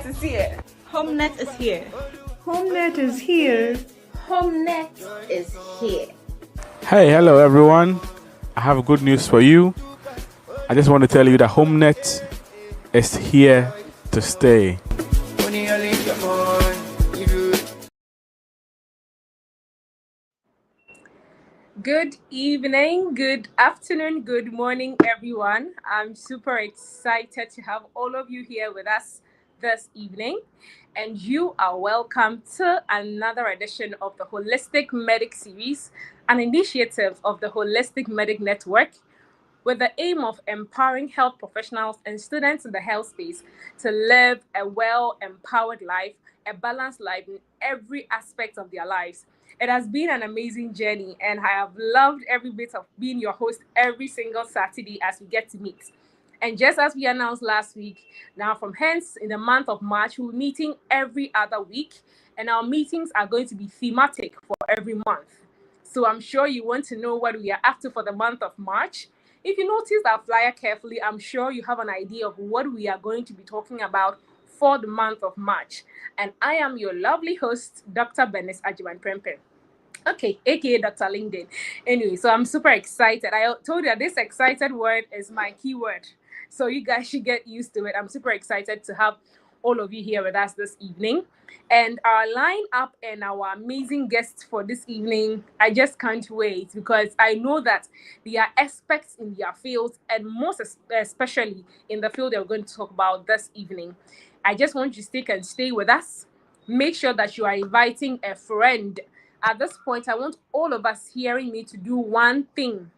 HomeNet is here. HomeNet is here. HomeNet is here. HomeNet is here. Hey, hello everyone. I have good news for you. I just want to tell you that HomeNet is here to stay. Good evening, good afternoon, good morning, everyone. I'm super excited to have all of you here with us this evening. And you are welcome to another edition of the Holistic Medic Series, an initiative of the Holistic Medic Network with the aim of empowering health professionals and students in the health space to live a well-empowered life, a balanced life in every aspect of their lives. It has been an amazing journey, and I have loved every bit of being your host every single Saturday as we get to meet. And just as we announced last week, now from hence in the month of March, we'll be meeting every other week, and our meetings are going to be thematic for every month. So I'm sure you want to know what we are up to for the month of March. If you notice our flyer carefully, I'm sure you have an idea of what we are going to be talking about for the month of March. And I am your lovely host, Dr. Benis Ajiman Prempe. Okay, aka Dr. LinkedIn. Anyway, so I'm super excited. I told you that this excited word is my keyword. So you guys should get used to it. I'm super excited to have all of you here with us this evening. And our lineup and our amazing guests for this evening, I just can't wait because I know that they are experts in their fields and most especially in the field that we're going to talk about this evening. I just want you to stick and stay with us. Make sure that you are inviting a friend. At this point, I want all of us hearing me to do one thing.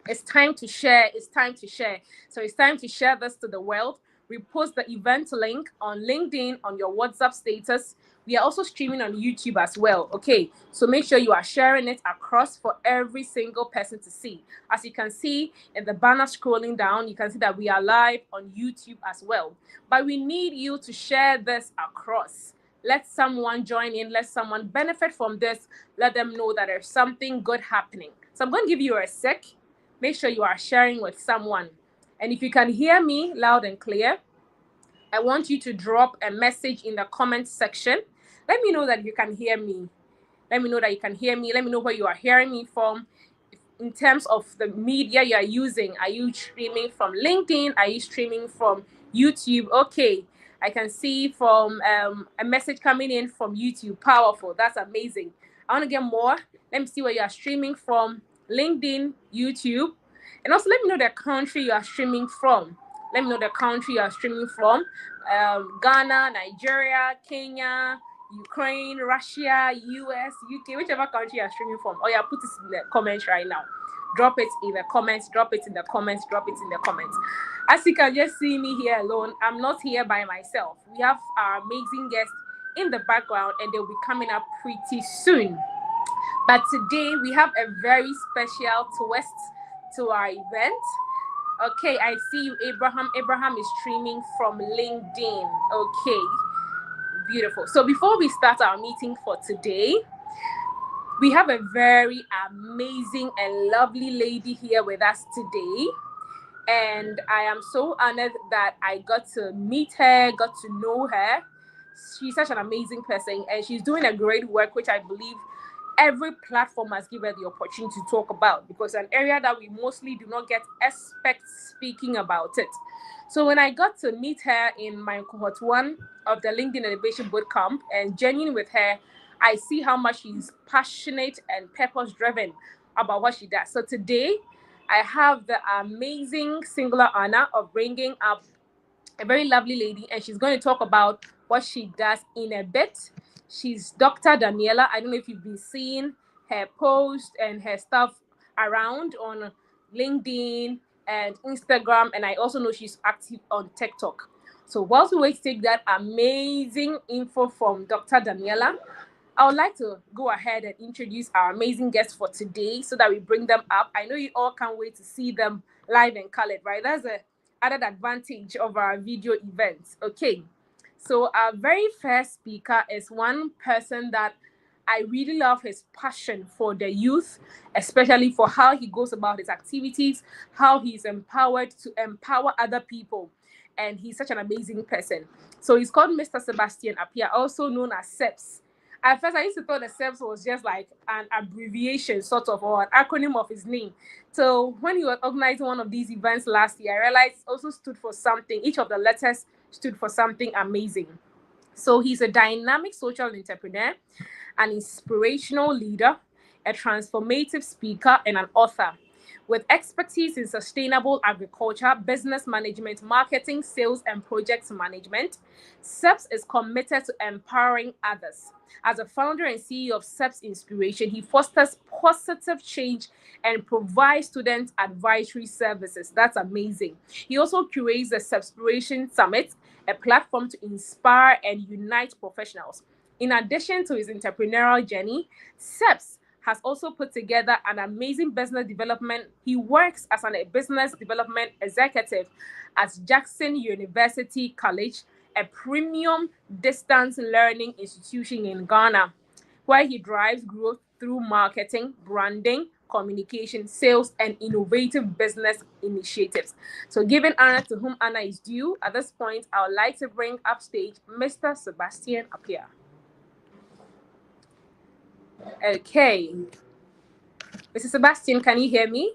It's time to share. It's time to share. So it's time to share this to the world. Repost the event link on LinkedIn, on your WhatsApp status. We are also streaming on YouTube as well. Okay, so make sure you are sharing it across for every single person to see. As you can see in the banner scrolling down, you can see that we are live on YouTube as well. But we need you to share this across. Let someone join in. Let someone benefit from this. Let them know that there's something good happening. So I'm going to give you a sec. Make sure you are sharing with someone. And if you can hear me loud and clear, I want you to drop a message in the comment section. Let me know that you can hear me. Let me know that you can hear me. Let me know where you are hearing me from. In terms of the media you are using, are you streaming from LinkedIn? Are you streaming from YouTube? Okay, I can see from a message coming in from YouTube. Powerful. That's amazing. I want to get more. Let me see where you are streaming from. LinkedIn, YouTube. And also let me know the country you are streaming from. Let me know the country you are streaming from. Ghana, Nigeria, Kenya, Ukraine, Russia, US, UK, whichever country you are streaming from. Oh yeah, put this in the comments right now. Drop it in the comments, drop it in the comments, drop it in the comments. As you can just see me here alone, I'm not here by myself. We have our amazing guests in the background and they'll be coming up pretty soon. But today we have a very special twist to our event. Okay, I see you, Abraham. Abraham is streaming from LinkedIn. Okay, beautiful. So before we start our meeting for today, we have a very amazing and lovely lady here with us today. And I am so honored that I got to meet her, got to know her. She's such an amazing person and she's doing a great work, which I believe every platform has given her the opportunity to talk about because an area that we mostly do not get experts speaking about it. So when I got to meet her in my cohort 1 of the LinkedIn Innovation Bootcamp and journeying with her, I see how much she's passionate and purpose-driven about what she does. So today, I have the amazing singular honor of bringing up a very lovely lady, and she's going to talk about what she does in a bit. She's Dr. Daniela. I don't know if you've been seeing her post and her stuff around on LinkedIn and Instagram, and I also know she's active on TikTok. So whilst we wait to take that amazing info from Dr. Daniela, I would like to go ahead and introduce our amazing guests for today so that we bring them up. I know you all can't wait to see them live and colored, right? That's the added advantage of our video events. Okay, so our very first speaker is one person that I really love his passion for the youth, especially for how he goes about his activities, how he's empowered to empower other people. and he's such an amazing person. So he's called Mr. Sebastian Appiah, also known as SEPS. At first, I used to thought the SEPS was just like an abbreviation, sort of, or an acronym of his name. So when he was organizing one of these events last year, I realized it also stood for something. Each of the letters stood for something amazing. So he's a dynamic social entrepreneur, an inspirational leader, a transformative speaker, and an author. With expertise in sustainable agriculture, business management, marketing, sales, and project management, SEPS is committed to empowering others. As a founder and CEO of SEPS Inspiration, he fosters positive change and provides student advisory services. That's amazing. He also curates the Sepspiration Summit, a platform to inspire and unite professionals. In addition to his entrepreneurial journey, SEPS has also put together an amazing business development. He works as a business development executive at Jackson University College, a premium distance learning institution in Ghana, where he drives growth through marketing, branding, communication, sales, and innovative business initiatives. So, giving honor to whom honor is due, at this point, I would like to bring upstage Mr. Sebastian Appiah. Okay. Mr. Sebastian, can you hear me?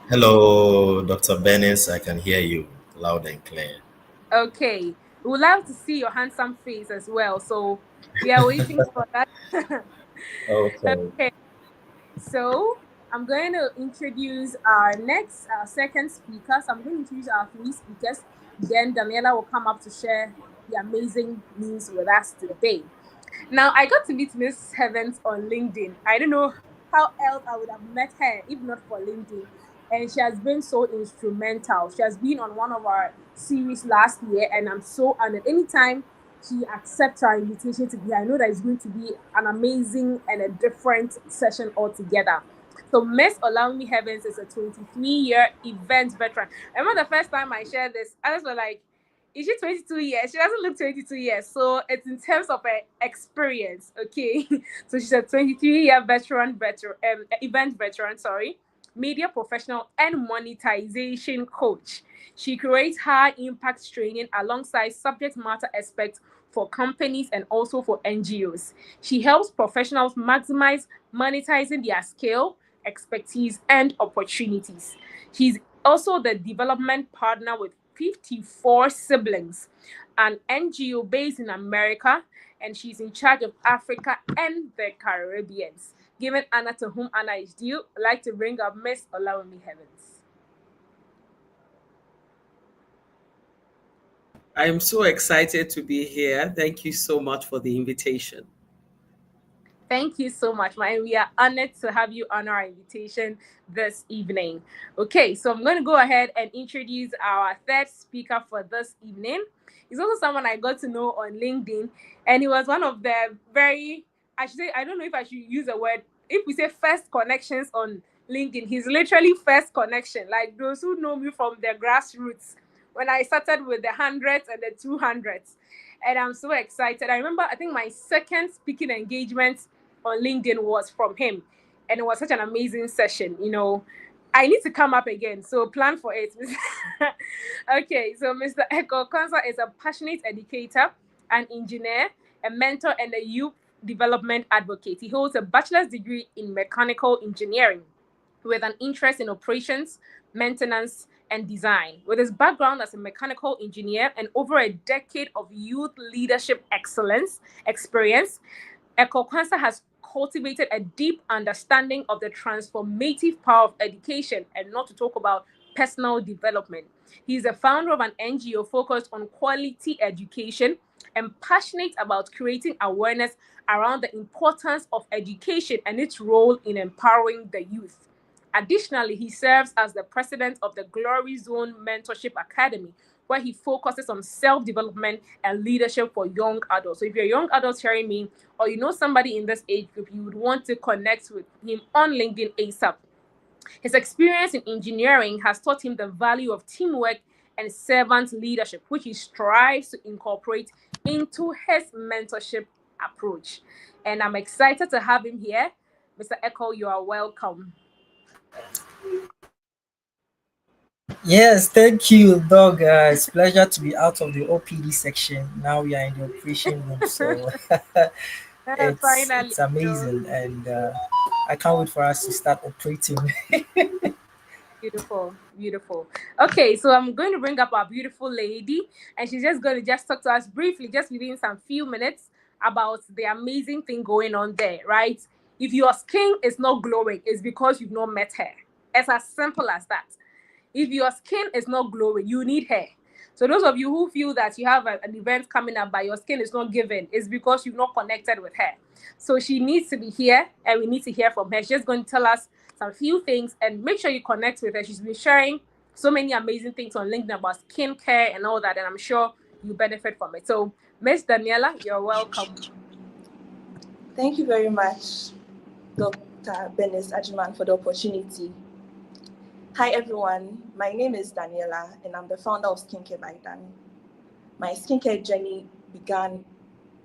Hello, Dr. Benis. I can hear you loud and clear. Okay. We would love to see your handsome face as well. So we are waiting for that. Okay. So I'm going to introduce our second speaker. So I'm going to introduce our three speakers. Then Daniela will come up to share the amazing news with us today. Now, I got to meet Miss Heavens on LinkedIn. I don't know how else I would have met her if not for LinkedIn. And she has been so instrumental. She has been on one of our series last year, and I'm so honored. Anytime she accepts our invitation to be here, I know that it's going to be an amazing and a different session altogether. So Miss Olawumi Heavens is a 23-year event veteran. I remember the first time I shared this, others were like, is she 22 years? She doesn't look 22 years. So it's in terms of her experience, okay? So she's a 23-year event veteran, media professional and monetization coach. She creates high impact training alongside subject matter experts for companies and also for NGOs. She helps professionals maximize monetizing their skill, expertise, and opportunities. She's also the development partner with 54 Siblings, an NGO based in America, and she's in charge of Africa and the Caribbean. Giving honor to whom honor is due, I'd like to bring up Miss Olawumi Heavens. I'm so excited to be here. Thank you so much for the invitation. Thank you so much, and we are honored to have you on our invitation this evening. Okay, so I'm going to go ahead and introduce our third speaker for this evening. He's also someone I got to know on LinkedIn, and he was one of the I don't know if I should use a word. If we say first connections on LinkedIn, he's literally first connection, like those who know me from the grassroots when I started with the 100s and the 200s. And I'm so excited. I remember, I think my second speaking engagement on LinkedIn was from him, and it was such an amazing session. I need to come up again, so plan for it. Okay, so Mr. Eko Konsa is a passionate educator, an engineer, a mentor, and a youth development advocate. He holds a bachelor's degree in mechanical engineering with an interest in operations, maintenance, and design. With his background as a mechanical engineer and over a decade of youth leadership excellence experience, Eko Konsa has cultivated a deep understanding of the transformative power of education, and not to talk about personal development. He's the founder of an NGO focused on quality education and passionate about creating awareness around the importance of education and its role in empowering the youth. Additionally, he serves as the president of the Glory Zone Mentorship Academy, where he focuses on self-development and leadership for young adults. So if you're a young adult hearing me, or you know somebody in this age group, you would want to connect with him on LinkedIn ASAP. His experience in engineering has taught him the value of teamwork and servant leadership, which he strives to incorporate into his mentorship approach. And I'm excited to have him here. Mr. Eko, you are welcome. Yes, thank you, Doug. It's a pleasure to be out of the OPD section. Now we are in the operation room, so Finally, it's amazing, and I can't wait for us to start operating. beautiful, beautiful. Okay, so I'm going to bring up our beautiful lady, and she's just going to just talk to us briefly, just within some few minutes, about the amazing thing going on there, right? If your skin is not glowing, it's because you've not met her. It's as simple as that. If your skin is not glowing, you need hair. So those of you who feel that you have an event coming up but your skin is not giving, it's because you've not connected with her. So she needs to be here and we need to hear from her. She's just going to tell us some few things and make sure you connect with her. She's been sharing so many amazing things on LinkedIn about skincare and all that, and I'm sure you benefit from it. So Miss Daniela, you're welcome. Thank you very much, Dr. Benes Ajiman, for the opportunity. Hi everyone, my name is Daniela and I'm the founder of Skincare by Dan. My skincare journey began,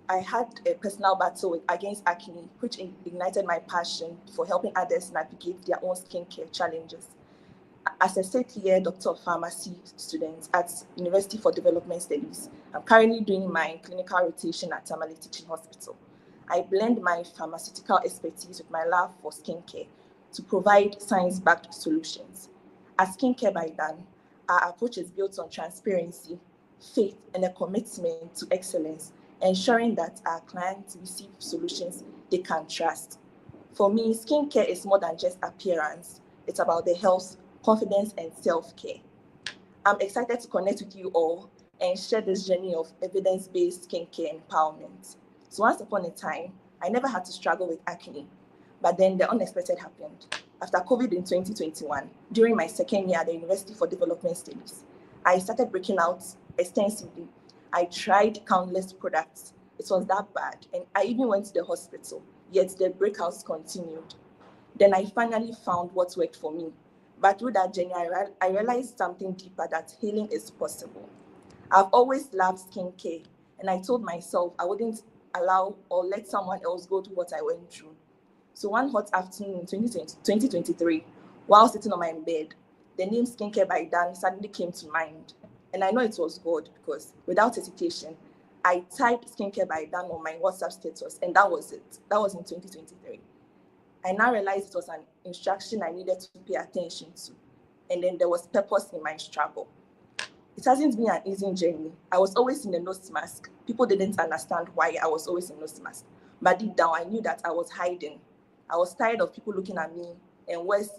I had a personal battle against acne, which ignited my passion for helping others navigate their own skincare challenges. As a third-year Doctor of Pharmacy student at University for Development Studies, I'm currently doing my clinical rotation at Tamale Teaching Hospital. I blend my pharmaceutical expertise with my love for skincare to provide science-backed solutions. At Skincare by Dan, our approach is built on transparency, faith, and a commitment to excellence, ensuring that our clients receive solutions they can trust. For me, skincare is more than just appearance. It's about the health, confidence, and self-care. I'm excited to connect with you all and share this journey of evidence-based skincare empowerment. So once upon a time, I never had to struggle with acne, but then the unexpected happened. After COVID in 2021, during my second year at the University for Development Studies, I started breaking out extensively. I tried countless products. It was that bad, and I even went to the hospital, yet the breakouts continued. Then I finally found what worked for me. But through that journey, I realized something deeper, that healing is possible. I've always loved skincare, and I told myself I wouldn't allow or let someone else go through what I went through. So one hot afternoon in 2023, while sitting on my bed, the name Skincare by Dan suddenly came to mind. And I know it was God because without hesitation, I typed Skincare by Dan on my WhatsApp status, and that was it. That was in 2023. I now realized it was an instruction I needed to pay attention to. And then there was purpose in my struggle. It hasn't been an easy journey. I was always in a nose mask. People didn't understand why I was always in a nose mask. But deep down, I knew that I was hiding. I was tired of people looking at me, and worse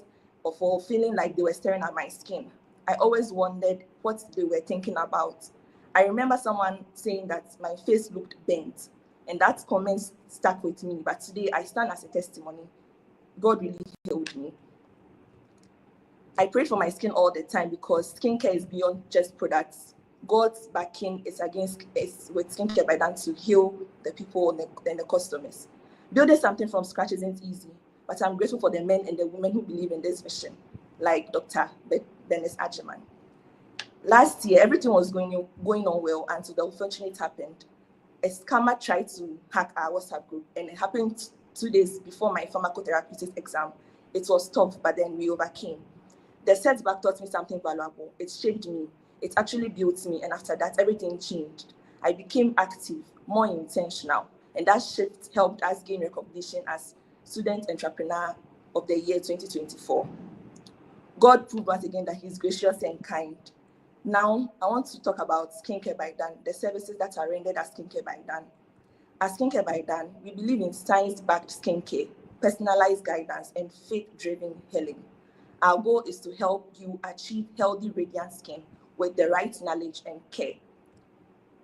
of all, feeling like they were staring at my skin. I always wondered what they were thinking about. I remember someone saying that my face looked bent, and that comment stuck with me. But today, I stand as a testimony. God really healed me. I pray for my skin all the time because skincare is beyond just products. God's backing is with Skincare by Dan to heal the people and the customers. Building something from scratch isn't easy, but I'm grateful for the men and the women who believe in this vision, like Dr. Benes Ajiman. Last year, everything was going on well until the unfortunate happened. A scammer tried to hack our WhatsApp group, and it happened 2 days before my pharmacotherapeutics exam. It was tough, but then we overcame. The setback taught me something valuable. It shaped me. It actually built me, and after that, everything changed. I became active, more intentional, and that shift helped us gain recognition as Student Entrepreneur of the Year 2024. God proved once again that He's gracious and kind. Now, I want to talk about Skincare by Dan, the services that are rendered as Skincare by Dan. As Skincare by Dan, we believe in science-backed skincare, personalized guidance, and faith-driven healing. Our goal is to help you achieve healthy, radiant skin with the right knowledge and care.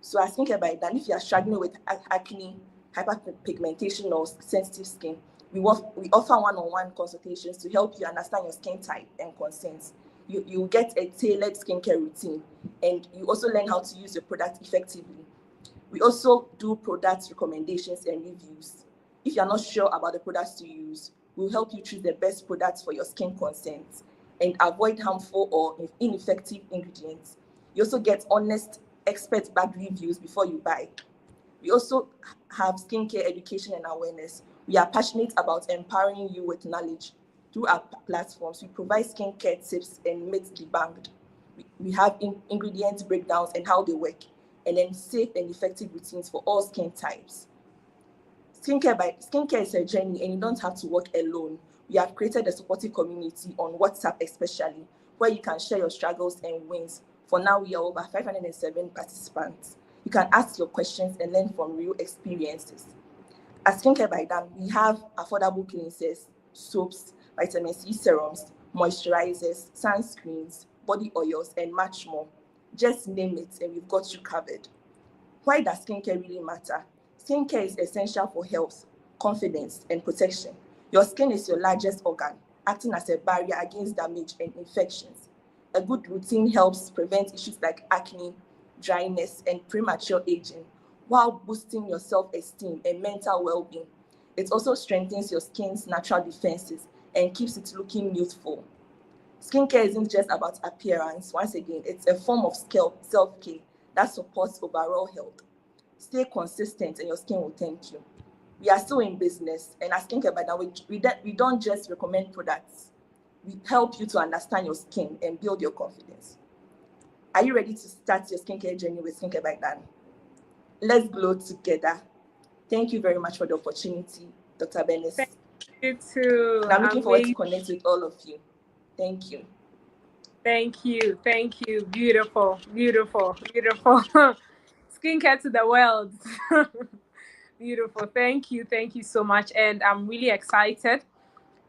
So as Skincare by Dan, if you are struggling with acne, hyperpigmentation, or sensitive skin, we offer one-on-one consultations to help you understand your skin type and concerns. You get a tailored skincare routine, and you also learn how to use your product effectively. We also do product recommendations and reviews. If you're not sure about the products to use, we'll help you choose the best products for your skin concerns and avoid harmful or ineffective ingredients. You also get honest, expert-backed reviews before you buy. We also have skincare education and awareness. We are passionate about empowering you with knowledge. Through our platforms, we provide skincare tips and myths debunked. We have ingredient breakdowns and how they work, and then safe and effective routines for all skin types. Skincare is a journey, and you don't have to work alone. We have created a supportive community on WhatsApp especially, where you can share your struggles and wins. For now, we are over 507 participants. You can ask your questions and learn from real experiences. At Skincare by Dan, we have affordable cleansers, soaps, vitamin C serums, moisturizers, sunscreens, body oils, and much more. Just name it and we've got you covered. Why does skincare really matter? Skincare is essential for health, confidence, and protection. Your skin is your largest organ, acting as a barrier against damage and infections. A good routine helps prevent issues like acne, dryness, and premature aging, while boosting your self-esteem and mental well-being. It also strengthens your skin's natural defenses and keeps it looking youthful. Skincare isn't just about appearance. Once again, it's a form of self-care that supports overall health. Stay consistent and your skin will thank you. We are still in business, and at Skincare by Dan, we don't just recommend products. We help you to understand your skin and build your confidence. Are you ready to start your skincare journey with Skincare by Dan? Let's glow together. Thank you very much for the opportunity, Dr. Benes. Thank you too. And I'm looking forward to connect with all of you. Thank you. Thank you. Thank you. Beautiful. Beautiful. Beautiful. Skincare to the world. Beautiful. Thank you. Thank you so much. And I'm really excited.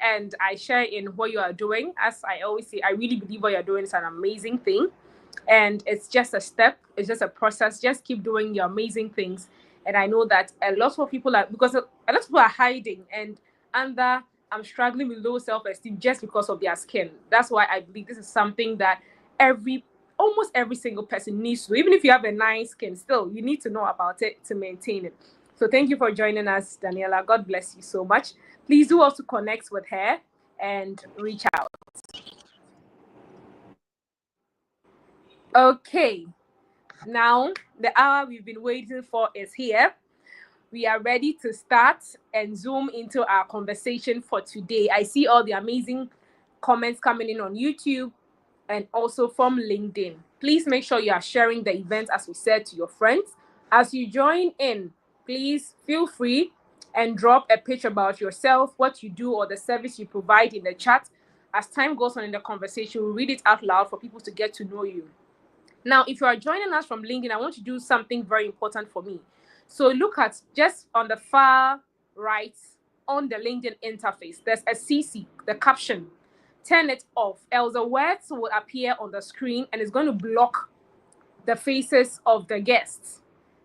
And I share in what you are doing. As I always say, I really believe what you're doing is an amazing thing. And it's just a step. It's just a process. Just keep doing your amazing things. And I know that a lot of people are, because a lot of people are hiding and under, I'm struggling with low self-esteem just because of their skin. That's why I believe this is something that almost every single person needs to. Even if you have a nice skin, still, you need to know about it to maintain it. So thank you for joining us, Daniela. God bless you so much. Please do also connect with her and reach out. Okay. Now, the hour we've been waiting for is here. We are ready to start and zoom into our conversation for today. I see all the amazing comments coming in on YouTube and also from LinkedIn. Please make sure you are sharing the event, as we said, to your friends. As you join in, please feel free and drop a picture about yourself, what you do, or the service you provide in the chat. As time goes on in the conversation, we'll read it out loud for people to get to know you. Now, if you are joining us from LinkedIn, I want you to do something very important for me. So look at just on the far right on the LinkedIn interface, there's a CC, the caption. Turn it off, else the words will appear on the screen and it's going to block the faces of the guests,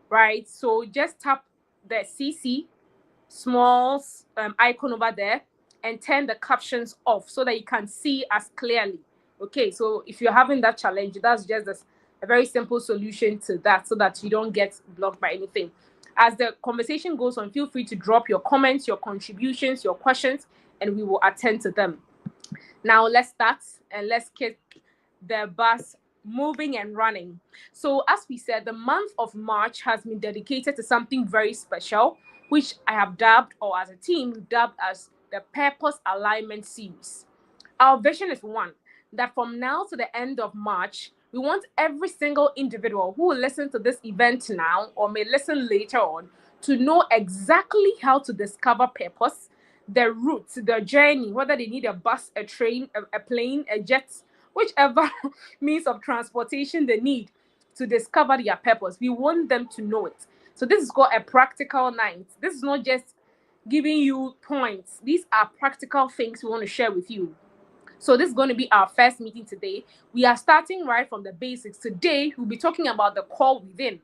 right? So just tap the CC, small icon over there, and turn the captions off so that you can see us clearly. Okay, so if you're having that challenge, that's just a very simple solution to that so that you don't get blocked by anything. As the conversation goes on, feel free to drop your comments, your contributions, your questions, and we will attend to them. Now, let's start and let's get the bus moving and running. So, as we said, the month of March has been dedicated to something very special, which I have dubbed, or as a team, we've dubbed as the Purpose Alignment Series. Our vision is one, that from now to the end of March, we want every single individual who will listen to this event now or may listen later on to know exactly how to discover purpose, the route, the journey, whether they need a bus, a train, a plane, a jet, whichever means of transportation they need to discover their purpose. We want them to know it. So this is called a practical night. This is not just giving you points. These are practical things we want to share with you. So this is going to be our first meeting today. We are starting right from the basics. Today, we'll be talking about the call within,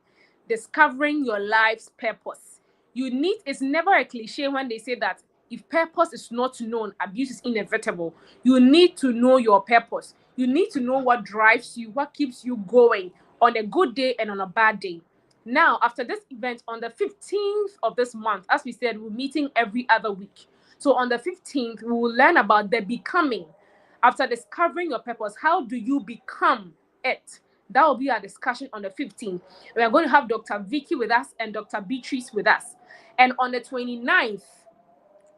discovering your life's purpose. It's never a cliche when they say that if purpose is not known, abuse is inevitable. You need to know your purpose. You need to know what drives you, what keeps you going on a good day and on a bad day. Now, after this event, on the 15th of this month, as we said, we're meeting every other week. So on the 15th, we will learn about the becoming. After discovering your purpose, how do you become it? That will be our discussion on the 15th. We are going to have Dr. Vicky with us and Dr. Beatrice with us. And on the 29th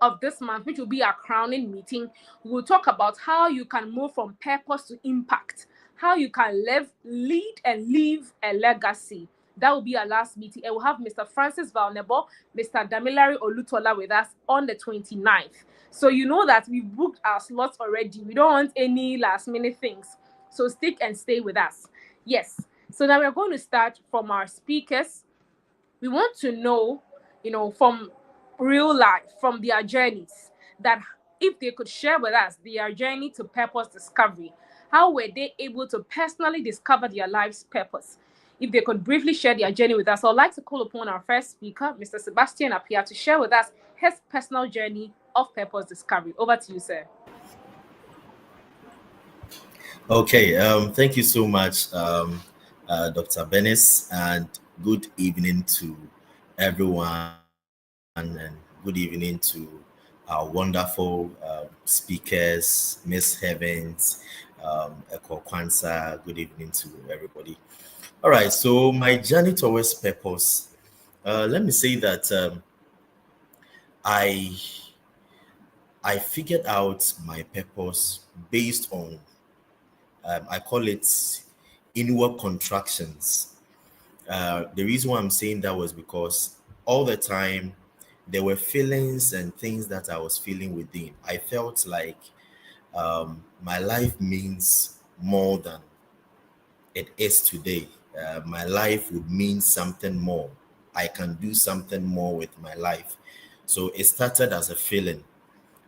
of this month, which will be our crowning meeting, we will talk about how you can move from purpose to impact. how you can lead and leave a legacy. That will be our last meeting. And we'll have Mr. Francis Valnebo, Mr. Damilari Olutola with us on the 29th. So you know that we've booked our slots already. We don't want any last minute things. So stick and stay with us. Yes. So now we're going to start from our speakers. We want to know, from real life, from their journeys, that if they could share with us their journey to purpose discovery, how were they able to personally discover their life's purpose? If they could briefly share their journey with us, I'd like to call upon our first speaker, Mr. Sebastian Appiah, to share with us his personal journey of purpose discovery. Over to you, sir. Okay, thank you so much, Dr. Benes, and good evening to everyone, and good evening to our wonderful speakers, Miss Heavens, Eko Kwanzaa. Good evening to everybody. All right, so my journey towards purpose. Let me say that I figured out my purpose based on I call it inward contractions. The reason why I'm saying that was because all the time there were feelings and things that I was feeling within. I felt like my life means more than it is today. My life would mean something more. I can do something more with my life. So it started as a feeling.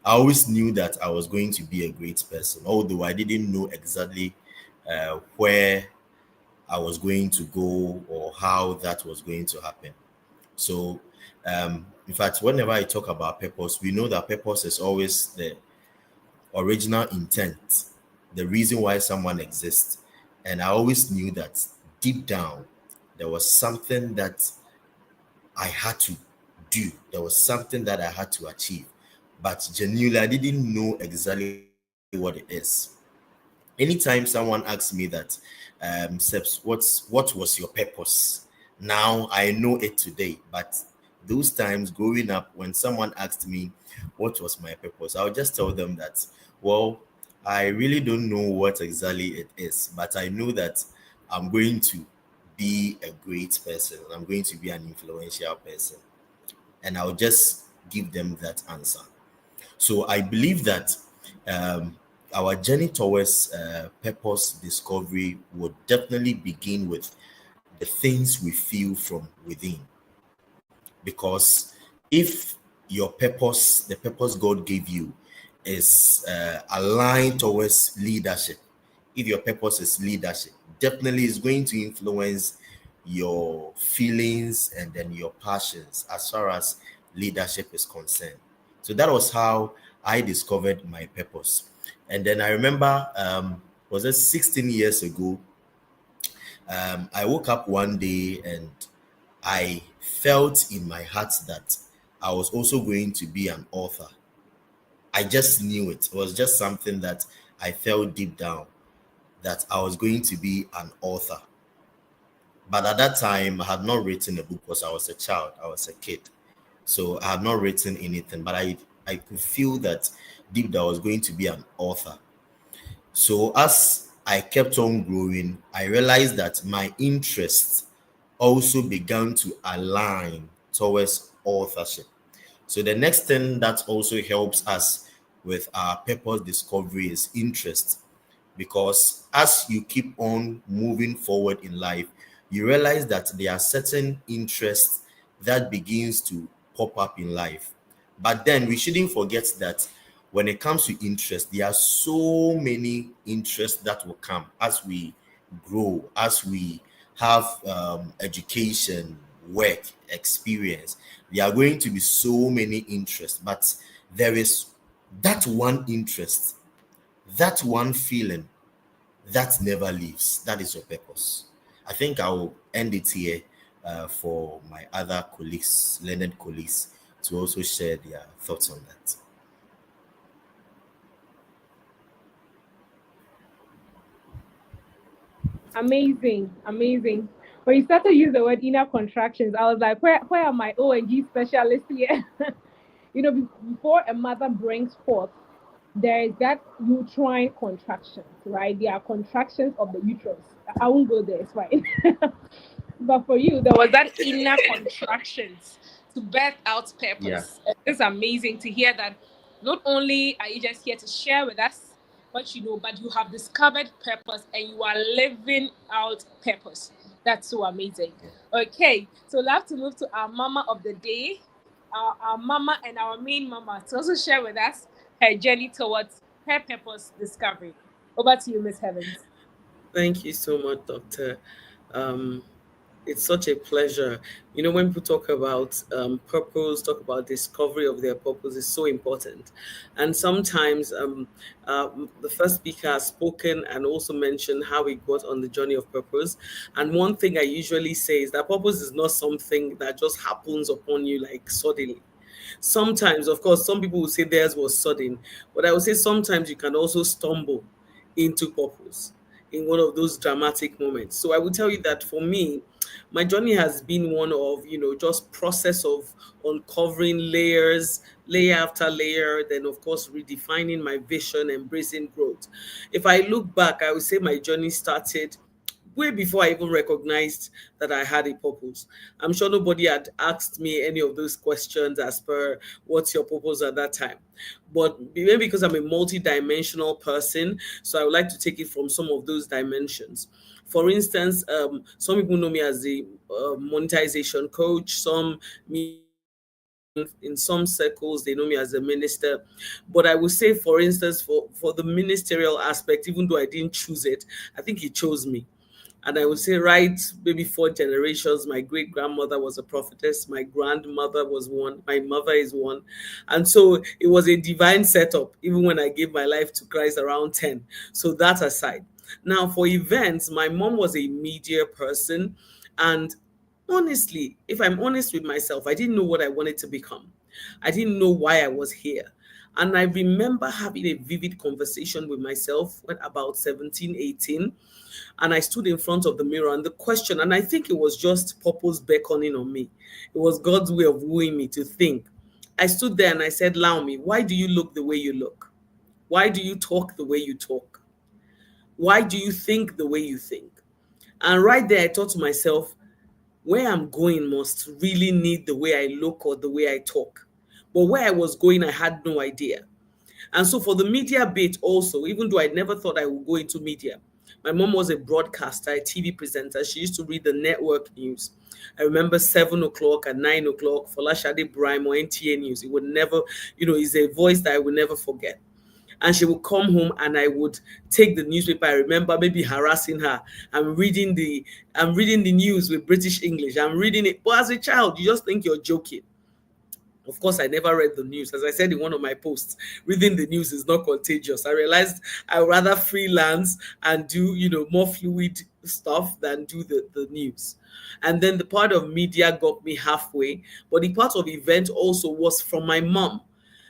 I always knew that I was going to be a great person, although I didn't know exactly where I was going to go or how that was going to happen. So, in fact, whenever I talk about purpose, we know that purpose is always the original intent, the reason why someone exists. And I always knew that deep down, there was something that I had to do. There was something that I had to achieve. But genuinely, I didn't know exactly what it is. Anytime someone asks me that, Seps, what was your purpose? Now I know it today. But those times growing up, when someone asked me what was my purpose, I'll just tell them that, well, I really don't know what exactly it is, but I know that I'm going to be a great person. I'm going to be an influential person. And I'll just give them that answer. So I believe that our journey towards purpose discovery would definitely begin with the things we feel from within. Because if your purpose, the purpose God gave you, is aligned towards leadership, if your purpose is leadership, definitely is going to influence your feelings and then your passions as far as leadership is concerned. So that was how I discovered my purpose. And then I remember, was it 16 years ago? I woke up one day and I felt in my heart that I was also going to be an author. I just knew it. It was just something that I felt deep down, that I was going to be an author. But at that time, I had not written a book because I was a child. I was a kid. So I had not written anything, but I could feel that deep down I was going to be an author. So as I kept on growing, I realized that my interests also began to align towards authorship. So the next thing that also helps us with our purpose discovery is interest. Because as you keep on moving forward in life, you realize that there are certain interests that begins to pop up in life. But then we shouldn't forget that when it comes to interest, there are so many interests that will come as we grow, as we have education, work, experience. There are going to be so many interests, but there is that one interest, that one feeling that never leaves. That is your purpose. I think I will end it here for my other colleagues, learned colleagues, to also share their thoughts on that. Amazing. When you started to use the word inner contractions, I was like, where are my O&G specialists here? Before a mother brings forth, there is that uterine contractions, right? There are contractions of the uterus. I won't go there, it's fine. But for you, there was that inner contractions to birth out Yeah. purpose. It's amazing to hear that not only are you just here to share with us what you know, but you have discovered purpose and you are living out purpose. That's so amazing. Okay, so we'll have to move to our mama of the day, our mama and our main mama to also share with us her journey towards her purpose discovery. Over to you, Miss Heavens. Thank you so much, Doctor. Um, it's such a pleasure. You know, when people talk about purpose, talk about discovery of their purpose, is so important. And sometimes the first speaker has spoken and also mentioned how he got on the journey of purpose. And one thing I usually say is that purpose is not something that just happens upon you like suddenly. Sometimes, of course, some people will say theirs was sudden, but I would say sometimes you can also stumble into purpose in one of those dramatic moments. So I will tell you that for me, my journey has been one of, just process of uncovering layers, layer after layer, then of course redefining my vision, embracing growth. If I look back, I would say my journey started way before I even recognized that I had a purpose. I'm sure nobody had asked me any of those questions as per what's your purpose at that time. But maybe because I'm a multi-dimensional person, so I would like to take it from some of those dimensions. For instance, some people know me as a monetization coach. Some me in some circles they know me as a minister, but I would say, for instance, for the ministerial aspect, even though I didn't choose it, I think he chose me. And I would say, right, maybe 4 generations, my great grandmother was a prophetess, my grandmother was one, my mother is one. And so it was a divine setup, even when I gave my life to Christ around 10. So that aside. Now, for events, my mom was a media person. And honestly, if I'm honest with myself, I didn't know what I wanted to become. I didn't know why I was here. And I remember having a vivid conversation with myself when about 17, 18. And I stood in front of the mirror and the question, and I think it was just purpose beckoning on me. It was God's way of wooing me to think. I stood there and I said, Laomi, why do you look the way you look? Why do you talk the way you talk? Why do you think the way you think? And right there, I thought to myself, where I'm going must really need the way I look or the way I talk. But where I was going, I had no idea. And so for the media bit also, even though I never thought I would go into media, my mom was a broadcaster, a TV presenter. She used to read the network news. I remember 7 o'clock and 9 o'clock, Folashade Brime or NTA News. It would never, it's a voice that I would never forget. And she would come home and I would take the newspaper. I remember maybe harassing her. I'm reading the news with British English. I'm reading it. But as a child, you just think you're joking. Of course, I never read the news. As I said in one of my posts, reading the news is not contagious. I realized I would rather freelance and do, more fluid stuff than do the news. And then the part of media got me halfway. But the part of event also was from my mom.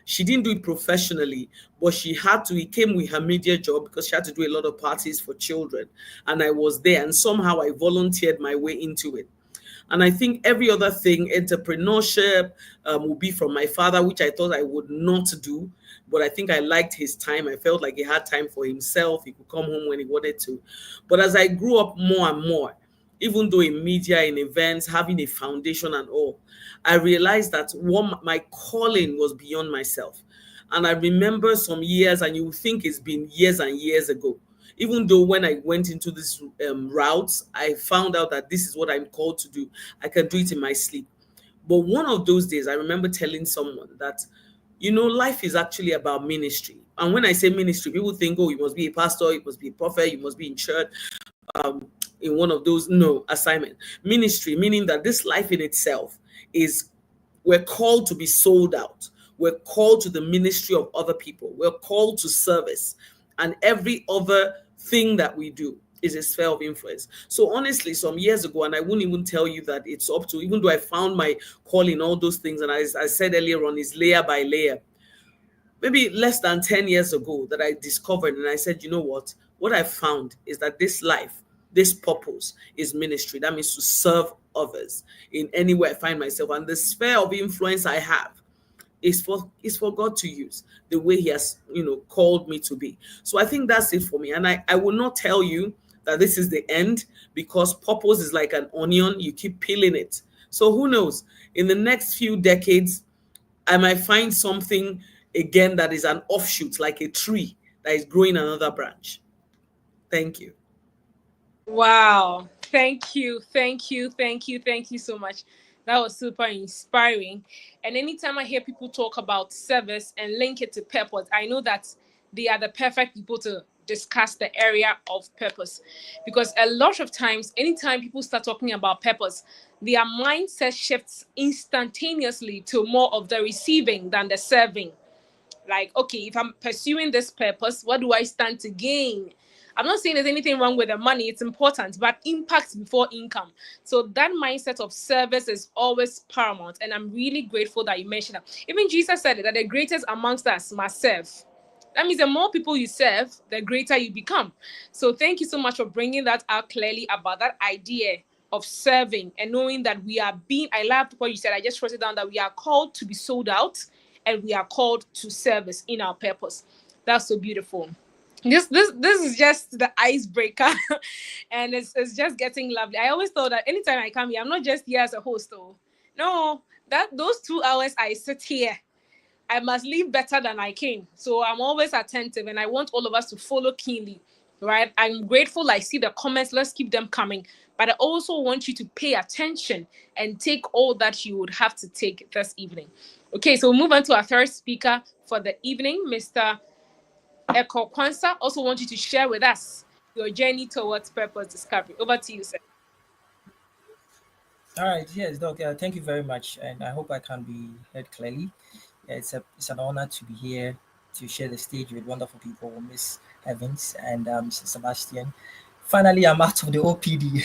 She didn't do it professionally, but it came with her media job because she had to do a lot of parties for children. And I was there and somehow I volunteered my way into it. And I think every other thing, entrepreneurship, will be from my father, which I thought I would not do. But I think I liked his time. I felt like he had time for himself. He could come home when he wanted to. But as I grew up more and more, even though in media, in events, having a foundation and all, I realized that my calling was beyond myself. And I remember some years, and you would think it's been years and years ago, even though when I went into this route, I found out that this is what I'm called to do. I can do it in my sleep. But one of those days, I remember telling someone that, life is actually about ministry. And when I say ministry, people think, oh, you must be a pastor, you must be a prophet, you must be in church, in one of those, assignment. Ministry, meaning that this life in itself we're called to be sold out. We're called to the ministry of other people. We're called to service. And every other thing that we do is a sphere of influence. So honestly, some years ago, and I wouldn't even tell you that it's up to, even though I found my call in all those things, and as I said earlier on, is layer by layer. Maybe less than 10 years ago that I discovered, and I said, you know what I found is that this life, this purpose is ministry. That means to serve others in any way I find myself. And the sphere of influence I have is for God to use the way He has, called me to be. So I think that's it for me. And I will not tell you that this is the end, because purpose is like an onion, you keep peeling it. So who knows? In the next few decades, I might find something again that is an offshoot, like a tree that is growing another branch. Thank you. Wow. Thank you. Thank you. Thank you. Thank you so much. That was super inspiring. And anytime I hear people talk about service and link it to purpose, I know that they are the perfect people to discuss the area of purpose. Because a lot of times, anytime people start talking about purpose, their mindset shifts instantaneously to more of the receiving than the serving. Like, okay, if I'm pursuing this purpose, what do I stand to gain? I'm not saying there's anything wrong with the money, it's important, but impact before income. So that mindset of service is always paramount. And I'm really grateful that you mentioned that. Even Jesus said it, that the greatest amongst us must serve. That means the more people you serve, the greater you become. So thank you so much for bringing that out clearly about that idea of serving and knowing that we are being, I loved what you said, I just wrote it down, that we are called to be sold out and we are called to service in our purpose. That's so beautiful. This is just the icebreaker and it's just getting lovely. I always thought that anytime I come here, I'm not just here as a host. Oh no, that those 2 hours I sit here, I must leave better than I came. So I'm always attentive and I want all of us to follow keenly, right? I'm grateful. I see the comments. Let's keep them coming. But I also want you to pay attention and take all that you would have to take this evening. Okay, so we'll move on to our third speaker for the evening, Mr. Eko Kwanzaa. Also want you to share with us your journey towards purpose discovery. Over to you, sir. All right, yes, Doc. Thank you very much, and I hope I can be heard clearly. It's an honor to be here to share the stage with wonderful people, Miss Evans and Mr. Sebastian. Finally, I'm out of the OPD,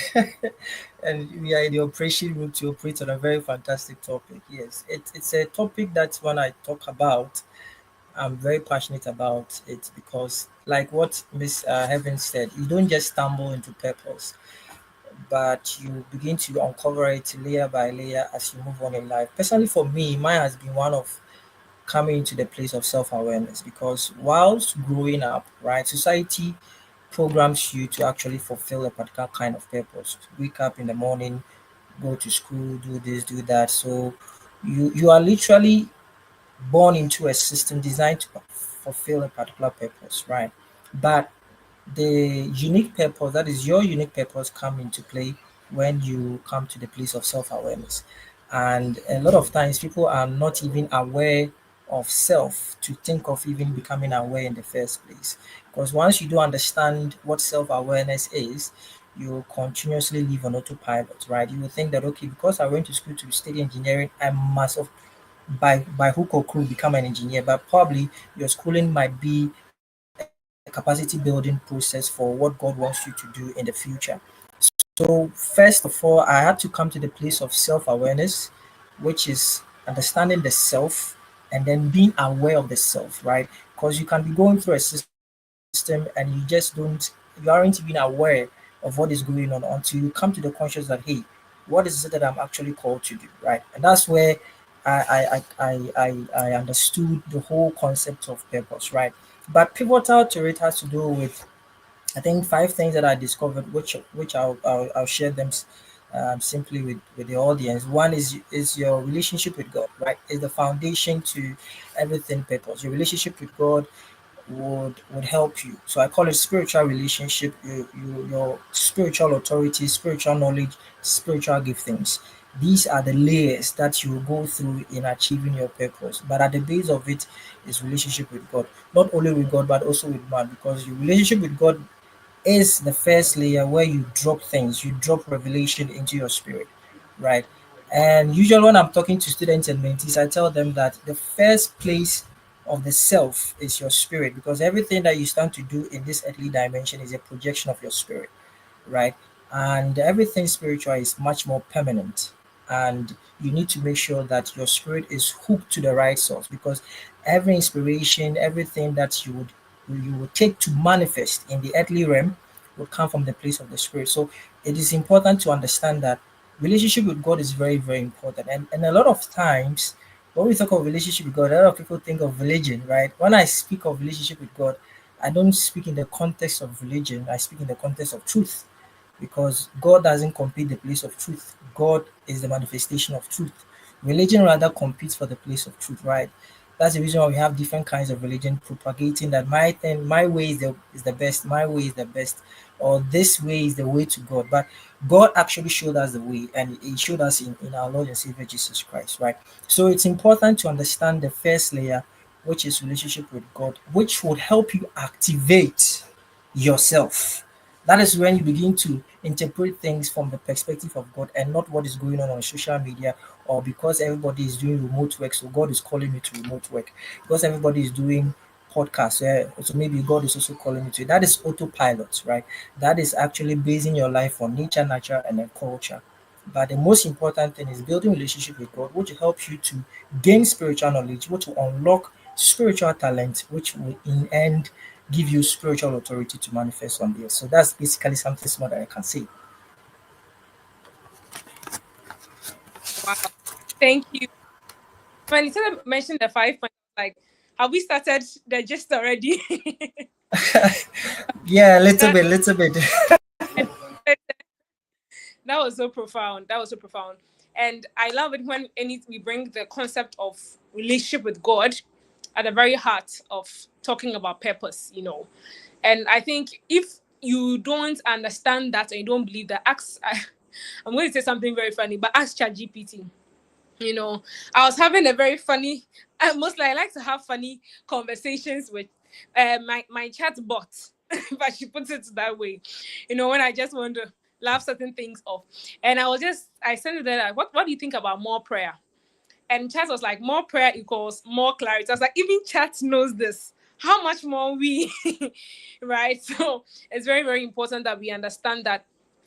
and we are in the operation room to operate on a very fantastic topic. Yes, it's a topic that when I talk about, I'm very passionate about it because, like what Miss Heaven said, you don't just stumble into purpose, but you begin to uncover it layer by layer as you move on in life. Personally, for me, mine has been one of coming into the place of self-awareness, because whilst growing up, right, society programs you to actually fulfill a particular kind of purpose. Wake up in the morning, go to school, do this, do that. So you are literally born into a system designed to fulfill a particular purpose, right? But the unique purpose, that is your unique purpose, come into play when you come to the place of self-awareness. And a lot of times people are not even aware of self to think of even becoming aware in the first place. Because once you do understand what self-awareness is, you continuously live on autopilot, right? You will think that, okay, because I went to school to study engineering, I must have by hook or crook become an engineer. But probably your schooling might be a capacity building process for what God wants you to do in the future. So first of all, I had to come to the place of self-awareness, which is understanding the self and then being aware of the self, right? Because you can be going through a system and you aren't even aware of what is going on until you come to the conscious that, hey, what is it that I'm actually called to do, right? And that's where I understood the whole concept of purpose, right? But pivotal to it has to do with, I think, 5 things that I discovered, which I'll share them simply with the audience. One is your relationship with God, right? Is the foundation to everything purpose. Your relationship with God would help you. So I call it spiritual relationship, your spiritual authority, spiritual knowledge, spiritual giftings. These are the layers that you will go through in achieving your purpose. But at the base of it is relationship with God. Not only with God, but also with man. Because your relationship with God is the first layer where you drop things, you drop revelation into your spirit, right? And usually when I'm talking to students and mentees, I tell them that the first place of the self is your spirit, because everything that you stand to do in this earthly dimension is a projection of your spirit, right? And everything spiritual is much more permanent. And you need to make sure that your spirit is hooked to the right source, because every inspiration, everything that you would take to manifest in the earthly realm will come from the place of the spirit. So it is important to understand that relationship with God is very, very important. And a lot of times when we talk of relationship with God, a lot of people think of religion, right? When I speak of relationship with God, I don't speak in the context of religion. I speak in the context of truth, because God doesn't compete the place of truth. God is the manifestation of truth. Religion rather competes for the place of truth, right? That's the reason why we have different kinds of religion propagating that my thing, my way is the best, my way is the best, or this way is the way to God. But God actually showed us the way, and He showed us in our Lord and Savior Jesus Christ, right? So it's important to understand the first layer, which is relationship with God, which would help you activate yourself. That is when you begin to interpret things from the perspective of God and not what is going on social media, or because everybody is doing remote work, so God is calling you to remote work. Because everybody is doing podcasts, so maybe God is also calling you to. That is autopilot, right? That is actually basing your life on nature, nurture, and then culture. But the most important thing is building relationship with God, which will help you to gain spiritual knowledge, which will unlock spiritual talent, which will in end give you spiritual authority to manifest on the earth. So that's basically something small that I can say. Wow. Thank you. When you said mentioned the 5 points, like, have we started the gist already? Yeah, little bit. That was so profound. That was so profound. And I love it when we bring the concept of relationship with God at the very heart of talking about purpose, you know. And I think if you don't understand that and you don't believe that, I'm going to say something very funny, but ask ChatGPT. You know, I was having a very funny, mostly I like to have funny conversations with my chat bot, but she puts it that way, you know, when I just want to laugh certain things off. And I sent it there, like, what do you think about more prayer? And chat was like, more prayer equals more clarity. I was like, even chat knows this. How much more we, right? So it's very, very important that we understand that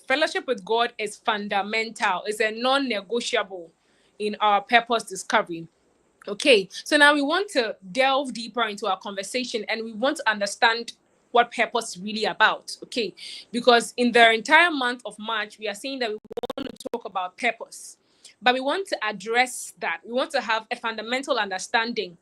fellowship with God is fundamental. It's a non-negotiable in our purpose discovery. Okay, so now we want to delve deeper into our conversation and we want to understand what purpose is really about. Okay, because in the entire month of March, we are saying that we want to talk about purpose, but we want to address that. We want to have a fundamental understanding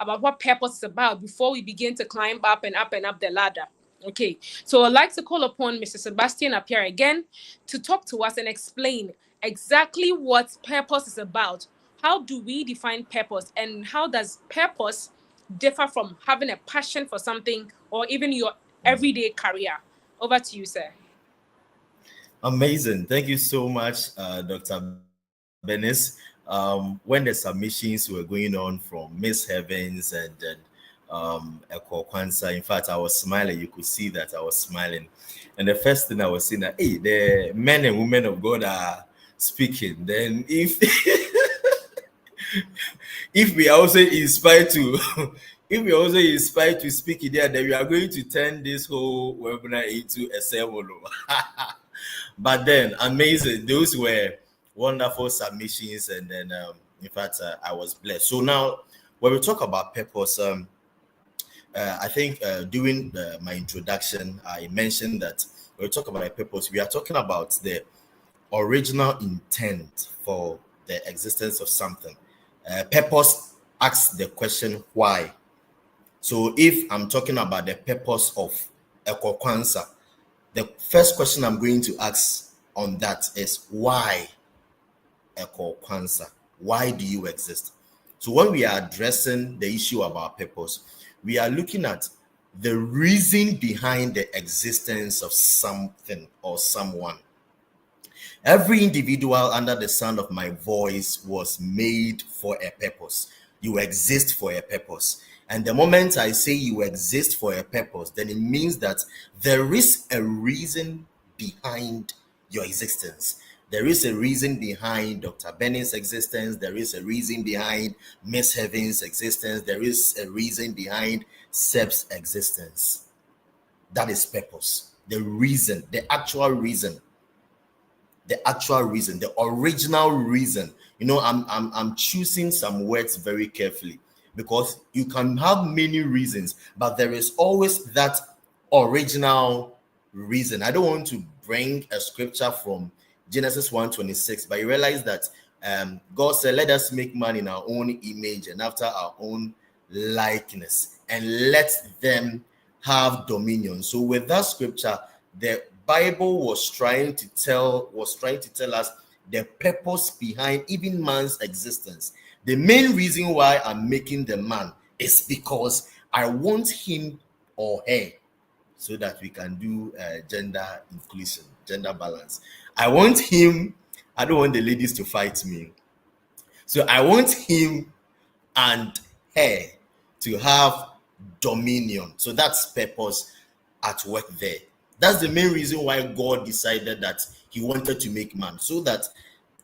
about what purpose is about before we begin to climb up and up and up the ladder. Okay, so I'd like to call upon Mr. Sebastian Appiah again to talk to us and explain exactly what purpose is about. How do we define purpose, and how does purpose differ from having a passion for something or even your everyday career? Over to you, sir. Amazing. Thank you so much, Dr. Benis. When the submissions were going on from Miss Heavens and Eko Kwanzaa, in fact, I was smiling. You could see that I was smiling. And the first thing I was saying that, hey, the men and women of God are speaking. Then if we are also inspired to speak it there, then we are going to turn this whole webinar into a sermon. But then, amazing, those were wonderful submissions, and then in fact I was blessed. So now when we talk about purpose, I think during my introduction I mentioned that when we talk about purpose, we are talking about the original intent for the existence of something. Purpose asks the question why. So if I'm talking about the purpose of Eko Kwanzaa, the first question I'm going to ask on that is why Eko Kwanzaa? Why do you exist? So when we are addressing the issue about purpose, we are looking at the reason behind the existence of something or someone. Every individual under the sound of my voice was made for a purpose. You exist for a purpose. And the moment I say you exist for a purpose, then it means that there is a reason behind your existence. There is a reason behind Dr. Bennett's existence. There is a reason behind Miss Heaven's existence. There is a reason behind Seb's existence. That is purpose. The reason, the actual reason. The original reason. You know, I'm choosing some words very carefully because you can have many reasons, but there is always that original reason. I don't want to bring a scripture from Genesis 1:26, but you realize that God said, let us make man in our own image and after our own likeness, and let them have dominion. So with that scripture, the Bible was trying to tell us the purpose behind even man's existence. The main reason why I'm making the man is because I want him or her, so that we can do gender inclusion, gender balance. I want him. I don't want the ladies to fight me. So I want him and her to have dominion. So that's purpose at work there. That's the main reason why God decided that he wanted to make man, so that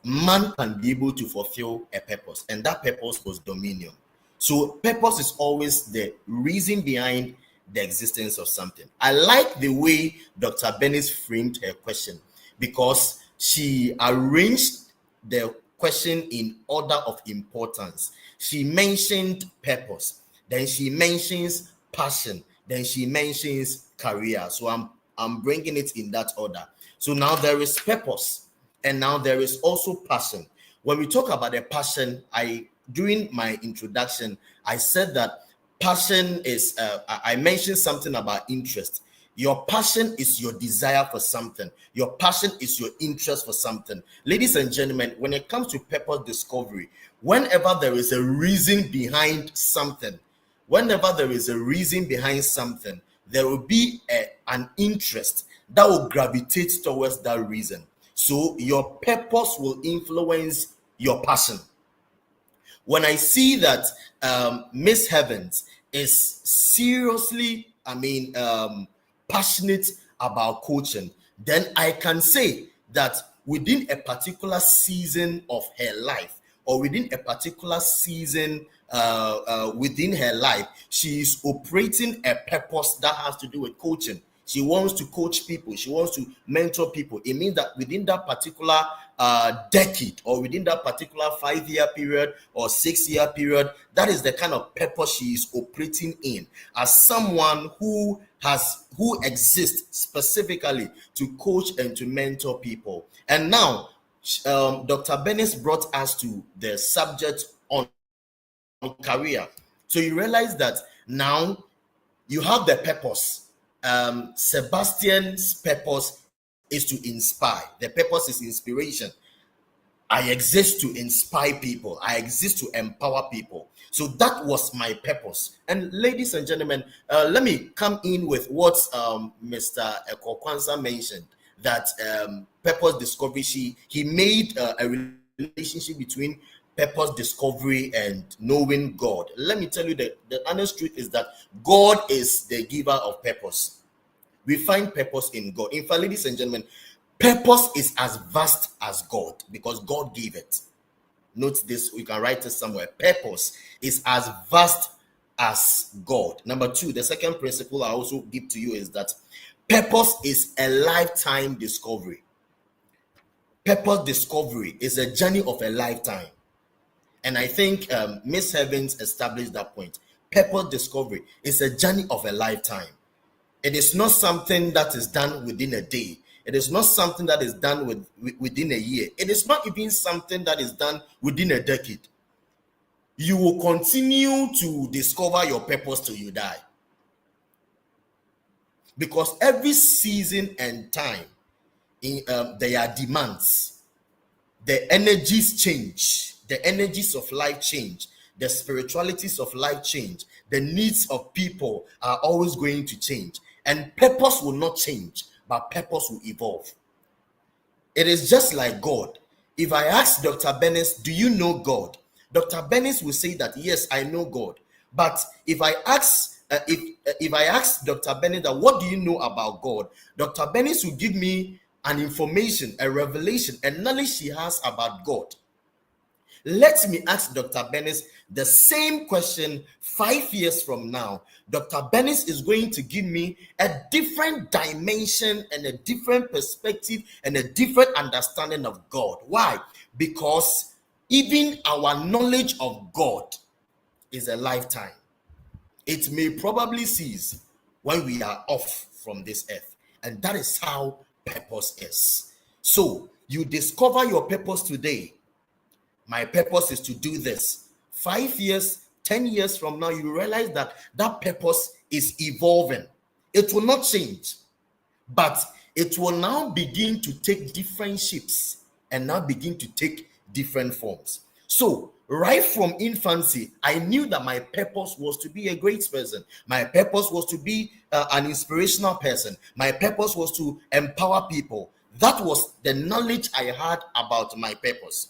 man can be able to fulfill a purpose, and that purpose was dominion. So purpose is always the reason behind the existence of something. I like the way Dr. Bennis framed her question, because she arranged the question in order of importance. She mentioned purpose, then she mentions passion, then she mentions career. So I'm bringing it in that order. So now there is purpose, and now there is also passion. When we talk about the passion, during my introduction, I said that passion is, I mentioned something about interest. Your passion is your desire for something. Your passion is your interest for something. Ladies and gentlemen, when it comes to purpose discovery, whenever there is a reason behind something, there will be an interest that will gravitate towards that reason. So your purpose will influence your passion. When I see that Miss Heavens is seriously, passionate about coaching, then I can say that within a particular season of her life, or within a particular season within her life, she is operating a purpose that has to do with coaching. She wants to coach people. She wants to mentor people. It means that within that particular decade, or within that particular 5-year period or 6-year period, that is the kind of purpose she is operating in, as someone who exists specifically to coach and to mentor people. And now, Dr. Bennis brought us to the subject on career. So you realize that now you have the purpose. Sebastian's purpose is to inspire. The purpose is inspiration. I exist to inspire people. I exist to empower people. So that was my purpose. And ladies and gentlemen, let me come in with what Mr. Ekokwanza mentioned, that purpose discovery, he made a relationship between purpose discovery and knowing God. Let me tell you that the honest truth is that God is the giver of purpose. We find purpose in God. In fact, ladies and gentlemen, purpose is as vast as God, because God gave it. Note this, you can write it somewhere. Purpose is as vast as God. Number 2, the second principle I also give to you is that purpose is a lifetime discovery. Purpose discovery is a journey of a lifetime. And I think Miss Heavens established that point. Purpose discovery is a journey of a lifetime. It is not something that is done within a day. It is not something that is done within a year. It is not even something that is done within a decade. You will continue to discover your purpose till you die. Because every season and time, there are demands. The energies change. The energies of life change. The spiritualities of life change. The needs of people are always going to change. And purpose will not change, but purpose will evolve. It is just like God. If I ask Dr. Bennis, do you know God? Dr. Bennis will say that, yes, I know God. But if I ask Dr. Bennis that, what do you know about God? Dr. Bennis will give me an information, a revelation, a knowledge she has about God. Let me ask Dr. Bennis the same question 5 years from now. Dr. Bennis is going to give me a different dimension and a different perspective and a different understanding of God. Why? Because even our knowledge of God is a lifetime. It may probably cease when we are off from this earth. And that is how purpose is. So you discover your purpose today. my purpose is to do this. 5 years, 10 years from now, you realize that that purpose is evolving. It will not change, but it will now begin to take different shapes and now begin to take different forms. So right from infancy, I knew that my purpose was to be a great person. My purpose was to be an inspirational person. My purpose was to empower people. That was the knowledge I had about my purpose.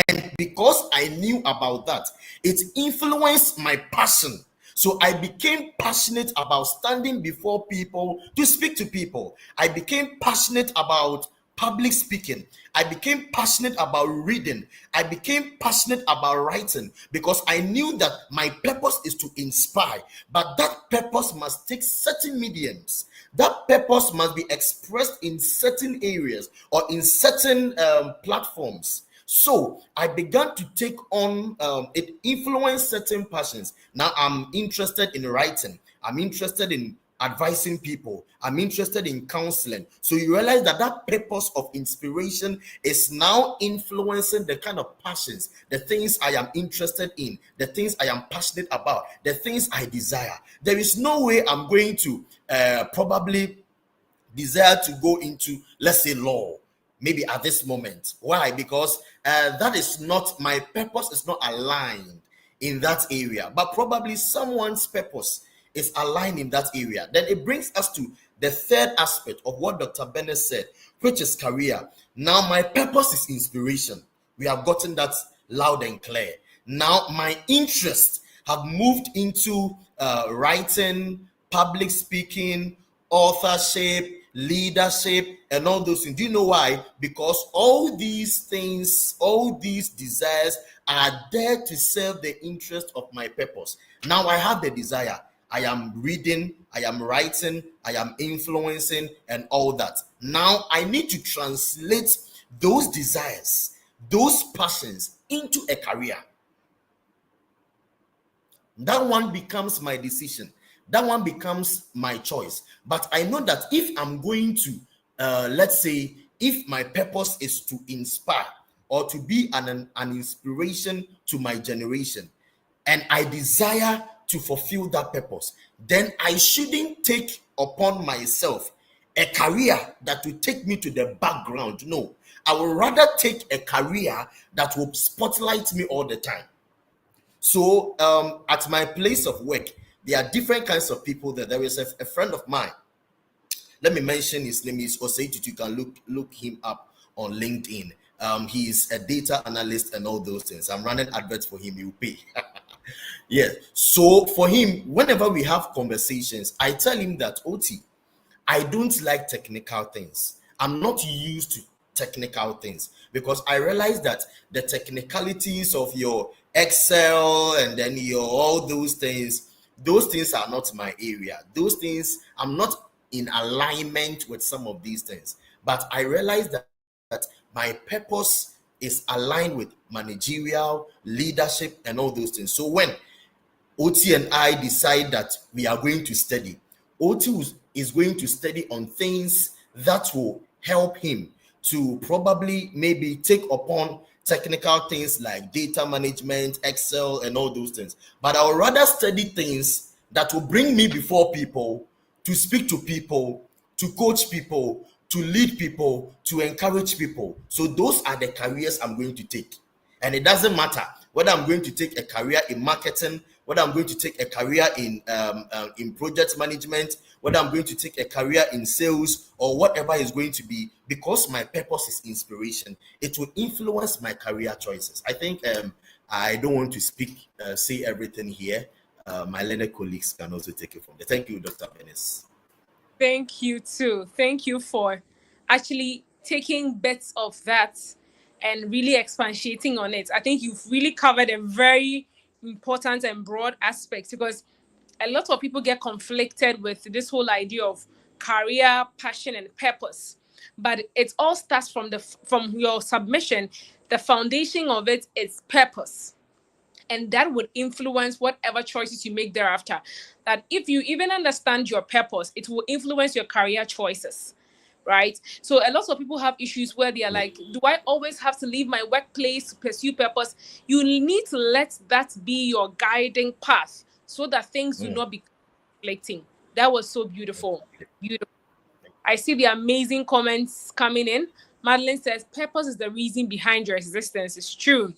And because I knew about that, it influenced my passion. So I became passionate about standing before people to speak to people. I became passionate about public speaking. I became passionate about reading. I became passionate about writing because I knew that my purpose is to inspire, but that purpose must take certain mediums. That purpose must be expressed in certain areas or in certain platforms. So I began to take on, it influenced certain passions. Now I'm interested in writing. I'm interested in advising people. I'm interested in counseling. So you realize that that purpose of inspiration is now influencing the kind of passions, the things I am interested in, the things I am passionate about, the things I desire. There is no way I'm going to probably desire to go into, let's say, law. Maybe at this moment. Why? Because that is not, my purpose is not aligned in that area. But probably someone's purpose is aligned in that area. Then it brings us to the third aspect of what Dr. Bennett said, which is career. Now my purpose is inspiration. We have gotten that loud and clear. Now my interests have moved into writing, public speaking, authorship, leadership, and all those things. Do you know why? Because all these things, all these desires are there to serve the interest of my purpose. Now I have the desire. I am reading, I am writing, I am influencing, and all that. Now I need to translate those desires, those passions into a career. That one becomes my decision. That one becomes my choice. But I know that if I'm going to, let's say, if my purpose is to inspire or to be an inspiration to my generation, and I desire to fulfill that purpose, then I shouldn't take upon myself a career that will take me to the background. No, I would rather take a career that will spotlight me all the time. So at my place of work, there are different kinds of people there. There is a friend of mine. Let me mention his name is Osei. You can look him up on LinkedIn. He's a data analyst and all those things. I'm running adverts for him. You pay. Yes. So for him, whenever we have conversations, I tell him that, OT, I don't like technical things. I'm not used to technical things because I realize that the technicalities of your Excel and then your all those things are not my area. Those things, I'm not in alignment with some of these things. But I realize that my purpose is aligned with managerial, leadership, and all those things. So when OT and I decide that we are going to study, OT is going to study on things that will help him to probably maybe take upon technical things like data management, Excel, and all those things. But I would rather study things that will bring me before people, to speak to people, to coach people, to lead people, to encourage people. So those are the careers I'm going to take. And it doesn't matter whether I'm going to take a career in marketing, whether I'm going to take a career in project management, whether I'm going to take a career in sales or whatever is going to be, because my purpose is inspiration, it will influence my career choices. I think I don't want to say everything here. My learned colleagues can also take it from there. Thank you, Dr. Benes. Thank you too. Thank you for actually taking bits of that and really expatiating on it. I think you've really covered a very important and broad aspect, because a lot of people get conflicted with this whole idea of career, passion, and purpose. But it all starts from your submission. The foundation of it is purpose. And that would influence whatever choices you make thereafter. That if you even understand your purpose, it will influence your career choices. right? So a lot of people have issues where they are like, do I always have to leave my workplace to pursue purpose? You need to let that be your guiding path so that things do not be conflicting. That was so beautiful. Beautiful. I see the amazing comments coming in. Madeline says, purpose is the reason behind your existence. It's true.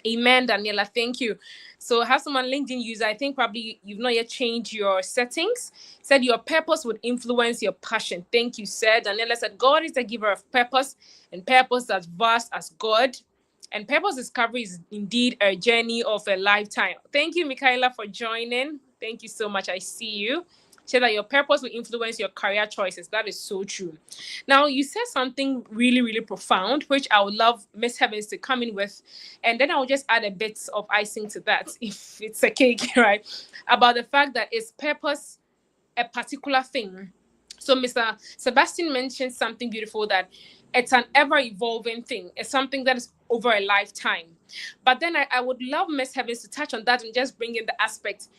Amen, Daniela. Thank you. So I have someone LinkedIn user. I think probably you've not yet changed your settings. Said your purpose would influence your passion. Thank you, sir. Daniela said, God is the giver of purpose, and purpose as vast as God. And purpose discovery is indeed a journey of a lifetime. Thank you, Michaela, for joining. Thank you so much. I see you. Say that your purpose will influence your career choices. That is so true. Now, you said something really, really profound, which I would love Miss Heavens to come in with. And then I'll just add a bit of icing to that, if it's a cake, right? About the fact that is purpose a particular thing. So Mr. Sebastian mentioned something beautiful, that it's an ever-evolving thing. It's something that is over a lifetime. But then I would love Miss Heavens to touch on that and just bring in the aspect.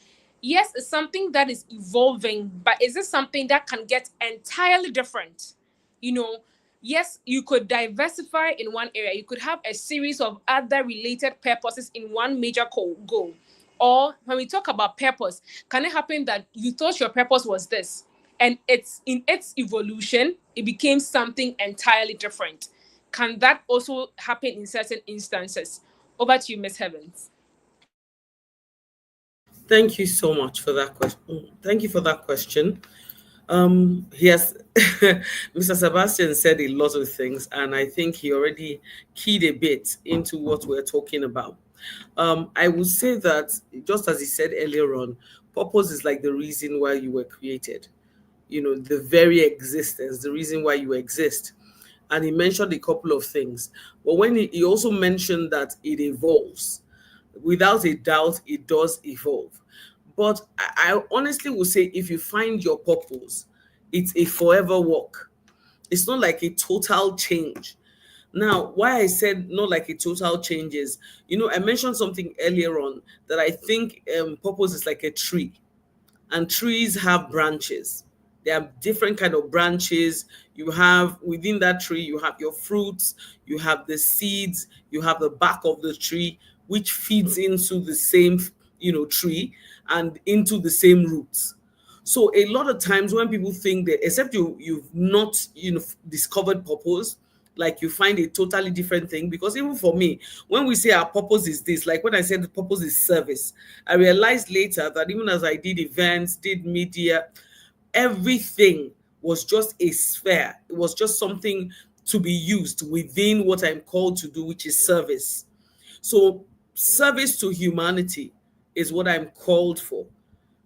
Yes, it's something that is evolving, but is it something that can get entirely different? You know, yes, you could diversify in one area. You could have a series of other related purposes in one major goal. Or when we talk about purpose, can it happen that you thought your purpose was this, and it's in its evolution, it became something entirely different? Can that also happen in certain instances? Over to you, Miss Heavens. Thank you so much for that question. Thank you for that question. Yes, Mr. Sebastian said a lot of things, and I think he already keyed a bit into what we're talking about. I would say that, just as he said earlier on, purpose is like the reason why you were created. You know, the very existence, the reason why you exist. And he mentioned a couple of things. But when he also mentioned that it evolves, without a doubt, it does evolve. But I honestly will say, if you find your purpose, it's a forever walk. It's not like a total change. Now, why I said not like a total change is, you know, I mentioned something earlier on that I think purpose is like a tree, and trees have branches. There are different kind of branches. You have within that tree, you have your fruits, you have the seeds, you have the bark of the tree, which feeds into the same, you know, tree and into the same roots. So a lot of times when people think that, except you've not, you know, discovered purpose, like you find a totally different thing. Because even for me, when we say our purpose is this, like when I said the purpose is service, I realized later that even as I did events, did media, everything was just a sphere. It was just something to be used within what I'm called to do, which is service. So service to humanity is what I'm called for.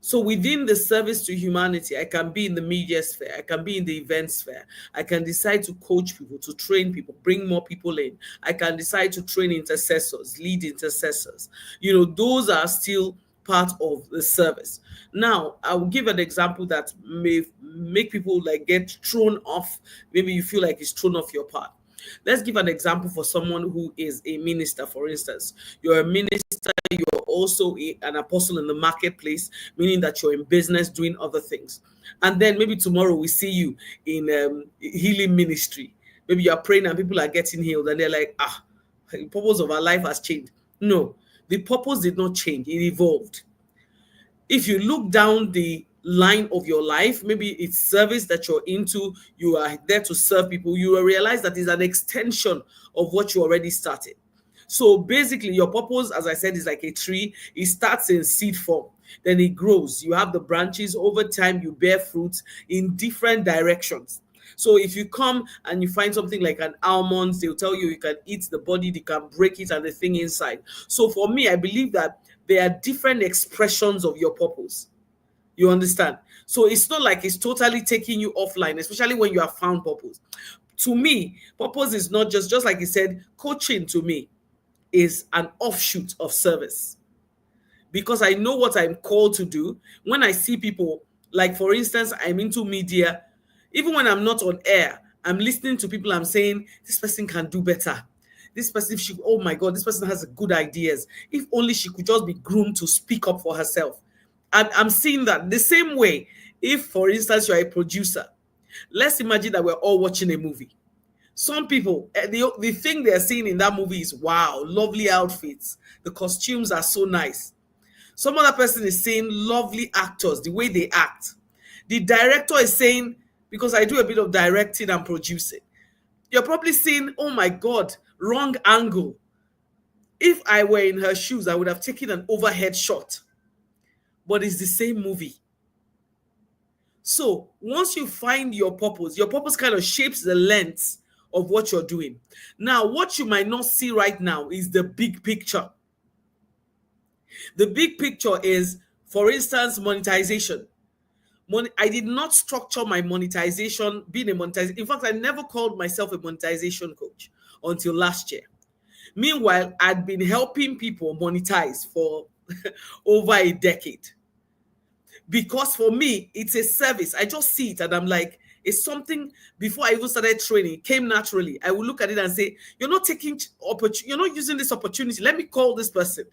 So within the service to humanity, I can be in the media sphere, I can be in the event sphere, I can decide to coach people, to train people, bring more people in. I can decide to train intercessors, lead intercessors. You know, those are still part of the service. Now, I will give an example that may make people like get thrown off. Maybe you feel like it's thrown off your path. Let's give an example for someone who is a minister, for instance. You're a minister, you're also an apostle in the marketplace, meaning that you're in business doing other things. And then maybe tomorrow we see you in healing ministry. Maybe you're praying and people are getting healed and they're like, the purpose of our life has changed. No, the purpose did not change, it evolved. If you look down the line of your life, maybe it's service that you're into, you are there to serve people, you will realize that it's an extension of what you already started. So basically your purpose, as I said, is like a tree. It starts in seed form, then it grows. You have the branches. Over time you bear fruits in different directions. So if you come and you find something like an almond, they'll tell you can eat the body, they can break it and the thing inside. So for me, I believe that there are different expressions of your purpose. You understand? So it's not like it's totally taking you offline, especially when you have found purpose. To me, purpose is not just like he said, coaching to me is an offshoot of service. Because I know what I'm called to do. When I see people, like for instance, I'm into media, even when I'm not on air, I'm listening to people, I'm saying, this person can do better. This person, oh my God, this person has good ideas. If only she could just be groomed to speak up for herself. I'm seeing that the same way. If, for instance, you're a producer Let's imagine that we're all watching a movie. Some people, the thing they're seeing in that movie is, wow, lovely outfits. The costumes are so nice. Some other person is saying lovely actors, the way they act. The director is saying, because I do a bit of directing and producing, you're probably saying, oh my God, wrong angle. If I were in her shoes, I would have taken an overhead shot. But it's the same movie. So once you find your purpose kind of shapes the lens of what you're doing. Now, what you might not see right now is the big picture. The big picture is, for instance, monetization. I did not structure my monetization, being a monetization. In fact, I never called myself a monetization coach until last year. Meanwhile, I'd been helping people monetize for over a decade. Because for me, it's a service. I just see it and I'm like, it's something. Before I even started training, it came naturally. I would look at it and say, you're not using this opportunity. Let me call this person.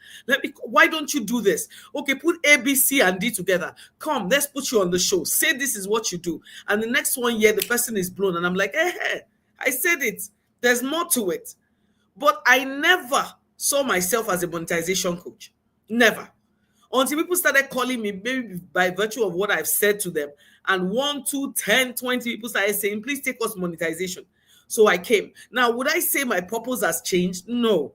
Why don't you do this? Okay, put A, B, C, and D together. Come, let's put you on the show. Say this is what you do. And the next 1 year, the person is blown. And I'm like, I said it. There's more to it. But I never saw myself as a monetization coach. Never. Until people started calling me, maybe by virtue of what I've said to them. And 1, 2, 10, 20 people started saying, please take us monetization. So I came. Now, would I say my purpose has changed? No.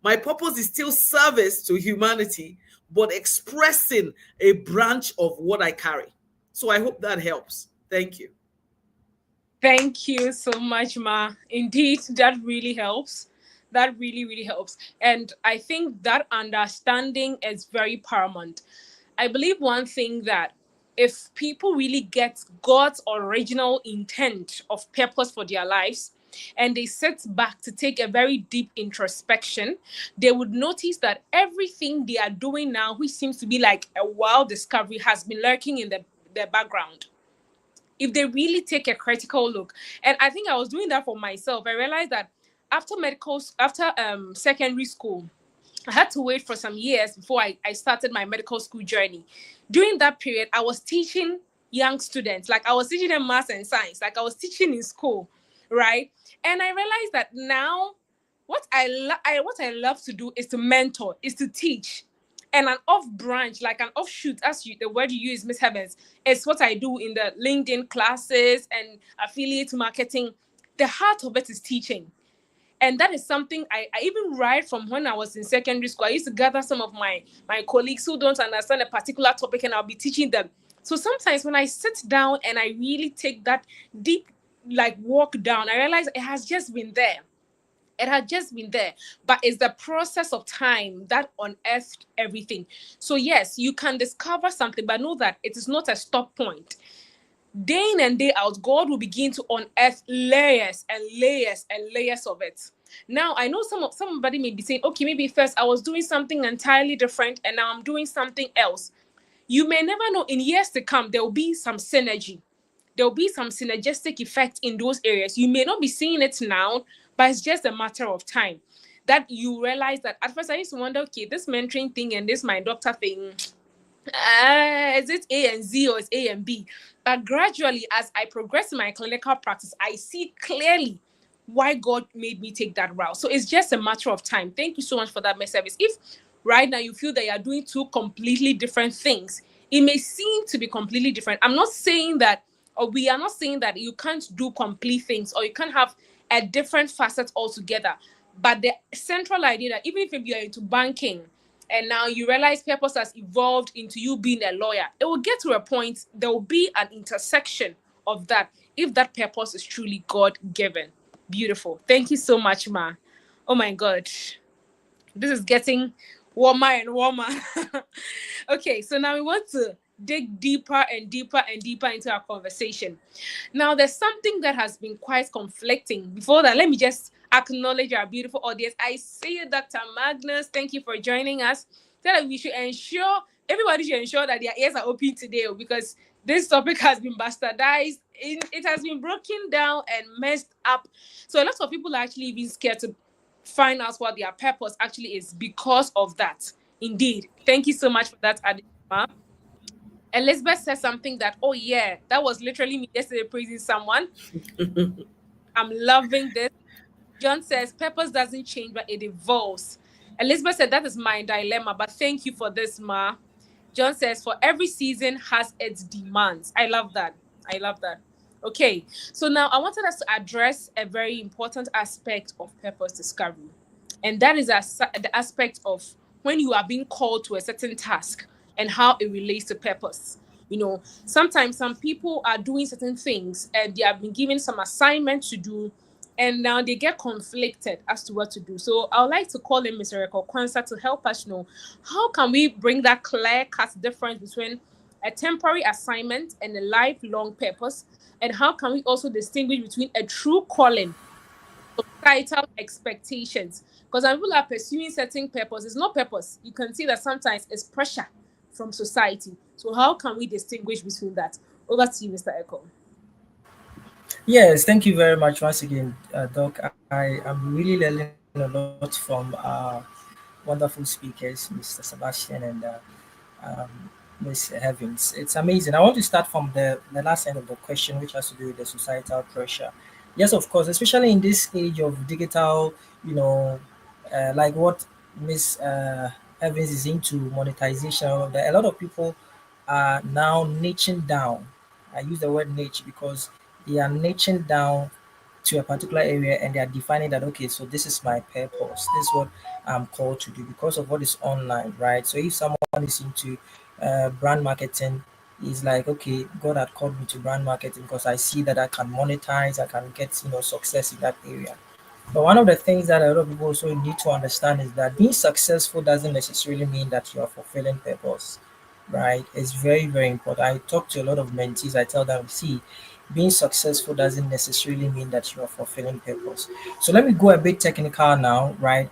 My purpose is still service to humanity, but expressing a branch of what I carry. So I hope that helps. Thank you. Thank you so much, Ma. Indeed, that really helps. That really, really helps. And I think that understanding is very paramount. I believe one thing, that if people really get God's original intent of purpose for their lives, and they sit back to take a very deep introspection, they would notice that everything they are doing now, which seems to be like a wild discovery, has been lurking in the background. If they really take a critical look. And I think I was doing that for myself. I realized that after secondary school, I had to wait for some years before I started my medical school journey. During that period, I was teaching young students, like I was teaching them math and science, like I was teaching in school, right? And I realized that now what I love to do is to mentor, is to teach. And an off branch, like an offshoot, the word you use, Miss Heavens, is what I do in the LinkedIn classes and affiliate marketing. The heart of it is teaching. And that is something I even write from when I was in secondary school. I used to gather some of my colleagues who don't understand a particular topic, and I'll be teaching them. So sometimes when I sit down and I really take that deep, walk down, I realize it has just been there. It had just been there, but it's the process of time that unearthed everything. So yes, you can discover something, but know that it is not a stop point. Day in and day out, God will begin to unearth layers and layers and layers of it. Now, I know somebody may be saying, okay, maybe first I was doing something entirely different and now I'm doing something else. You may never know. In years to come, there will be some synergy. There will be some synergistic effect in those areas. You may not be seeing it now, but it's just a matter of time that you realize that. At first, I used to wonder, okay, this mentoring thing and this my doctor thing, is it A and Z or is A and B? But gradually, as I progress in my clinical practice, I see clearly why God made me take that route. So it's just a matter of time. Thank you so much for that, my service. If right now you feel that you are doing two completely different things, it may seem to be completely different. I'm not saying that, or we are not saying that you can't do complete things or you can't have a different facet altogether. But the central idea that even if you are into banking and now you realize purpose has evolved into you being a lawyer, it will get to a point, there will be an intersection of that if that purpose is truly God-given. Beautiful. Thank you so much, Ma. Oh my God. This is getting warmer and warmer. Okay, so now we want to dig deeper and deeper and deeper into our conversation. Now, there's something that has been quite conflicting. Before that, let me just acknowledge our beautiful audience. I see you, Dr. Magnus. Thank you for joining us. That we should everybody should ensure that their ears are open today, because this topic has been bastardized. It has been broken down and messed up. So a lot of people are actually even scared to find out what their purpose actually is because of that. Indeed. Thank you so much for that, Adima. Elizabeth said something that, oh yeah, that was literally me yesterday praising someone. I'm loving this. John says, purpose doesn't change, but it evolves. Elizabeth said, that is my dilemma, but thank you for this, Ma. John says, for every season has its demands. I love that. I love that. Okay, so now I wanted us to address a very important aspect of purpose discovery. And that is the aspect of when you are being called to a certain task and how it relates to purpose. You know, sometimes some people are doing certain things and they have been given some assignment to do, and now they get conflicted as to what to do. So I would like to call in Mr. Reko Kwanzaa to help us know how can we bring that clear-cut difference between a temporary assignment and a lifelong purpose, and how can we also distinguish between a true calling, societal expectations, because when people are pursuing certain purpose, it's not purpose. You can see that sometimes it's pressure from society. So how can we distinguish between that? Over to you, Mr. Echo. Yes, thank you very much once again, Doc. I am really learning a lot from wonderful speakers, Mr. Sebastian and Ms. Evans. It's amazing. I want to start from the last end of the question, which has to do with the societal pressure. Yes, of course, especially in this age of digital, like what Ms. Evans is into, monetization, all of that. A lot of people are now niching down. I use the word niche because they are niching down to a particular area and they are defining that, okay, so this is my purpose. This is what I'm called to do because of what is online, right? So if someone is into brand marketing, is like, okay, God had called me to brand marketing because I see that I can monetize, I can get success in that area. But one of the things that a lot of people also need to understand is that being successful doesn't necessarily mean that you are fulfilling purpose, right? It's very, very important. I talk to a lot of mentees, I tell them, see, being successful doesn't necessarily mean that you are fulfilling purpose. So let me go a bit technical now, right?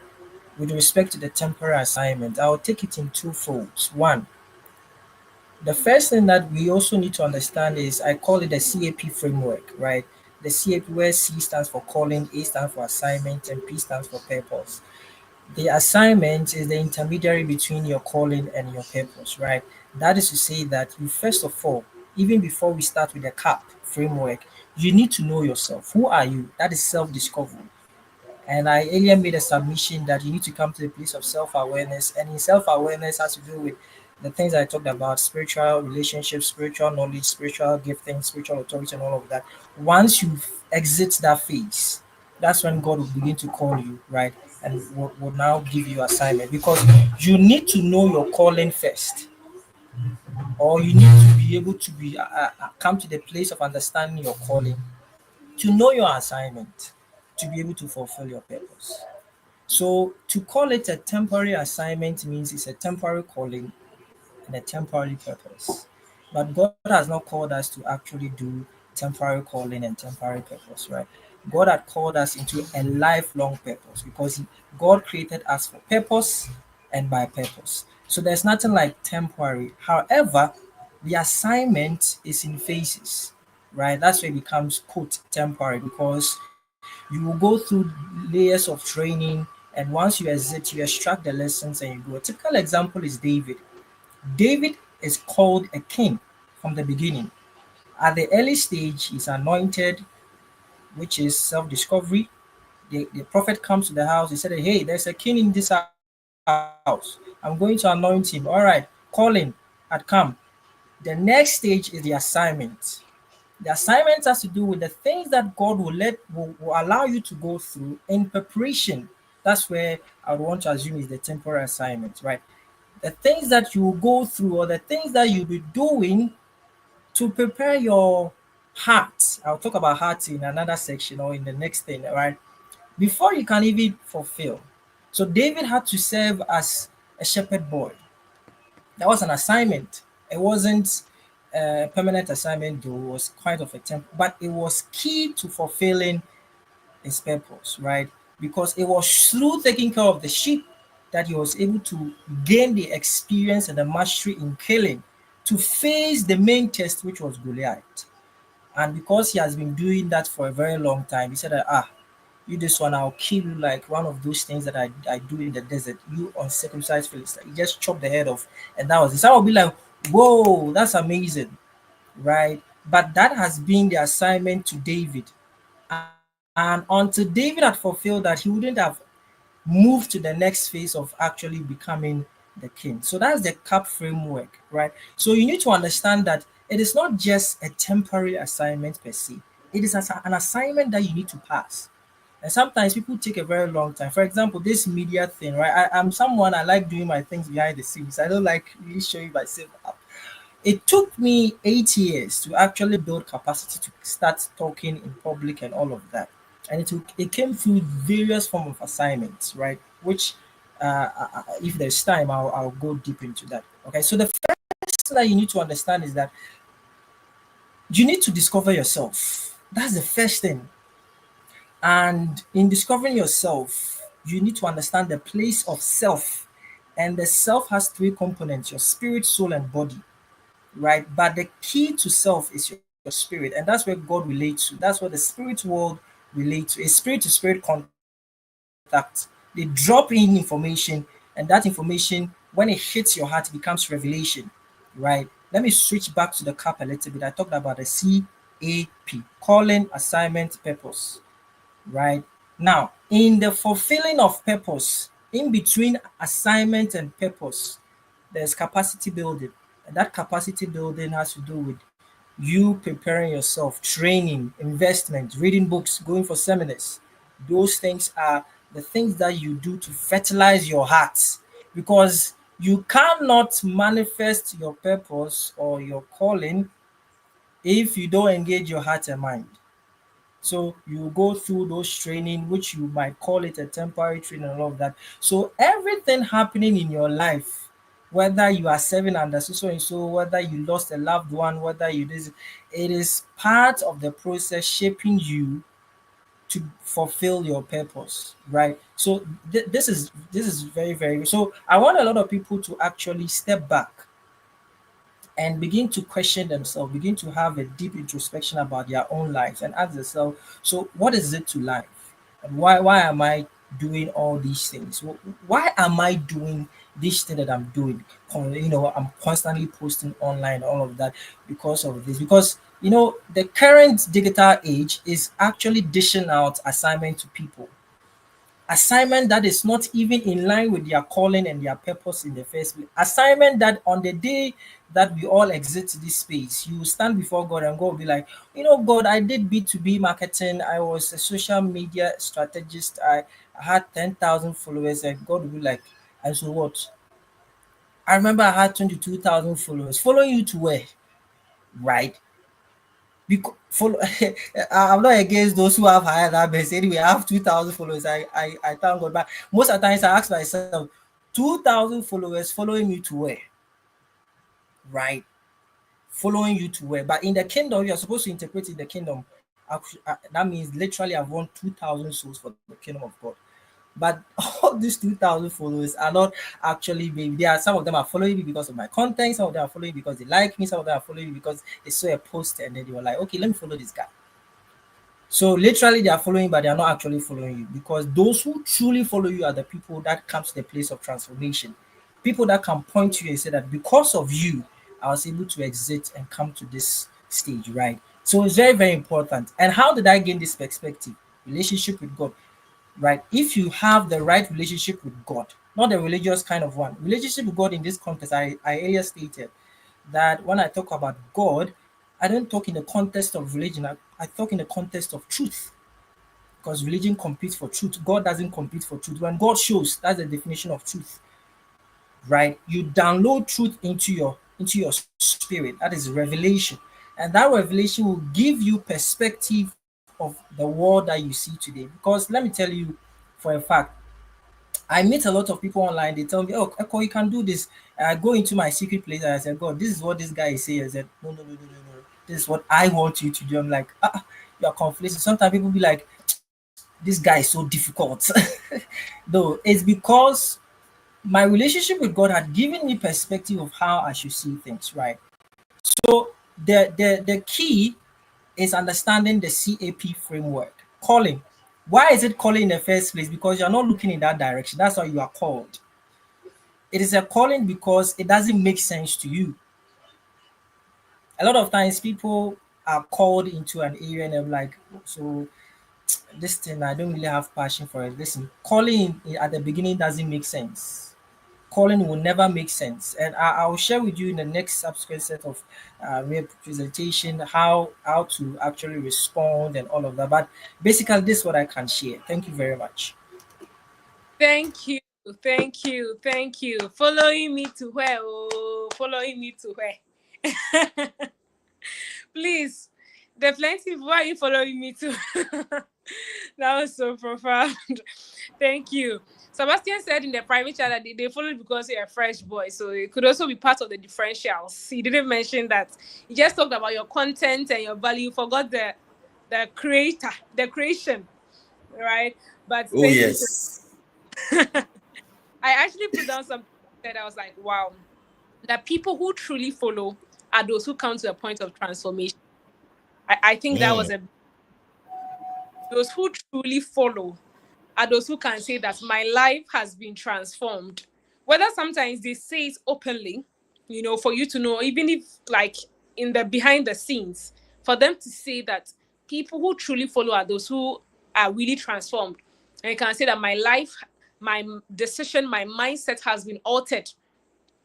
With respect to the temporary assignment, I'll take it in two folds. One, the first thing that we also need to understand is I call it the CAP framework, right? The CAP, where C stands for calling, A stands for assignment, and P stands for purpose. The assignment is the intermediary between your calling and your purpose, right? That is to say that you, first of all, even before we start with the CAP framework, you need to know yourself. Who are you? That is self-discovery. And I earlier made a submission that you need to come to the place of self-awareness. And in self-awareness has to do with the things I talked about: spiritual relationships, spiritual knowledge, spiritual gifting, spiritual authority, and all of that. Once you exit that phase, that's when God will begin to call you, right? And will now give you assignment, because you need to know your calling first, or you need to be able to be come to the place of understanding your calling, to know your assignment, to be able to fulfill your purpose. So to call it a temporary assignment means it's a temporary calling and a temporary purpose. But God has not called us to actually do temporary calling and temporary purpose, right? God had called us into a lifelong purpose because God created us for purpose and by purpose. So there's nothing like temporary. However, the assignment is in phases, right? That's where it becomes, quote, temporary, because you will go through layers of training, and once you exit, you extract the lessons and you go. A typical example is David. David is called a king from the beginning. At the early stage, he's anointed, which is self-discovery. The prophet comes to the house. He said, hey, there's a king in this house. I'm going to anoint him. All right, calling had come. The next stage is the assignment. The assignment has to do with the things that God will allow you to go through in preparation. That's where I would want to assume is the temporary assignment, right? The things that you will go through, or the things that you'll be doing to prepare your heart. I'll talk about heart in another section or in the next thing, right? Before you can even fulfill. So David had to serve as a shepherd boy. That was an assignment. It wasn't a permanent assignment, though. It was quite of a temp, but it was key to fulfilling his purpose, right? Because it was through taking care of the sheep that he was able to gain the experience and the mastery in killing to face the main test, which was Goliath. And because he has been doing that for a very long time, he said, you this one, I'll kill you like one of those things that I do in the desert. You uncircumcised Philistine. He just chopped the head off. And that was it. Some will be like, Whoa, that's amazing, right? But that has been the assignment to David. And until David had fulfilled that, he wouldn't have moved to the next phase of actually becoming the king. So that's the CAP framework, right? So you need to understand that it is not just a temporary assignment per se, it is an assignment that you need to pass. And sometimes people take a very long time. For example, this media thing, right? I'm someone, I like doing my things behind the scenes. I don't like really showing myself up. It took me 8 years to actually build capacity to start talking in public and all of that. And it came through various form of assignments, right? Which, if there's time, I'll go deep into that. Okay, so the first thing that you need to understand is that you need to discover yourself. That's the first thing. And in discovering yourself, you need to understand the place of self. And the self has three components: your spirit, soul, and body, right? But the key to self is your spirit, and that's where God relates to. That's where the spirit world relates to. A spirit to spirit contact. They drop in information, and that information, when it hits your heart, it becomes revelation, right? Let me switch back to the CAP a little bit. I talked about the CAP: calling, assignment, purpose, right? Now, in the fulfilling of purpose, in between assignment and purpose, there's capacity building. And that capacity building has to do with you preparing yourself, training, investment, reading books, going for seminars. Those things are the things that you do to fertilize your heart, because you cannot manifest your purpose or your calling if you don't engage your heart and mind. So you go through those training, which you might call it a temporary training and all of that. So everything happening in your life, whether you are serving under so and so, whether you lost a loved one, whether you did, it is part of the process shaping you to fulfill your purpose, right? So this is very, very. So I want a lot of people to actually step back and begin to question themselves, begin to have a deep introspection about their own lives and ask themselves, so what is it to life? And why am I doing all these things? Why am I doing this thing that I'm doing? I'm constantly posting online, all of that, because of this. Because the current digital age is actually dishing out assignment to people. Assignment that is not even in line with their calling and their purpose in the first place. Assignment that on the day that we all exit this space, you stand before God and God will be like, God, I did B2B marketing. I was a social media strategist. I had 10,000 followers. And God will be like, and so what? I remember I had 22,000 followers. Following you to where? Right? Because I'm not against those who have higher that base. Anyway, I have 2,000 followers. I thank God. But most of the times I ask myself, 2,000 followers following you to where? Right? Following you to where? But in the kingdom, you're supposed to interpret in the kingdom. That means literally I've won 2,000 souls for the kingdom of God. But all these 2,000 followers are not actually me. Some of them are following me because of my content. Some of them are following me because they like me. Some of them are following me because they saw a post and then they were like, okay, let me follow this guy. So literally they are following, but they are not actually following you, because those who truly follow you are the people that come to the place of transformation. People that can point to you and say that because of you, I was able to exit and come to this stage, right? So it's very, very important. And how did I gain this perspective? Relationship with God. Right? If you have the right relationship with God, not the religious kind of one. Relationship with God in this context, I earlier stated that when I talk about God, I don't talk in the context of religion. I talk in the context of truth, because religion competes for truth. God doesn't compete for truth. When God shows, that's the definition of truth, right? You download truth into your spirit. That is revelation, and that revelation will give you perspective of the world that you see today. Because let me tell you for a fact, I meet a lot of people online. They tell me, oh, Eko, you can do this. I go into my secret place and I said, God, this is what this guy is saying. I said, no. This is what I want you to do. I'm like, you're conflicted. Sometimes people be like, this guy is so difficult. Though it's because my relationship with God had given me perspective of how I should see things, right? So the key is understanding the CAP framework. Calling. Why is it calling in the first place? Because you're not looking in that direction. That's why you are called. It is a calling because it doesn't make sense to you. a lot of times people are called into an area and they're like, so this thing I don't really have passion for it. Listen, calling at the beginning doesn't make sense. Calling will never make sense, and I'll share with you in the next subsequent set of representation how to actually respond and all of that. But basically, this is what I can share. Thank you very much. Thank you. Thank you. Thank you. Following me to where? Oh, following me to where? Please, the plenty. Why are you following me to? That was so profound. Thank you. Sebastian said in the private chat that they followed because you're a fresh boy. So it could also be part of the differentials. He didn't mention that. He just talked about your content and your value. Forgot the creator, the creation. Right? But Oh, yes. I actually put down something that I was like, wow. That people who truly follow are those who come to a point of transformation. I think that was those who truly follow are those who can say that my life has been transformed. Whether sometimes they say it openly, for you to know, even if like in the behind the scenes, for them to say that people who truly follow are those who are really transformed. And you can say that my life, my decision, my mindset has been altered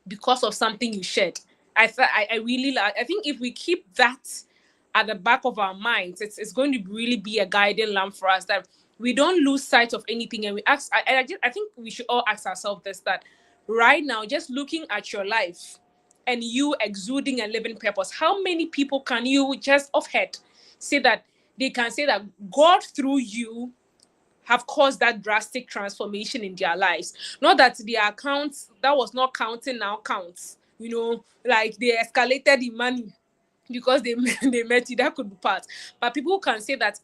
because of something you shared. I think if we keep that at the back of our minds, it's going to really be a guiding lamp for us, that we don't lose sight of anything. And we ask, I think we should all ask ourselves this, that right now, just looking at your life and you exuding and living purpose, how many people can you just off head say that they can say that God through you have caused that drastic transformation in their lives? Not that their accounts that was not counting now counts, like they escalated in money because they met you. That could be part. But people can say that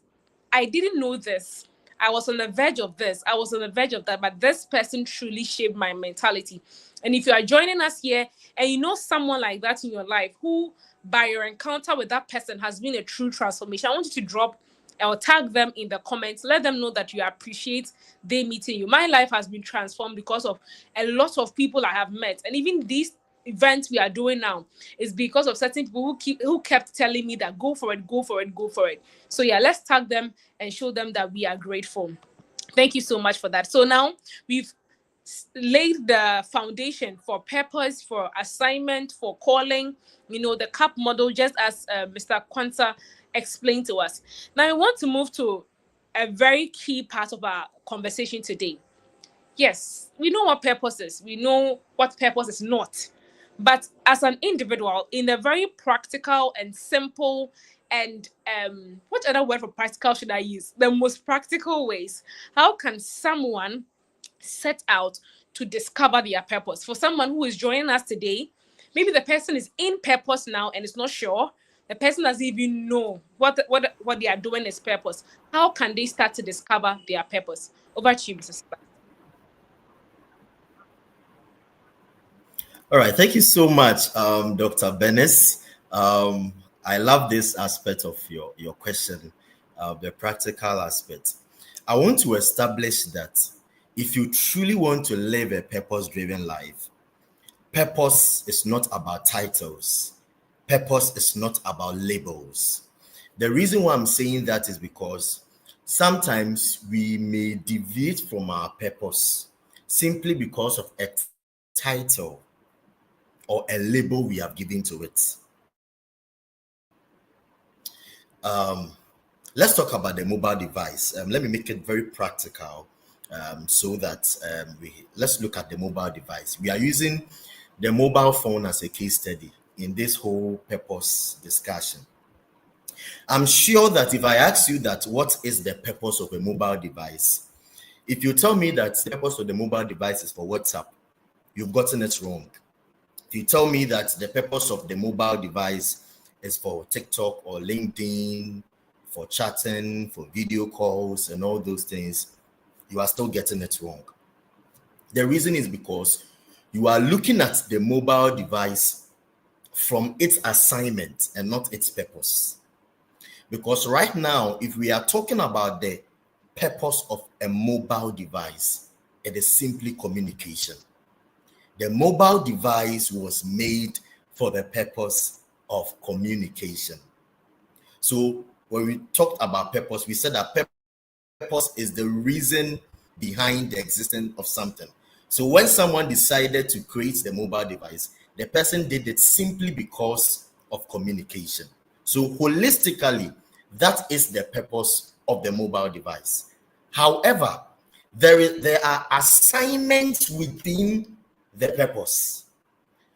I didn't know this. I was on the verge of this. I was on the verge of that. But this person truly shaped my mentality. And if you are joining us here and you know someone like that in your life who, by your encounter with that person, has been a true transformation, I want you to drop or tag them in the comments. Let them know that you appreciate they meeting you. My life has been transformed because of a lot of people I have met. And even these events we are doing now is because of certain people who kept telling me that go for it, go for it, go for it. So yeah, let's tag them and show them that we are grateful. Thank you so much for that. So now we've laid the foundation for purpose, for assignment, for calling, the CAP model, just as Mr. Quanta explained to us. Now I want to move to a very key part of our conversation today. Yes, we know what purpose is. We know what purpose is not. But as an individual, in a very practical and simple and what other word for practical should I use? The most practical ways. How can someone set out to discover their purpose? For someone who is joining us today, maybe the person is in purpose now and is not sure. The person doesn't even know what they are doing is purpose. How can they start to discover their purpose? Over to you, Mrs. All right, thank you so much, Dr. Benes. I love this aspect of your question, the practical aspect. I want to establish that if you truly want to live a purpose-driven life, purpose is not about titles. Purpose is not about labels. The reason why I'm saying that is because sometimes we may deviate from our purpose simply because of a title or a label we have given to it. Let's talk about the mobile device. Let me make it very practical so that let's look at the mobile device. We are using the mobile phone as a case study in this whole purpose discussion. I'm sure that if I ask you that what is the purpose of a mobile device, if you tell me that the purpose of the mobile device is for WhatsApp, you've gotten it wrong. If you tell me that the purpose of the mobile device is for TikTok or LinkedIn, for chatting, for video calls and all those things, you are still getting it wrong. The reason is because you are looking at the mobile device from its assignment and not its purpose. Because right now, if we are talking about the purpose of a mobile device, it is simply communication. The mobile device was made for the purpose of communication. So when we talked about purpose, we said that purpose is the reason behind the existence of something. So when someone decided to create the mobile device, the person did it simply because of communication. So holistically, that is the purpose of the mobile device. However, there are assignments within the purpose.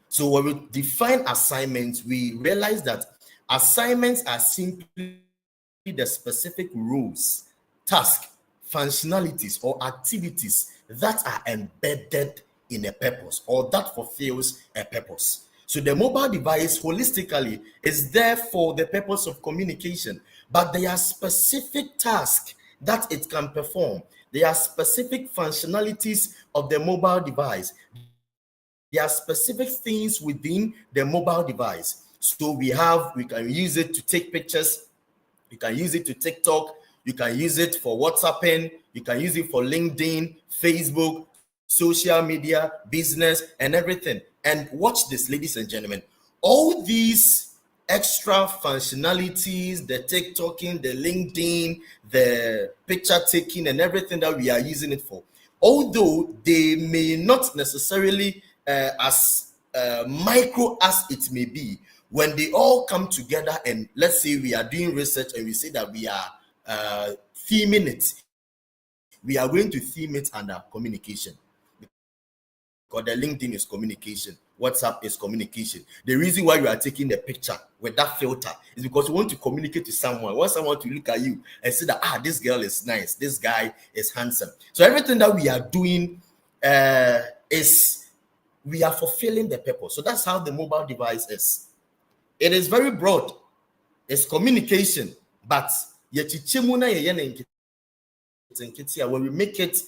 So when we define assignments, we realize that assignments are simply the specific rules, tasks, functionalities, or activities that are embedded in a purpose or that fulfills a purpose. So the mobile device holistically is there for the purpose of communication, but there are specific tasks that it can perform. There are specific functionalities of the mobile device. There are specific things within the mobile device. So we can use it to take pictures, you can use it to TikTok, you can use it for WhatsApping, you can use it for LinkedIn, Facebook, social media, business, and everything. And watch this, ladies and gentlemen. All these extra functionalities, the TikToking, the LinkedIn, the picture taking, and everything that we are using it for, although they may not necessarily as micro as it may be, when they all come together, and let's say we are doing research and we say that we are theming it, we are going to theme it under communication. Because the LinkedIn is communication, WhatsApp is communication. The reason why you are taking the picture with that filter is because you want to communicate to someone. You want someone to look at you and say that, this girl is nice, this guy is handsome. So everything that we are doing is we are fulfilling the purpose. So that's how the mobile device is. It is very broad. It's communication, but when we make it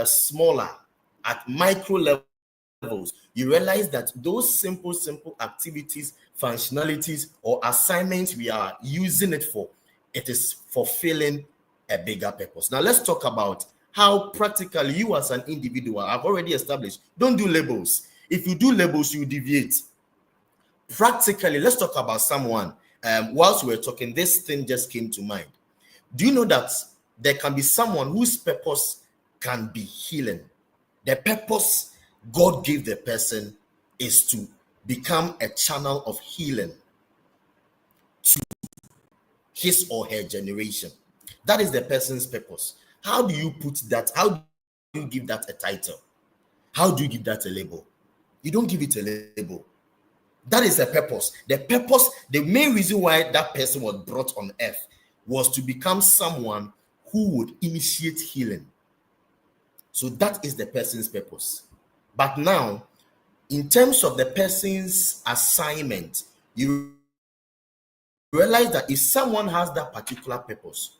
smaller at micro levels, you realize that those simple activities, functionalities, or assignments we are using it for, it is fulfilling a bigger purpose. Now let's talk about how practically you as an individual, I've already established, don't do labels. If you do labels, you deviate. Practically, let's talk about someone. Whilst we're talking, this thing just came to mind. Do you know that there can be someone whose purpose can be healing? The purpose God gave the person is to become a channel of healing to his or her generation. That is the person's purpose. How do you put that? How do you give that a title? How do you give that a label? You don't give it a label. That is the purpose. The purpose, the main reason why that person was brought on earth was to become someone who would initiate healing. So that is the person's purpose. But now, in terms of the person's assignment, you realize that if someone has that particular purpose,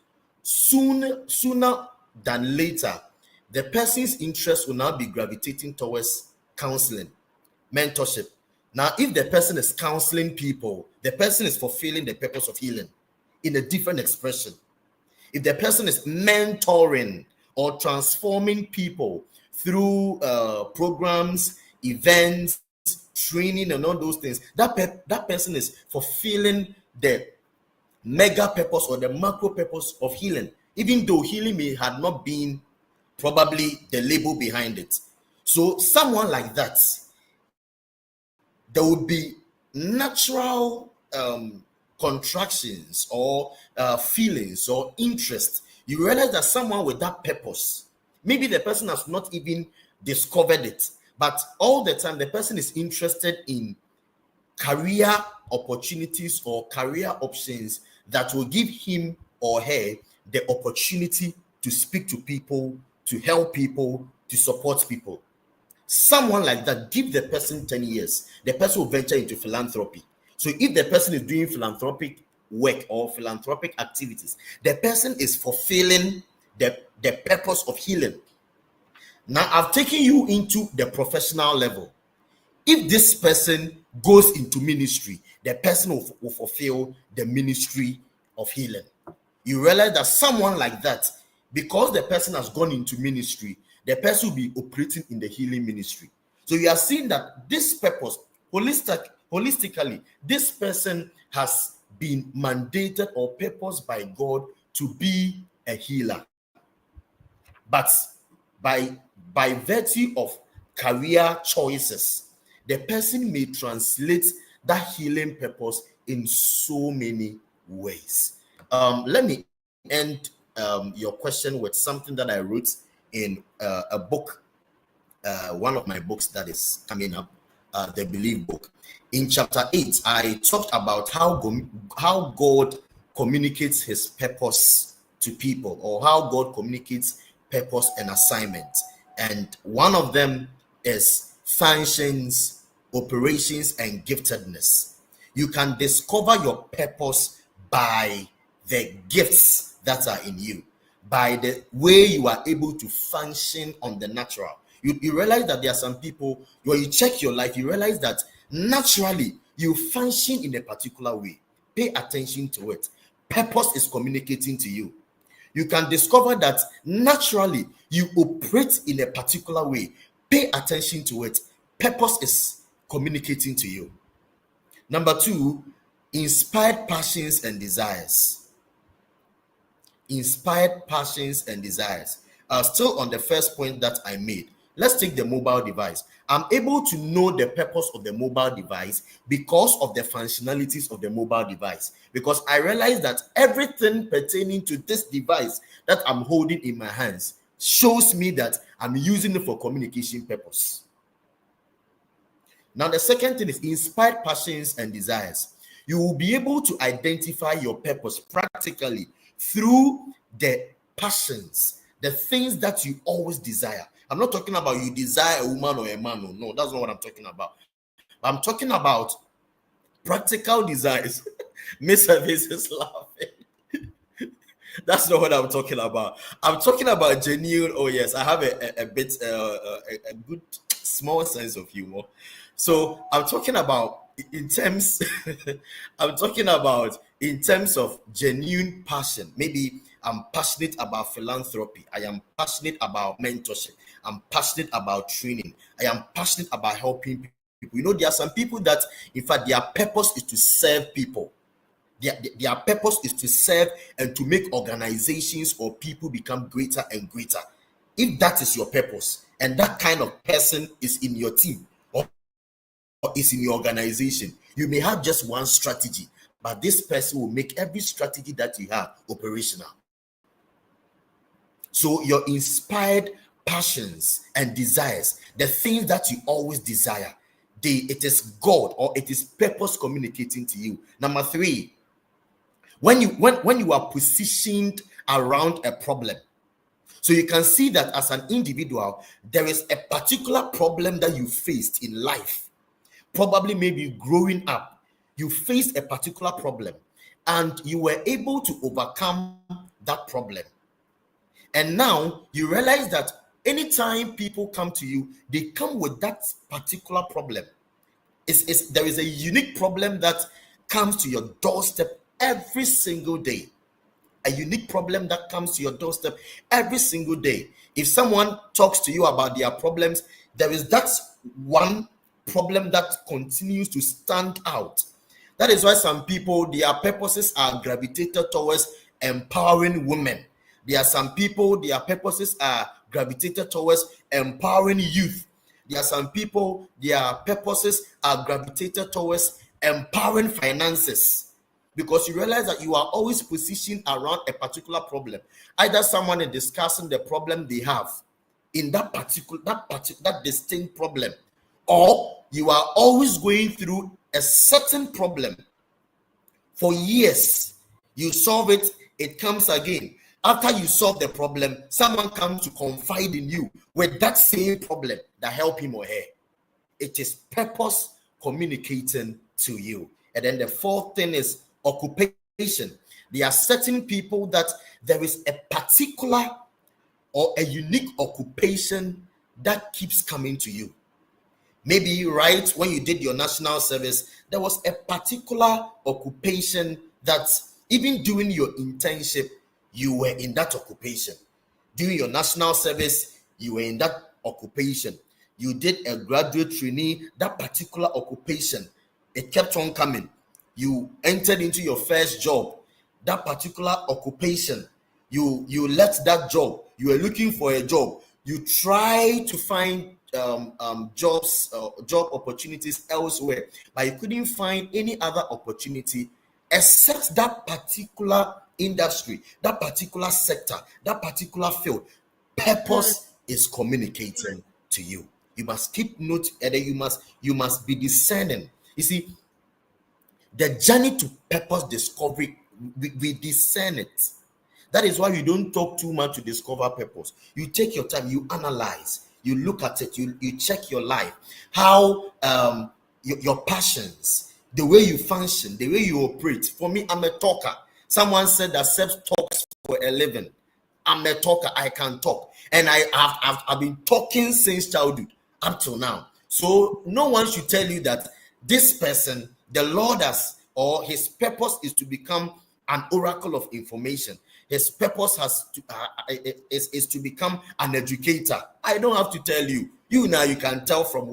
sooner than later, the person's interest will now be gravitating towards counseling, mentorship. Now, if the person is counseling people, the person is fulfilling the purpose of healing in a different expression. If the person is mentoring or transforming people through programs, events, training, and all those things, that person is fulfilling the mega purpose or the macro purpose of healing, even though healing may have not been probably the label behind it. So someone like that, there would be natural contractions or feelings or interest. You realize that someone with that purpose, maybe the person has not even discovered it, but all the time the person is interested in career opportunities or career options that will give him or her the opportunity to speak to people, to help people, to support people. Someone like that, give the person 10 years, the person will venture into philanthropy. So if the person is doing philanthropic work or philanthropic activities, the person is fulfilling the purpose of healing. Now, I've taken you into the professional level. If this person goes into ministry, the person will fulfill the ministry of healing. You realize that someone like that, because the person has gone into ministry, the person will be operating in the healing ministry. So you are seeing that this purpose, holistically, holistically, this person has been mandated or purposed by God to be a healer. But by virtue of career choices, the person may translate that healing purpose in so many ways. Let me end your question with something that I wrote in a book, one of my books that is coming up, the Believe book. In chapter 8, I talked about how God communicates his purpose to people, or how God communicates purpose and assignment. And one of them is functions, operations, and giftedness. You can discover your purpose by the gifts that are in you, by the way you are able to function on the natural. You realize that there are some people, when you check your life, you realize that naturally you function in a particular way. Pay attention to it. Purpose is communicating to you. You can discover that naturally you operate in a particular way. Pay attention to it. Purpose is communicating to you. Number 2, inspired passions and desires. Inspired passions and desires. Still on the first point that I made. Let's take the mobile device. I'm able to know the purpose of the mobile device because of the functionalities of the mobile device. Because I realize that everything pertaining to this device that I'm holding in my hands shows me that I'm using it for communication purpose. Now, the second thing is inspired passions and desires. You will be able to identify your purpose practically through the passions, the things that you always desire. I'm not talking about you desire a woman or a man. No, that's not what I'm talking about. I'm talking about practical desires. Miss Evans is laughing. That's not what I'm talking about. I'm talking about genuine. Oh yes, I have a good small sense of humor. So I'm talking about in terms. I'm talking about in terms of genuine passion. Maybe I'm passionate about philanthropy. I am passionate about mentorship. I'm passionate about training. I am passionate about helping people. You know, there are some people that, in fact, their purpose is to serve people. Their purpose is to serve and to make organizations or people become greater and greater. If that is your purpose, and that kind of person is in your team or is in your organization, you may have just one strategy, but this person will make every strategy that you have operational. So your inspired passions and desires, the things that you always desire, it is God or it is purpose communicating to you. Number 3, when you are positioned around a problem, so you can see that as an individual, there is a particular problem that you faced in life. Probably maybe growing up, you faced a particular problem and you were able to overcome that problem. And now you realize that anytime people come to you, they come with that particular problem. There is a unique problem that comes to your doorstep every single day. A unique problem that comes to your doorstep every single day. If someone talks to you about their problems, there is that one problem that continues to stand out. That is why some people, their purposes are gravitated towards empowering women. There are some people, their purposes are gravitated towards empowering youth. There are some people, their purposes are gravitated towards empowering finances. Because you realize that you are always positioned around a particular problem. Either someone is discussing the problem they have in that distinct problem, or you are always going through a certain problem for years. You solve it, it comes again. After you solve the problem, someone comes to confide in you with that same problem that help him or her. It is purpose communicating to you. And then the fourth thing is occupation. There are certain people that there is a particular or a unique occupation that keeps coming to you. Maybe right when you did your national service, there was a particular occupation that even during your internship, you were in that occupation. During your national service, you were in that occupation. You did a graduate trainee, that particular occupation It kept on coming. You entered into your first job, that particular occupation. You left that job. You were looking for a job. You try to find job opportunities elsewhere, but you couldn't find any other opportunity except that particular industry, that particular sector, that particular field. Purpose is communicating to you. You must keep note, and then you must be discerning. You see, the journey to purpose discovery, we discern it. That is why you don't talk too much to discover purpose. You take your time, you analyze, you look at it, you check your life, how your passions, the way you function, the way you operate. For me, I'm a talker. Someone said that Seth talks for a living. I'm a talker. I can talk, and I've been talking since childhood up till now. So no one should tell you that this person, the Lord has, or his purpose is to become an oracle of information. His purpose is to become an educator. I don't have to tell you. You now, you can tell from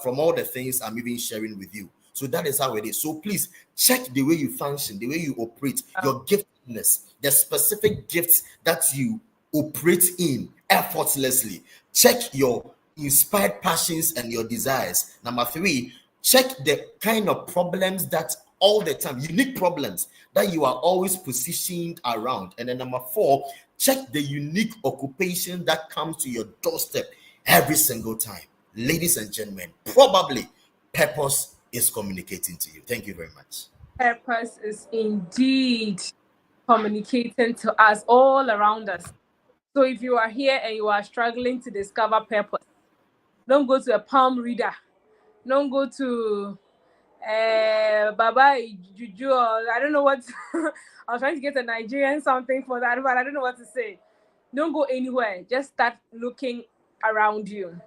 from all the things I'm even sharing with you. So that is how it is. So please check the way you function, the way you operate, your giftedness, the specific gifts that you operate in effortlessly. Check your inspired passions and your desires. Number 3, check the kind of problems that all the time, unique problems that you are always positioned around. And then number 4, check the unique occupation that comes to your doorstep every single time. Ladies and gentlemen, probably purpose is communicating to you. Thank you very much. Purpose is indeed communicating to us all around us. So if you are here and you are struggling to discover purpose, don't go to a palm reader. Don't go to Baba Juju, or I don't know what. I was trying to get a Nigerian something for that, but I don't know what to say. Don't go anywhere. Just start looking around you.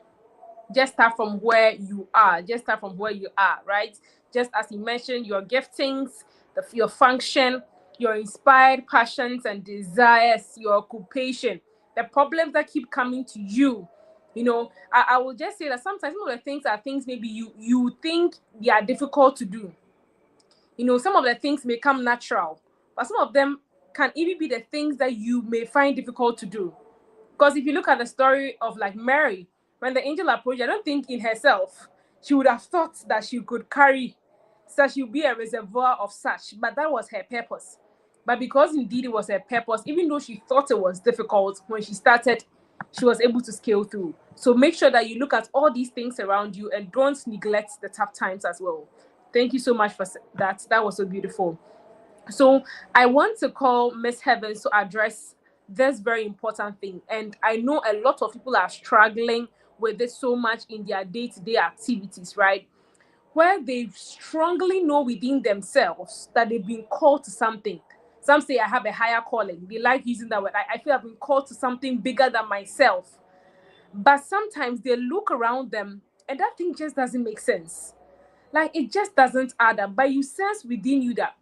Just start from where you are. Right? Just as you mentioned, your giftings, your function, your inspired passions and desires, your occupation, the problems that keep coming to you. You know, I will just say that sometimes some of the things are things maybe you think they are difficult to do. You know, some of the things may come natural, but some of them can even be the things that you may find difficult to do. Because if you look at the story of like Mary, when the angel approached, I don't think in herself she would have thought that she could carry such, she would be a reservoir of such, but that was her purpose. But because indeed it was her purpose, even though she thought it was difficult, when she started, she was able to scale through. So make sure that you look at all these things around you and don't neglect the tough times as well. Thank you so much for that. That was so beautiful. So I want to call Miss Heavens to address this very important thing. And I know a lot of people are struggling with this so much in their day-to-day activities, right? Where they strongly know within themselves that they've been called to something. Some say I have a higher calling. They like using that word. I feel I've been called to something bigger than myself. But sometimes they look around them and that thing just doesn't make sense. Like it just doesn't add up. But you sense within you that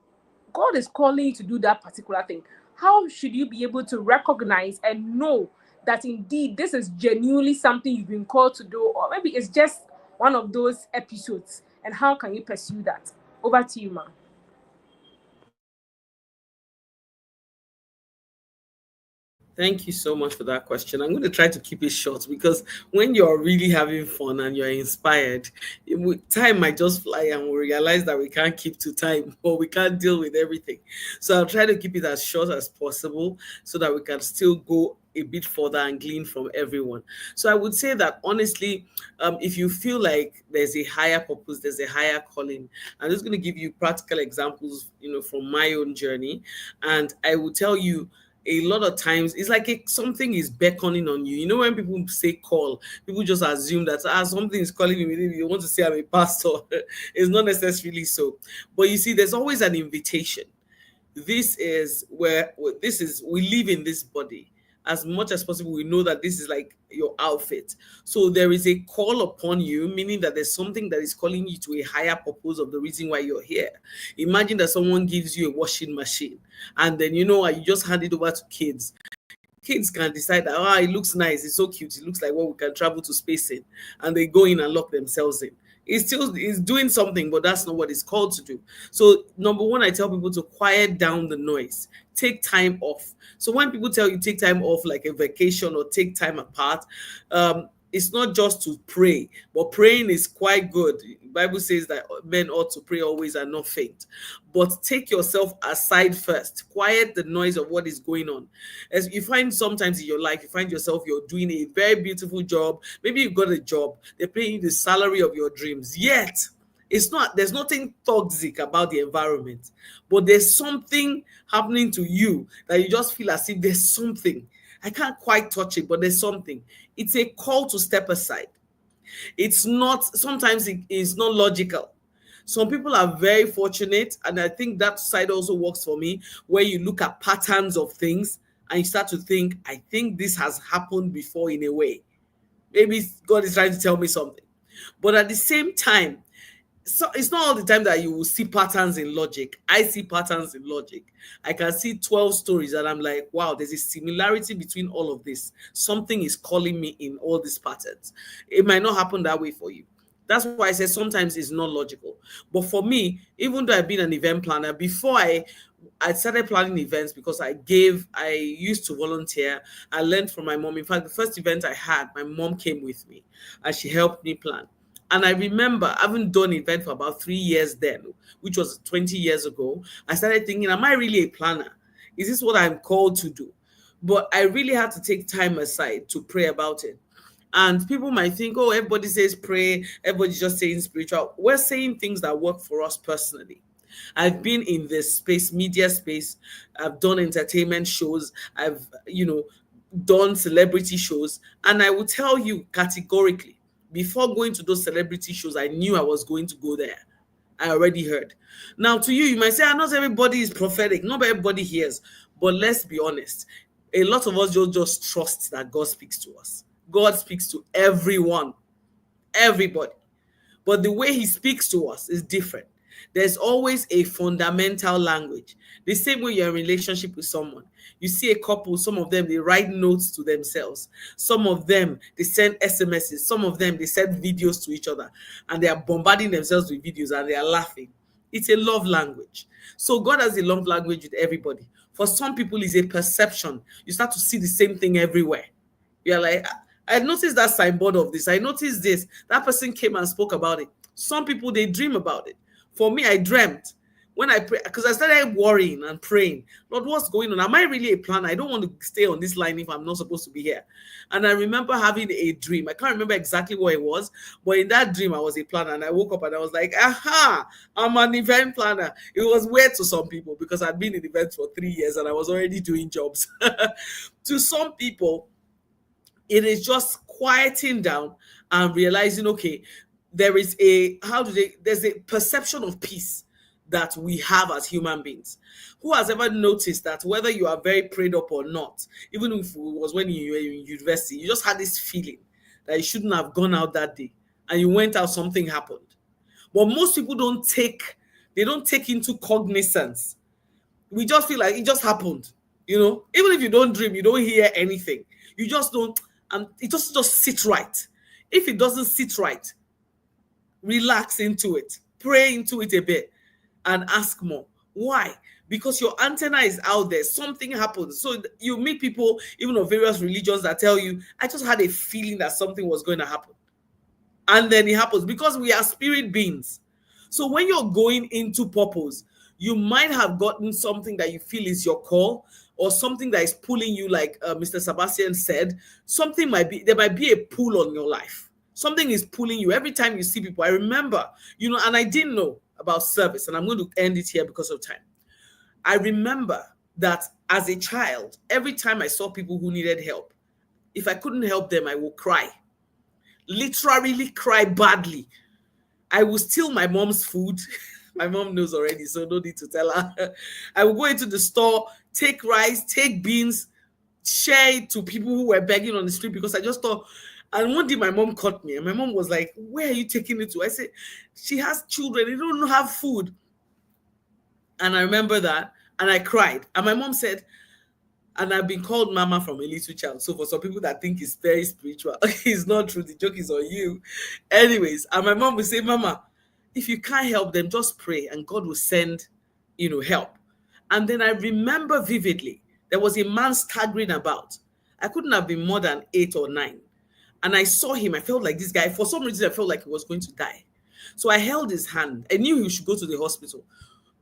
God is calling you to do that particular thing. How should you be able to recognize and know that indeed this is genuinely something you've been called to do, or maybe it's just one of those episodes? And how can you pursue that? Over to you, ma'am. Thank you so much for that question. I'm going to try to keep it short because when you're really having fun and you're inspired, time might just fly and we realize that we can't keep to time or we can't deal with everything. So I'll try to keep it as short as possible so that we can still go a bit further and glean from everyone. So I would say that honestly, if you feel like there's a higher purpose, there's a higher calling, I'm just going to give you practical examples, from my own journey. And I will tell you, a lot of times it's like something is beckoning on you. When people say call, people just assume that something is calling me. You want to say I'm a pastor. It's not necessarily so. But you see, there's always an invitation. This is we live in this body. As much as possible, we know that this is like your outfit. So there is a call upon you, meaning that there's something that is calling you to a higher purpose of the reason why you're here. Imagine that someone gives you a washing machine and then, you just hand it over to kids. Kids can decide that, it looks nice, it's so cute, it looks like what we can travel to space in. And they go in and lock themselves in. It's doing something, but that's not what it's called to do. So number one, I tell people to quiet down the noise. Take time off. So when people tell you take time off, like a vacation or take time apart, it's not just to pray, but praying is quite good. The Bible says that men ought to pray always and not faint. But take yourself aside first. Quiet the noise of what is going on. As you find sometimes in your life, you find yourself, you're doing a very beautiful job. Maybe you've got a job. They're paying you the salary of your dreams. Yet, there's nothing toxic about the environment. But there's something happening to you that you just feel as if there's something. I can't quite touch it, but there's something. It's a call to step aside. Sometimes it is not logical. Some people are very fortunate, and I think that side also works for me, where you look at patterns of things and you start to think, I think this has happened before in a way. Maybe God is trying to tell me something. But at the same time, so it's not all the time that you will see patterns in logic. I see patterns in logic. I can see 12 stories and I'm like, wow, there's a similarity between all of this. Something is calling me in all these patterns. It might not happen that way for you. That's why I say sometimes it's not logical. But for me, even though I've been an event planner, before I started planning events, because I used to volunteer. I learned from my mom. In fact, the first event I had, my mom came with me and she helped me plan. And I remember having done an event for about 3 years then, which was 20 years ago. I started thinking, am I really a planner? Is this what I'm called to do? But I really had to take time aside to pray about it. And people might think, oh, everybody says pray, everybody's just saying spiritual. We're saying things that work for us personally. I've been in this space, media space. I've done entertainment shows. I've, done celebrity shows. And I will tell you categorically, before going to those celebrity shows, I knew I was going to go there. I already heard. Now, to you, you might say, not everybody is prophetic. Not everybody hears. But let's be honest. A lot of us just trust that God speaks to us. God speaks to everyone. Everybody. But the way he speaks to us is different. There's always a fundamental language. The same way you're in a relationship with someone. You see a couple, some of them, they write notes to themselves. Some of them, they send SMSs. Some of them, they send videos to each other. And they are bombarding themselves with videos and they are laughing. It's a love language. So God has a love language with everybody. For some people, it's a perception. You start to see the same thing everywhere. You're like, I noticed that signboard of this. I noticed this. That person came and spoke about it. Some people, they dream about it. For me, I dreamt when I pray, because I started worrying and praying, Lord, what's going on? Am I really a planner? I don't want to stay on this line if I'm not supposed to be here. And I remember having a dream. I can't remember exactly what it was, but in that dream, I was a planner. And I woke up and I was like, aha, I'm an event planner. It was weird to some people because I'd been in events for 3 years and I was already doing jobs. To some people, it is just quieting down and realizing, okay, there's a perception of peace that we have as human beings. Who has ever noticed that whether you are very prayed up or not, even if it was when you were in university, you just had this feeling that you shouldn't have gone out that day and you went out, something happened. But most people don't take into cognizance. We just feel like it just happened, even if you don't dream, you don't hear anything. You just don't, and it doesn't just sit right. If it doesn't sit right, relax into it, pray into it a bit, and ask more. Why? Because your antenna is out there. Something happens. So you meet people, even of various religions, that tell you, I just had a feeling that something was going to happen. And then it happens because we are spirit beings. So when you're going into purpose, you might have gotten something that you feel is your call, or something that is pulling you, like Mr. Sebastian said. There might be a pull on your life. Something is pulling you every time you see people. I remember, and I didn't know about service, and I'm going to end it here because of time. I remember that as a child, every time I saw people who needed help, if I couldn't help them, I would cry. Literally cry badly. I would steal my mom's food. My mom knows already, so no need to tell her. I would go into the store, take rice, take beans, share it to people who were begging on the street, because I just thought. And one day my mom caught me and my mom was like, where are you taking it to? I said, she has children, they don't have food. And I remember that and I cried. And my mom said, And I've been called mama from a little child. So for some people that think it's very spiritual, it's not true. The joke is on you. Anyways, and my mom would say, Mama, if you can't help them, just pray and God will send, help. And then I remember vividly, there was a man staggering about. I couldn't have been more than 8 or 9. And I saw him. I felt like this guy, for some reason, I felt like he was going to die. So I held his hand. I knew he should go to the hospital.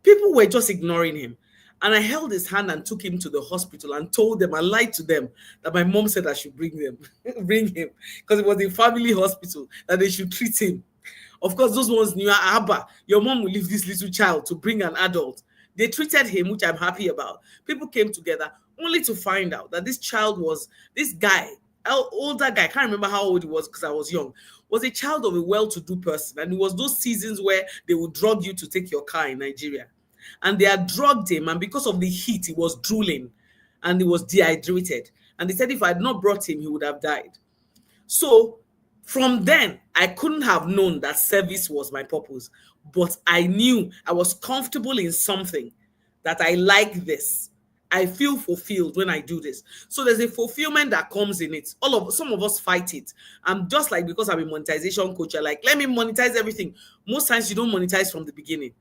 People were just ignoring him. And I held his hand and took him to the hospital and told them, I lied to them that my mom said I should bring him, because it was a family hospital, that they should treat him. Of course, those ones knew, Abba, your mom will leave this little child to bring an adult. They treated him, which I'm happy about. People came together only to find out that this child was, this guy, older guy, I can't remember how old he was because I was young, was a child of a well-to-do person. And it was those seasons where they would drug you to take your car in Nigeria. And they had drugged him, and because of the heat, he was drooling and he was dehydrated. And they said if I had not brought him, he would have died. So from then, I couldn't have known that service was my purpose, but I knew I was comfortable in something, that I like this. I feel fulfilled when I do this. So there's a fulfillment that comes in it. Some of us fight it. And just like, because I'm a monetization coach, I like, let me monetize everything. Most times you don't monetize from the beginning.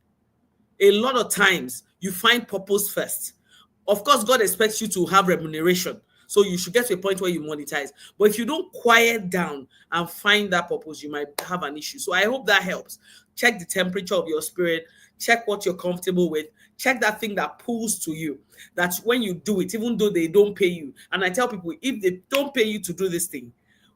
A lot of times you find purpose first. Of course, God expects you to have remuneration. So you should get to a point where you monetize. But if you don't quiet down and find that purpose, you might have an issue. So I hope that helps. Check the temperature of your spirit. Check what you're comfortable with. Check that thing that pulls to you. That's when you do it, even though they don't pay you. And I tell people, if they don't pay you to do this thing,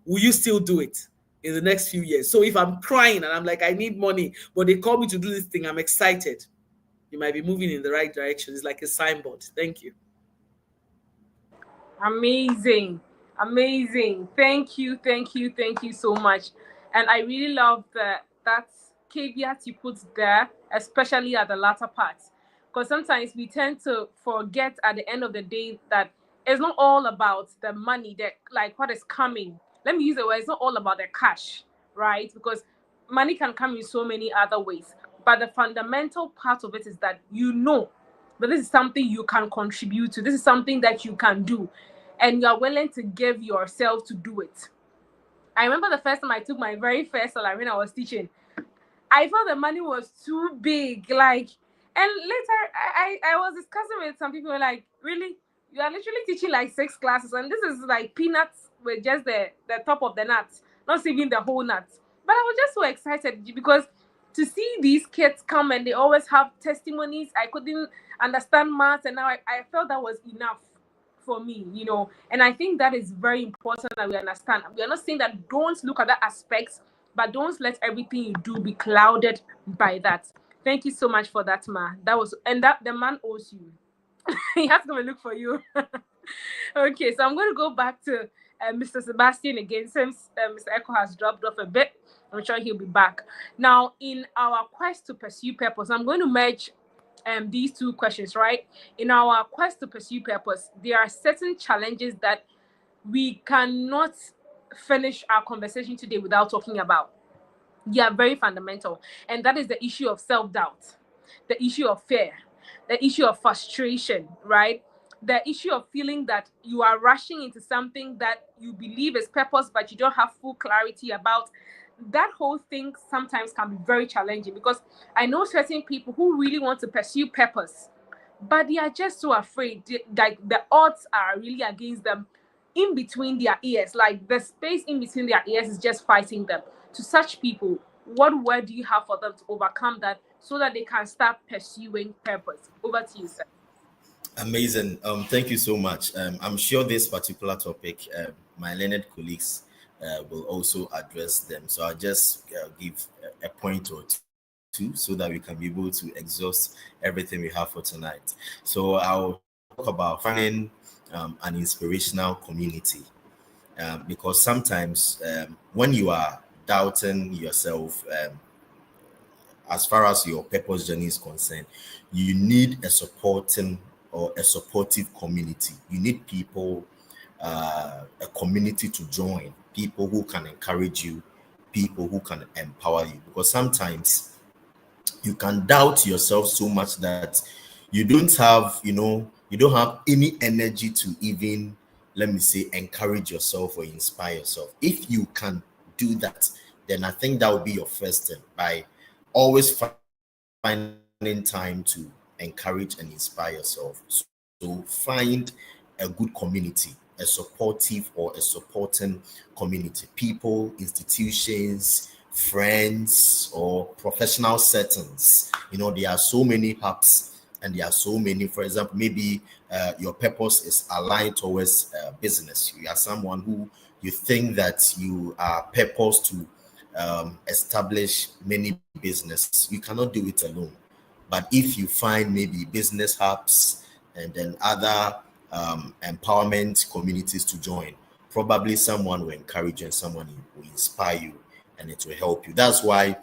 will you still do it in the next few years? So if I'm crying and I'm like, I need money, but they call me to do this thing, I'm excited. You might be moving in the right direction. It's like a signboard. Thank you. Amazing. Thank you so much. And I really love that caveat you put there, especially at the latter part, because sometimes we tend to forget at the end of the day that it's not all about the money, that like what is coming. Let me use the word, it's not all about the cash, right? Because money can come in so many other ways, but the fundamental part of it is that that this is something you can contribute to. This is something that you can do, and you're willing to give yourself to do it. I remember the first time I took my very first salary when I was teaching, I thought the money was too big. And later I was discussing with some people, like, really? You are literally teaching like 6 classes, and this is like peanuts with just the top of the nuts, not even the whole nuts. But I was just so excited because to see these kids come and they always have testimonies. I couldn't understand maths, and now I felt that was enough for me, and I think that is very important that we understand. We are not saying that don't look at that aspect, but don't let everything you do be clouded by that. Thank you so much for that, Ma. That the man owes you. He has to go and look for you. Okay, so I'm going to go back to Mr. Sebastian again, since Mr. Echo has dropped off a bit. I'm sure he'll be back. Now, in our quest to pursue purpose, I'm going to merge these 2 questions, right? In our quest to pursue purpose, there are certain challenges that we cannot finish our conversation today without talking about. They are very fundamental, and that is the issue of self-doubt, the issue of fear, the issue of frustration, right? The issue of feeling that you are rushing into something that you believe is purpose, but you don't have full clarity about. That whole thing sometimes can be very challenging, because I know certain people who really want to pursue purpose, but they are just so afraid. Like the odds are really against them, in between their ears. Like the space in between their ears is just fighting them. To such people, what word do you have for them to overcome that, so that they can start pursuing purpose? Over to you, sir. Amazing. Thank you so much. I'm sure this particular topic, my learned colleagues will also address them. So I'll just give a point or two so that we can be able to exhaust everything we have for tonight. So I'll talk about finding an inspirational community, because sometimes when you are doubting yourself, as far as your purpose journey is concerned, you need a supportive community. You need people, a community to join, people who can encourage you, people who can empower you, because sometimes you can doubt yourself so much that you don't have, You don't have any energy to even, let me say, encourage yourself or inspire yourself. If you can do that, then I think that would be your first step, by always finding time to encourage and inspire yourself. So find a good community, a supportive or a supporting community, people, institutions, friends, or professional settings. There are so many hubs, and there are so many. For example, maybe your purpose is aligned towards business. You are someone who you think that you are purposed to establish many businesses. You cannot do it alone. But if you find maybe business hubs and then other empowerment communities to join, probably someone will encourage you and someone will inspire you, and it will help you. That's why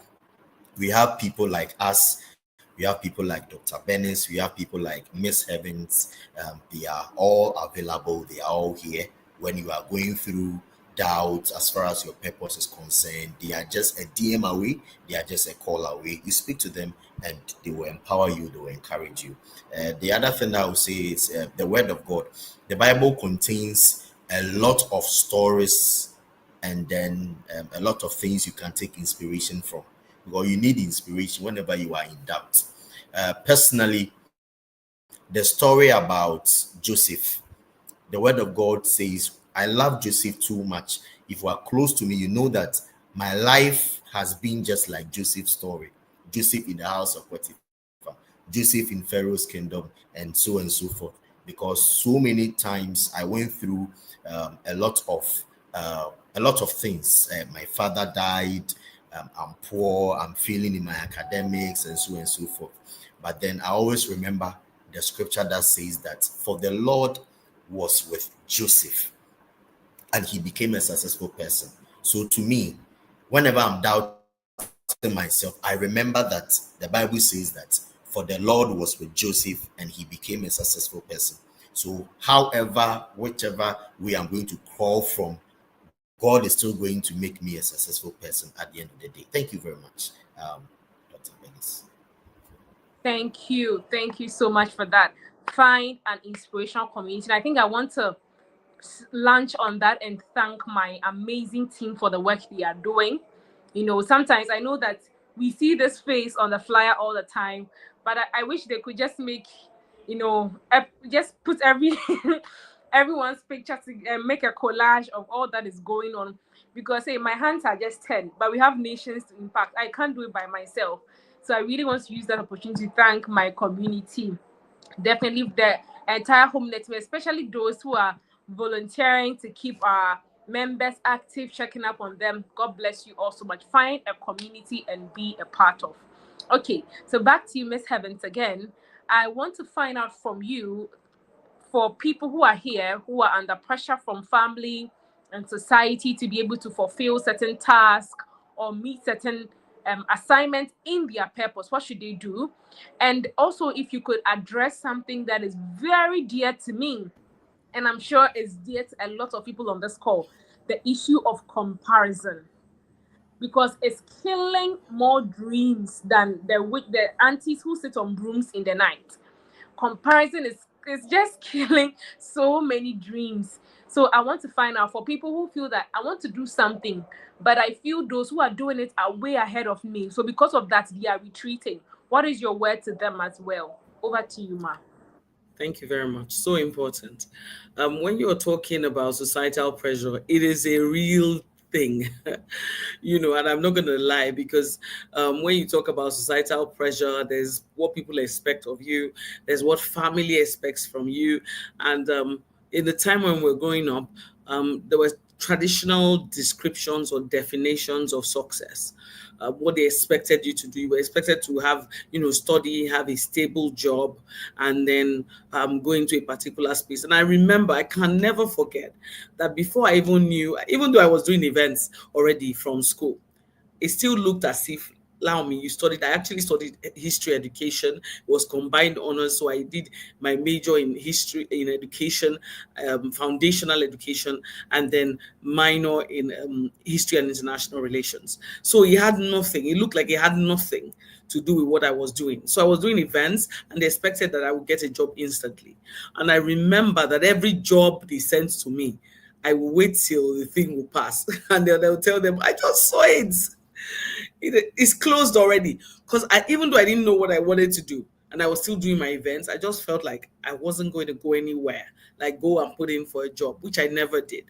we have people like us. We have people like Dr. Bennis. We have people like Miss Heavens. They are all available. They are all here. When you are going through doubt as far as your purpose is concerned, they are just a DM away. They are just a call away. You speak to them and they will empower you. They will encourage you. The other thing I would say is the Word of God. The Bible contains a lot of stories and then a lot of things you can take inspiration from, because you need inspiration whenever you are in doubt. Personally, the story about Joseph, the Word of God says, I love Joseph too much. If you are close to me, you know that my life has been just like Joseph's story. Joseph in the house of Potiphar, Joseph in Pharaoh's kingdom, and so forth. Because so many times I went through a lot of things. My father died. I'm poor. I'm failing in my academics, and so forth. But then I always remember the scripture that says that for the Lord was with Joseph, and he became a successful person. So to me, whenever I'm doubting myself, I remember that the Bible says that for the Lord was with Joseph and he became a successful person. So whichever way I'm going to crawl from, God is still going to make me a successful person at the end of the day. Thank you very much, Dr. Bennis. Thank you. Thank you so much for that. Find an inspirational community. I think I want to launch on that and thank my amazing team for the work they are doing. Sometimes I know that we see this face on the flyer all the time, but I wish they could just make, just put everyone's picture to make a collage of all that is going on, because my hands are just 10, but we have nations to impact. I can't do it by myself. So I really want to use that opportunity to thank my community. Definitely the entire home network, especially those who are volunteering to keep our members active, checking up on them. God bless you all so much. Find a community and be a part of. Okay, so back to you, Miss Heavens, again. I want to find out from you, for people who are here, who are under pressure from family and society to be able to fulfill certain tasks or meet certain assignments in their purpose, what should they do? And also, if you could address something that is very dear to me, and I'm sure it's dear to a lot of people on this call, the issue of comparison, because it's killing more dreams than the aunties who sit on brooms in the night. Comparison is just killing so many dreams. So I want to find out, for people who feel that I want to do something, but I feel those who are doing it are way ahead of me. So because of that, they are retreating. What is your word to them as well? Over to you, Ma. Thank you very much. So important. When you're talking about societal pressure, it is a real thing, and I'm not going to lie, because when you talk about societal pressure, there's what people expect of you, there's what family expects from you. And in the time when we're growing up, there were traditional descriptions or definitions of success. What they expected you to do. You were expected to have, study, have a stable job, and then go into a particular space. And I remember, I can never forget that before I even knew, even though I was doing events already from school, it still looked as if allow me, I actually studied history education. It was combined honors. So I did my major in history, in education, foundational education, and then minor in history and international relations. So he had nothing. It looked like he had nothing to do with what I was doing. So I was doing events, and they expected that I would get a job instantly. And I remember that every job they sent to me, I will wait till the thing will pass. And then they'll tell them, I just saw it. It's closed already. Because even though I didn't know what I wanted to do, and I was still doing my events, I just felt like I wasn't going to go anywhere, like go and put in for a job, which I never did.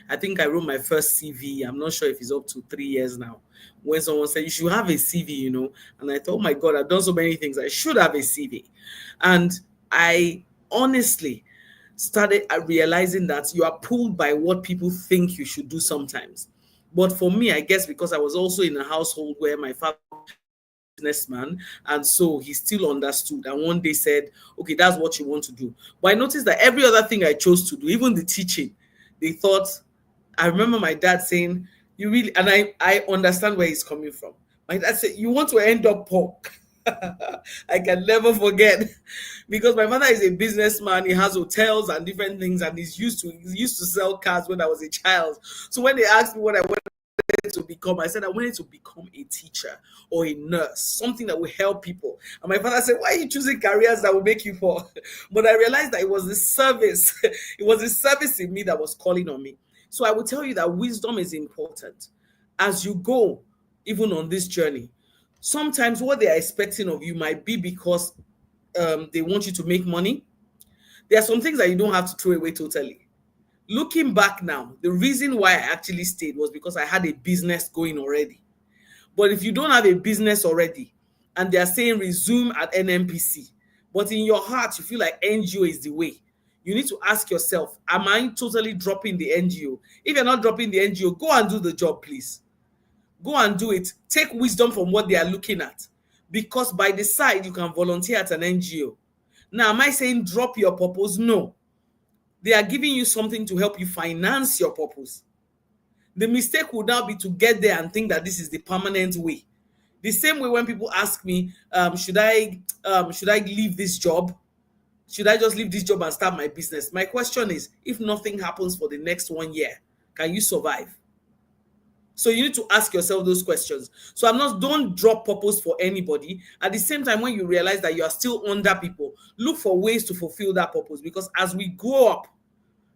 I think I wrote my first CV. I'm not sure if it's up to 3 years now. When someone said, you should have a CV, and I thought, oh my God, I've done so many things. I should have a CV. And I honestly started realizing that you are pulled by what people think you should do sometimes. But for me, I guess because I was also in a household where my father was a businessman, and so he still understood. And one day said, okay, that's what you want to do. But I noticed that every other thing I chose to do, even the teaching, they thought, I remember my dad saying, you really, and I understand where he's coming from. My dad said, you want to end up poor. I can never forget, because my father is a businessman. He has hotels and different things, and he used to sell cars when I was a child. So when they asked me what I wanted to become, I said I wanted to become a teacher or a nurse, something that will help people. And my father said, why are you choosing careers that will make you poor? But I realized that it was the service. It was the service in me that was calling on me. So I will tell you that wisdom is important as you go, even on this journey. Sometimes what they are expecting of you might be because they want you to make money. There are some things that you don't have to throw away totally. Looking back now, the reason why I actually stayed was because I had a business going already. But if you don't have a business already and they are saying resume at NNPC, but in your heart you feel like NGO is the way, you need to ask yourself, am I totally dropping the NGO? If you're not dropping the NGO, go and do the job, please. Go and do it. Take wisdom from what they are looking at. Because by the side, you can volunteer at an NGO. Now, am I saying drop your purpose? No. They are giving you something to help you finance your purpose. The mistake would now be to get there and think that this is the permanent way. The same way when people ask me, should I leave this job? Should I just leave this job and start my business? My question is, if nothing happens for the next 1 year, can you survive? So you need to ask yourself those questions. So don't drop purpose for anybody. At the same time, when you realize that you are still under people, look for ways to fulfill that purpose. Because as we grow up,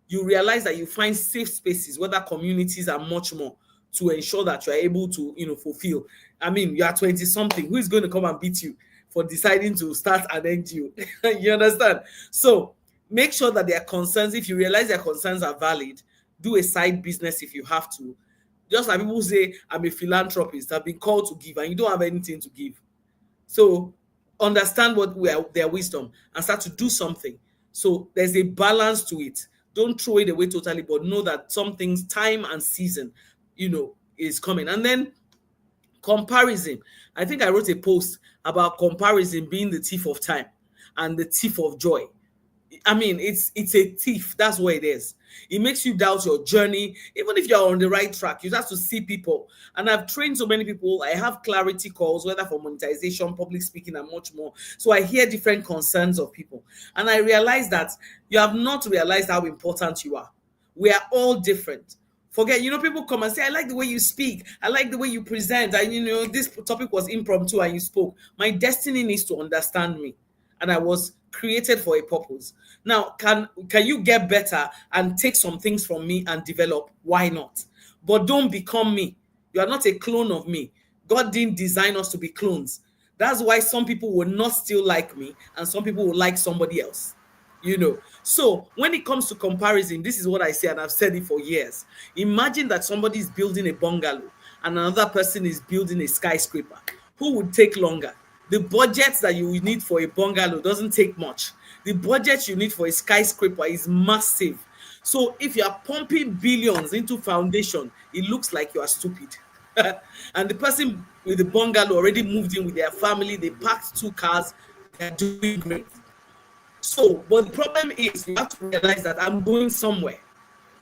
you realize that you find safe spaces, whether communities are much more, to ensure that you are able to, fulfill. I mean, you are 20-something. Who is going to come and beat you for deciding to start an NGO? You understand? So make sure that their concerns, if you realize their concerns are valid, do a side business if you have to. Just like people say, I'm a philanthropist, I've been called to give, and you don't have anything to give. So understand their wisdom and start to do something. So there's a balance to it. Don't throw it away totally, but know that some things, time and season, is coming. And then comparison. I think I wrote a post about comparison being the thief of time and the thief of joy. I mean, it's a thief. That's what it is. It makes you doubt your journey. Even if you're on the right track, you have to see people. And I've trained so many people. I have clarity calls, whether for monetization, public speaking, and much more. So I hear different concerns of people. And I realize that you have not realized how important you are. We are all different. Forget, people come and say, I like the way you speak. I like the way you present. And, this topic was impromptu and you spoke. My destiny needs to understand me. And I was created for a purpose. Now, can you get better and take some things from me and develop? Why not? But don't become me. You are not a clone of me. God didn't design us to be clones. That's why some people will not still like me and some people will like somebody else. So when it comes to comparison, this is what I say, and I've said it for years. Imagine that somebody is building a bungalow and another person is building a skyscraper. Who would take longer? The budget that you need for a bungalow doesn't take much. The budget you need for a skyscraper is massive. So if you are pumping billions into foundation, it looks like you are stupid. And the person with the bungalow already moved in with their family. They parked 2 cars. They're doing great. So, but the problem is you have to realize that I'm going somewhere.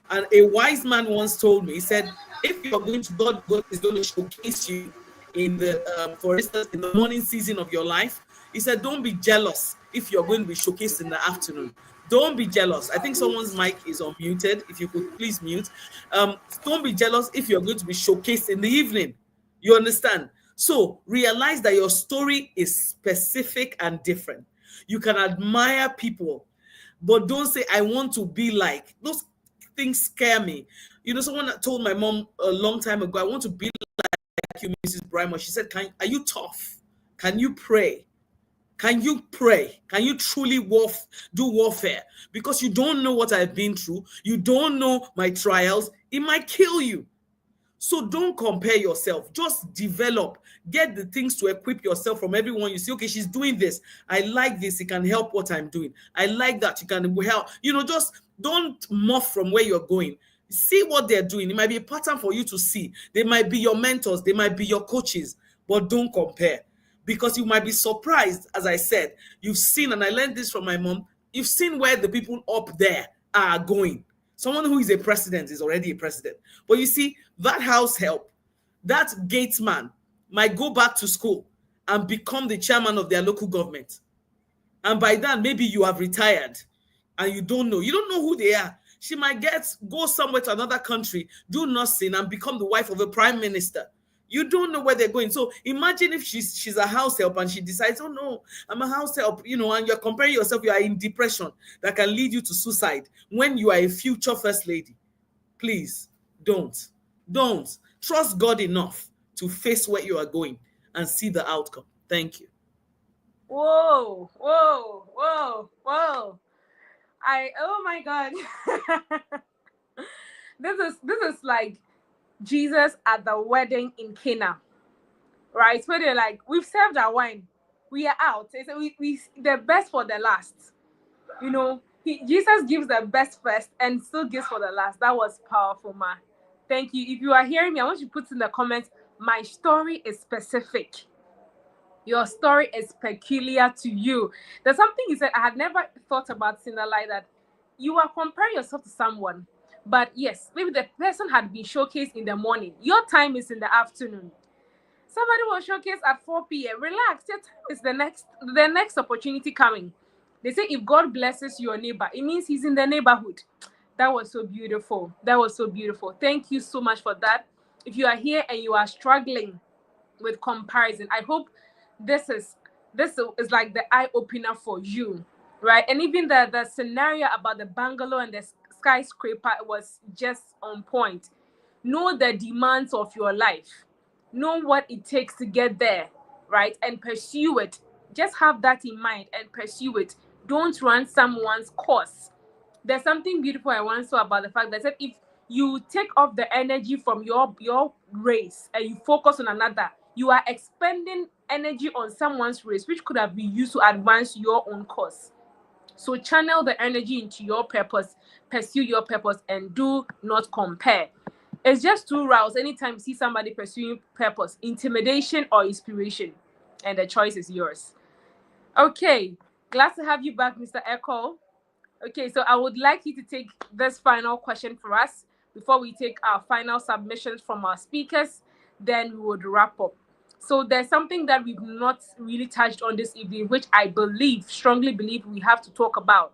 And a wise man once told me, he said, if you're going to God is going to showcase you in the, for instance, in the morning season of your life. He said, don't be jealous if you're going to be showcased in the afternoon. Don't be jealous. I think someone's mic is unmuted. If you could please mute. Don't be jealous if you're going to be showcased in the evening. You understand? So realize that your story is specific and different. You can admire people, but don't say, I want to be like. Those things scare me. You know, someone told my mom a long time ago, I want to be like you, Mrs. Brymer. She said, are you tough? Can you pray? Can you pray? Can you truly do warfare? Because you don't know what I've been through. You don't know my trials. It might kill you. So don't compare yourself. Just develop. Get the things to equip yourself from everyone. You see, okay, she's doing this. I like this. It can help what I'm doing. I like that. You can help. You know, just don't morph from where you're going. See what they're doing. It might be a pattern for you to see. They might be your mentors. They might be your coaches. But don't compare. Because you might be surprised, as I said, you've seen, and I learned this from my mom, you've seen where the people up there are going. Someone who is a president is already a president. But you see, that house help, that gatesman might go back to school and become the chairman of their local government. And by then, maybe you have retired and you don't know. You don't know who they are. She might go somewhere to another country, do nursing, and become the wife of a prime minister. You don't know where they're going. So imagine if she's a house help and she decides, oh no, I'm a house help, you know, and you're comparing yourself, you are in depression that can lead you to suicide when you are a future first lady. Please don't. Trust God enough to face where you are going and see the outcome. Thank you. Whoa. Oh my God. This is like Jesus at the wedding in Cana, right? Where they're like, we've served our wine, we are out. They say we the best for the last. You know, Jesus gives the best first and still gives for the last. That was powerful, ma. Thank you. If you are hearing me, I want you to put in the comments, my story is specific. Your story is peculiar to you. There's something you said I had never thought about, Cinderella, that you are comparing yourself to someone. But yes, maybe the person had been showcased in the morning. Your time is in the afternoon. Somebody was showcased at 4 p.m. Relax. Your time is the next opportunity coming. They say if God blesses your neighbor, it means he's in the neighborhood. That was so beautiful. Thank you so much for that. If you are here and you are struggling with comparison, I hope this is like the eye opener for you, right? And even the scenario about the bungalow and the skyscraper was just on point. Know the demands of your life. Know what it takes to get there, right? And pursue it. Just have that in mind and pursue it. Don't run someone's course. There's something beautiful I once saw about the fact that if you take off the energy from your race and you focus on another, you are expending energy on someone's race, which could have been used to advance your own cause. So channel the energy into your purpose, pursue your purpose, and do not compare. It's just two routes. Anytime you see somebody pursuing purpose, intimidation or inspiration, and the choice is yours. Okay, glad to have you back, Mr. Echo. Okay, so I would like you to take this final question for us before we take our final submissions from our speakers. Then we would wrap up. So there's something that we've not really touched on this evening, which I strongly believe we have to talk about,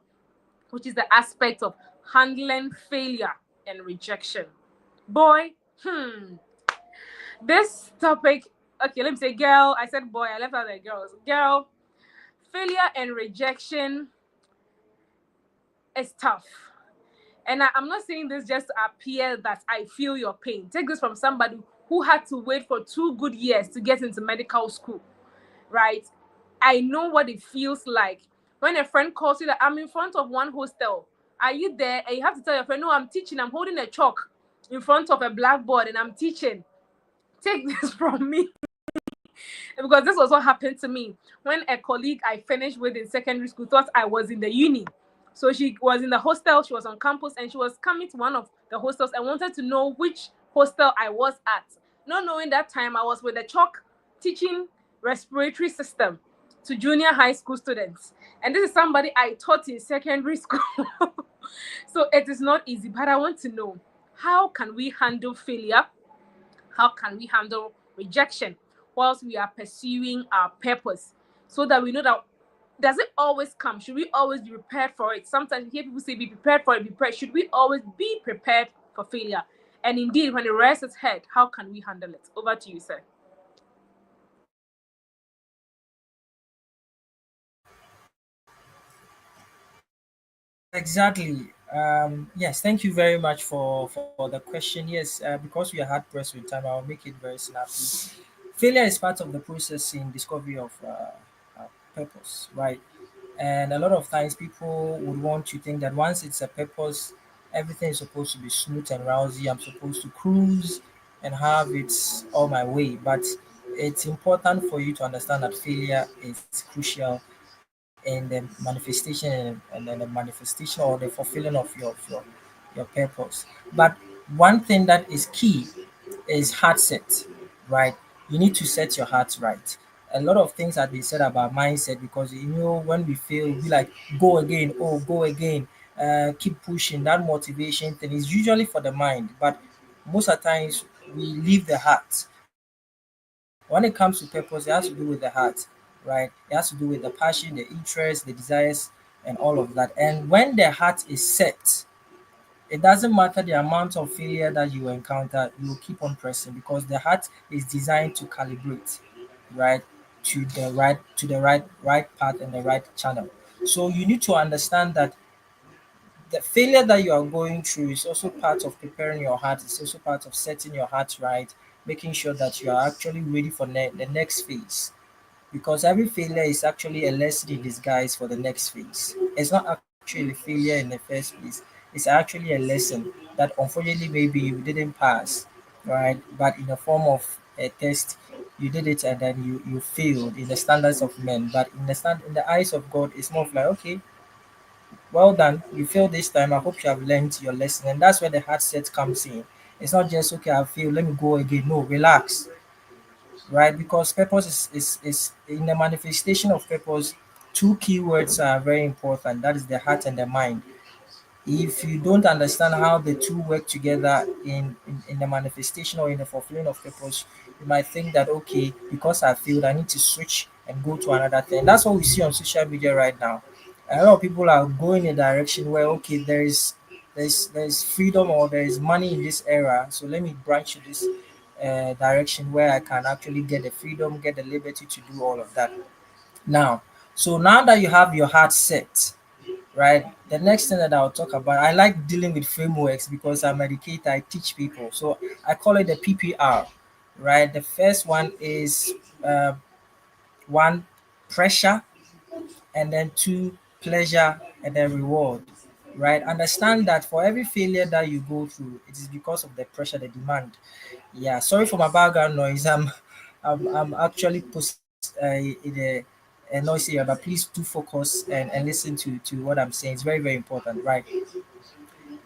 which is the aspect of handling failure and rejection. Boy, this topic, okay, let me say girl. I said boy, I left out the girls. Girl, failure and rejection is tough. And I'm not saying this just to appear that I feel your pain. Take this from somebody who had to wait for 2 good years to get into medical school, right? I know what it feels like when a friend calls you that I'm in front of one hostel. Are you there? And you have to tell your friend, no, I'm teaching. I'm holding a chalk in front of a blackboard and I'm teaching. Take this from me. Because this was what happened to me when a colleague I finished with in secondary school thought I was in the uni. So she was in the hostel, she was on campus, and she was coming to one of the hostels and wanted to know which hostel I was at. Not knowing that time I was with the chalk teaching respiratory system to junior high school students. And this is somebody I taught in secondary school. So it is not easy, but I want to know, how can we handle failure? How can we handle rejection? whilst we are pursuing our purpose, so that we know that does it always come? Should we always be prepared for it? Sometimes you hear people say, be prepared for it, be prepared. Should we always be prepared for failure? And indeed, when it rears its head, how can we handle it? Over to you, sir. Exactly. Yes, thank you very much for the question. Yes, because we are hard pressed with time, I'll make it very snappy. Failure is part of the process in discovery of purpose, right? And a lot of times people would want to think that once it's a purpose, everything is supposed to be smooth and rosy. I'm supposed to cruise and have it all my way. But it's important for you to understand that failure is crucial in the manifestation and then the manifestation or the fulfilling of your purpose. But one thing that is key is heart set, right? You need to set your heart right. A lot of things have been said about mindset because when we fail, we like go again, oh go again, keep pushing. That motivation thing is usually for the mind, but most of the times we leave the heart. When it comes to purpose, it has to do with the heart, right? It has to do with the passion, the interest, the desires, and all of that. And when the heart is set, it doesn't matter the amount of failure that you encounter, you will keep on pressing because the heart is designed to calibrate, right, to the right path and the right channel. So you need to understand that the failure that you are going through is also part of preparing your heart. It's also part of setting your heart right, making sure that you are actually ready for the next phase. Because every failure is actually a lesson in disguise for the next phase. It's not actually failure in the first place. It's actually a lesson that unfortunately maybe you didn't pass, right? But in the form of a test, you did it and then you failed in the standards of men. But in the eyes of God, it's more of like, okay, well done, you failed this time. I hope you have learned your lesson. And that's where the heart set comes in. It's not just okay, I failed, let me go again. No, relax, right? Because purpose is in the manifestation of purpose, two keywords are very important. That is the heart and the mind. If you don't understand how the two work together in the manifestation or in the fulfilling of purpose, you might think that okay, because I failed, I need to switch and go to another thing. That's what we see on social media right now. A lot of people are going in a direction where okay, there's freedom or there is money in this era, so let me branch to this direction where I can actually get the freedom, get the liberty to do all of that. Now, so now that you have your heart set, right? The next thing that I'll talk about, I like dealing with frameworks because I'm an educator, I teach people. So I call it the PPR, right? The first one is uh, one, pressure, and then two, pleasure, and then reward, right? Understand that for every failure that you go through, it is because of the pressure, the demand. Yeah, sorry for my background noise. I'm actually in a noisy area, but please do focus and listen to what I'm saying. It's very, very important, right?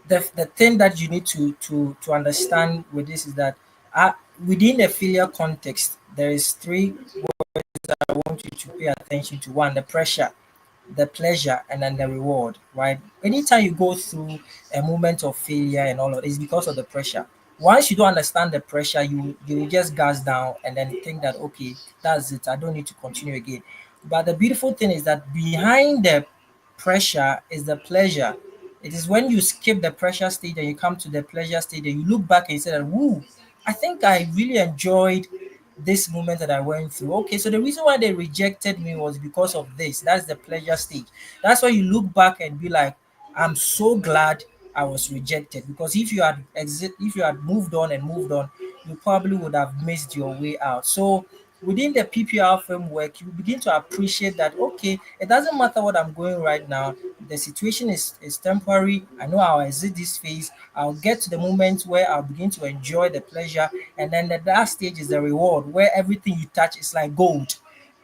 The thing that you need to understand with this is that uh, within the failure context, there is three I want you to pay attention to. One, the pressure, the pleasure, and then the reward, right? Anytime you go through a moment of failure and all of it, it's because of the pressure. Once you don't understand the pressure, you will just gas down and then think that okay, that's it. I don't need to continue again. But the beautiful thing is that behind the pressure is the pleasure. It is when you skip the pressure stage and you come to the pleasure stage and you look back and you say that, woo, I think I really enjoyed this moment that I went through. Okay, so the reason why they rejected me was because of this. That's the pleasure stage. That's why you look back and be like, I'm so glad I was rejected. Because if you had moved on, you probably would have missed your way out. So within the PPR framework, you begin to appreciate that okay, it doesn't matter what I'm going right now. The situation is temporary. I know I'll exit this phase. I'll get to the moment where I'll begin to enjoy the pleasure, and then the last stage is the reward, where everything you touch is like gold.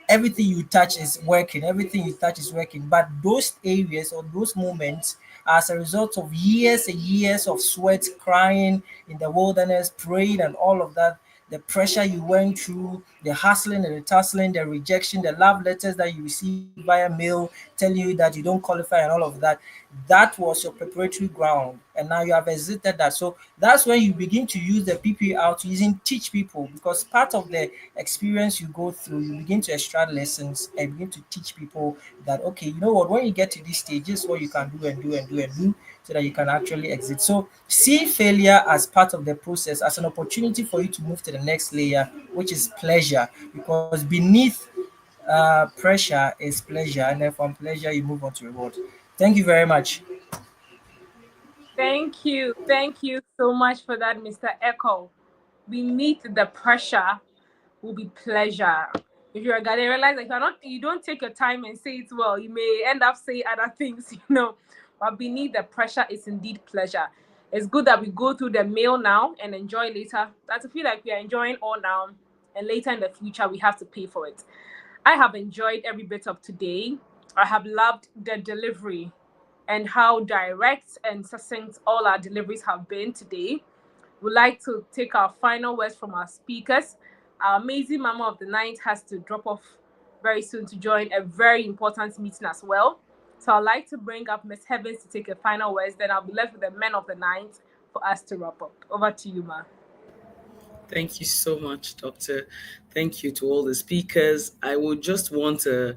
Everything you touch is working, everything you touch is working. But those areas or those moments, as a result of years and years of sweat, crying in the wilderness, praying, and all of that, the pressure you went through, the hustling and the tussling, the rejection, the love letters that you received via mail, text telling you that you don't qualify and all of that, that was your preparatory ground, and now you have exited that. So that's when you begin to use the PPR to using teach people, because part of the experience you go through, you begin to extract lessons and begin to teach people that, okay, you know what, when you get to this stage, this is what you can do and do and do and do, so that you can actually exit. So see failure as part of the process, as an opportunity for you to move to the next layer, which is pleasure, because beneath pressure is pleasure, and then from pleasure you move on to reward. Thank you very much. Thank you so much for that, Mr. Echo. Beneath the pressure will be pleasure. If you're a guy, realize that you don't take your time and say it well, you may end up saying other things, but beneath the pressure is indeed pleasure. It's good that we go through the meal now and enjoy later. That's to feel like we are enjoying all now, and later in the future we have to pay for it. I have enjoyed every bit of today. I have loved the delivery and how direct and succinct all our deliveries have been today. We'd like to take our final words from our speakers. Our amazing Mama of the Night has to drop off very soon to join a very important meeting as well. So I'd like to bring up Ms. Heavens to take a final words. Then I'll be left with the Men of the Night for us to wrap up. Over to you, Ma. Thank you so much, Doctor. Thank you to all the speakers. I would just want to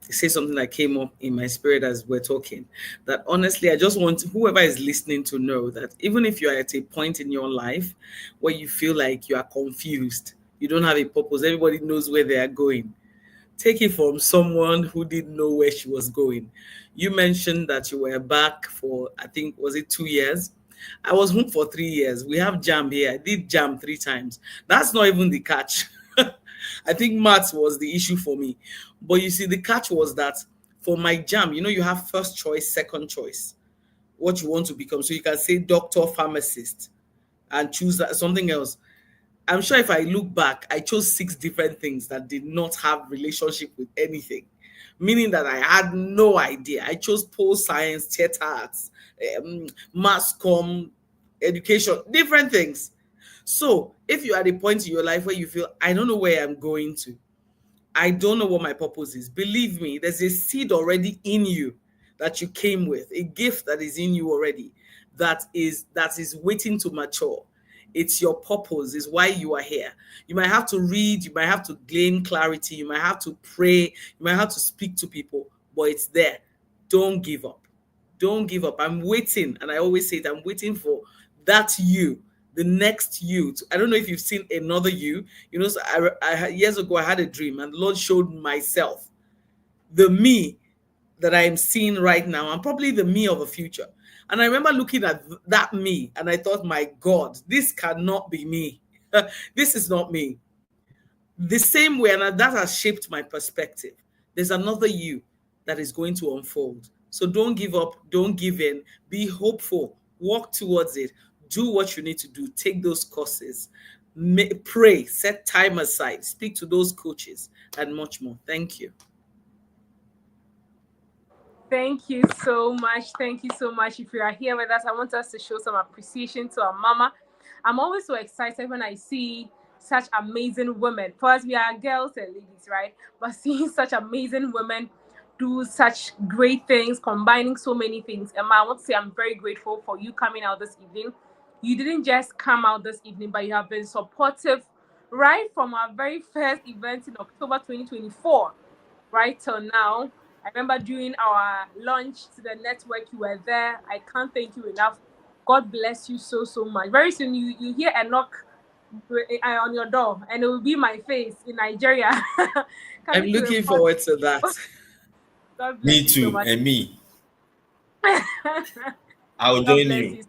say something that came up in my spirit as we're talking. That honestly, I just want whoever is listening to know that even if you're at a point in your life where you feel like you are confused, you don't have a purpose, everybody knows where they are going, take it from someone who didn't know where she was going. You mentioned that you were back for, I think, was it 2 years? I was home for 3 years. We have JAM here. I did JAM 3 times. That's not even the catch. I think maths was the issue for me. But you see, the catch was that for my JAM, you have first choice, second choice, what you want to become. So you can say doctor, pharmacist, and choose something else. I'm sure if I look back, I chose 6 different things that did not have relationship with anything, meaning that I had no idea. I chose pole science, theater arts, mass comm, education, different things. So if you're at a point in your life where you feel, I don't know where I'm going to, I don't know what my purpose is, believe me, there's a seed already in you that you came with, a gift that is in you already that is waiting to mature. It's your purpose, is why you are here. You might have to read, you might have to gain clarity, you might have to pray, you might have to speak to people, but it's there. Don't give up. Don't give up. I'm waiting, and I always say it, I'm waiting for that you, the next you. I don't know if you've seen another you. So I years ago, I had a dream, and the Lord showed myself the me that I am seeing right now, and probably the me of the future. And I remember looking at that me, and I thought, my God, this cannot be me. This is not me. The same way, and that has shaped my perspective. There's another you that is going to unfold. So don't give up, don't give in, be hopeful, walk towards it, do what you need to do, take those courses, pray, set time aside, speak to those coaches, and much more. Thank you. Thank you so much. Thank you so much. If you are here with us, I want us to show some appreciation to our mama. I'm always so excited when I see such amazing women. First, we are girls and ladies, right? But seeing such amazing women do such great things, combining so many things. Emma, I want to say I'm very grateful for you coming out this evening. You didn't just come out this evening, but you have been supportive right from our very first event in October 2024, right till now. I remember during our launch to the network, you were there. I can't thank you enough. God bless you so, so much. Very soon you hear a knock on your door, and it will be my face in Nigeria. I'm looking forward to that. God bless Me you too, so much. and me. I'll join you.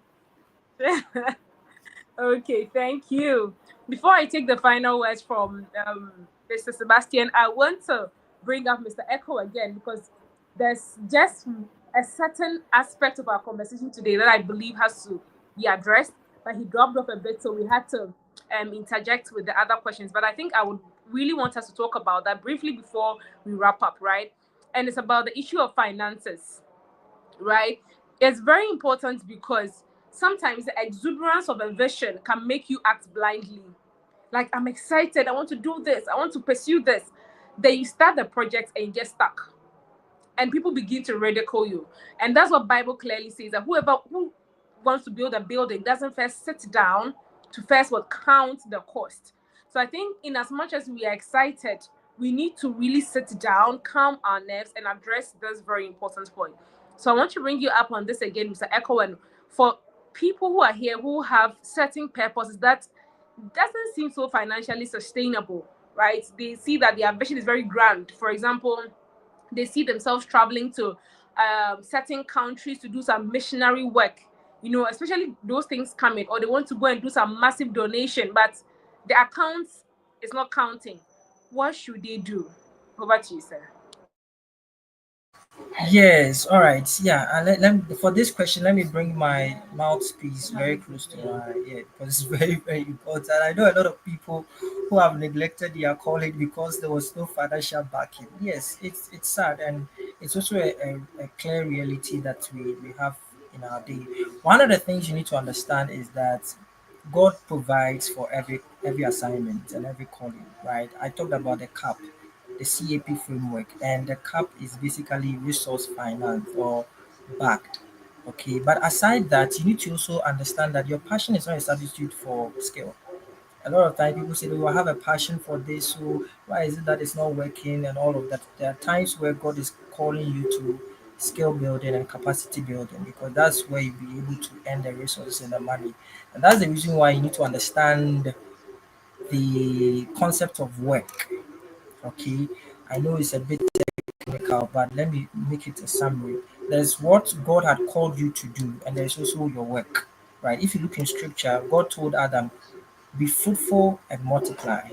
Okay, thank you. Before I take the final words from Mr. Sebastian, I want to bring up Mr. Echo again, because there's just a certain aspect of our conversation today that I believe has to be addressed, but he dropped off a bit, so we had to interject with the other questions. But I think I would really want us to talk about that briefly before we wrap up, right? And it's about the issue of finances, right? It's very important because sometimes the exuberance of a vision can make you act blindly. Like, I'm excited, I want to do this, I want to pursue this. Then you start the project and you get stuck. and people begin to ridicule you. And that's what Bible clearly says, that whoever who wants to build a building doesn't first sit down to first count the cost. So I think in as much as we are excited, we need to really sit down, calm our nerves, and address this very important point. So I want to bring you up on this again, Mr. Echo, and for people who are here who have certain purposes that doesn't seem so financially sustainable, right? They see that their vision is very grand. For example, they see themselves traveling to certain countries to do some missionary work, especially those things come in, or they want to go and do some massive donation, but the account is not counting. What should they do? Over to you, sir. Yes, all right. Yeah, and for this question, let me bring my mouthpiece very close to my ear because it's very, very important. I know a lot of people who have neglected their calling because there was no financial backing. Yes, it's sad, and it's also a clear reality that we have in our day. One of the things you need to understand is that God provides for every assignment and every calling, right? I talked about the CAP, the CAP framework, and the CAP is basically resource finance or backed. Okay, but aside that, you need to also understand that your passion is not a substitute for skill. A lot of times people say, "Oh, I have a passion for this, so why is it that it's not working?" and all of that. There are times where God is calling you to skill building and capacity building because that's where you'll be able to earn the resources and the money. And that's the reason why you need to understand the concept of work. Okay, I know it's a bit technical, but let me make it a summary. There's what God had called you to do, and there's also your work. Right? If you look in scripture, God told Adam, be fruitful and multiply.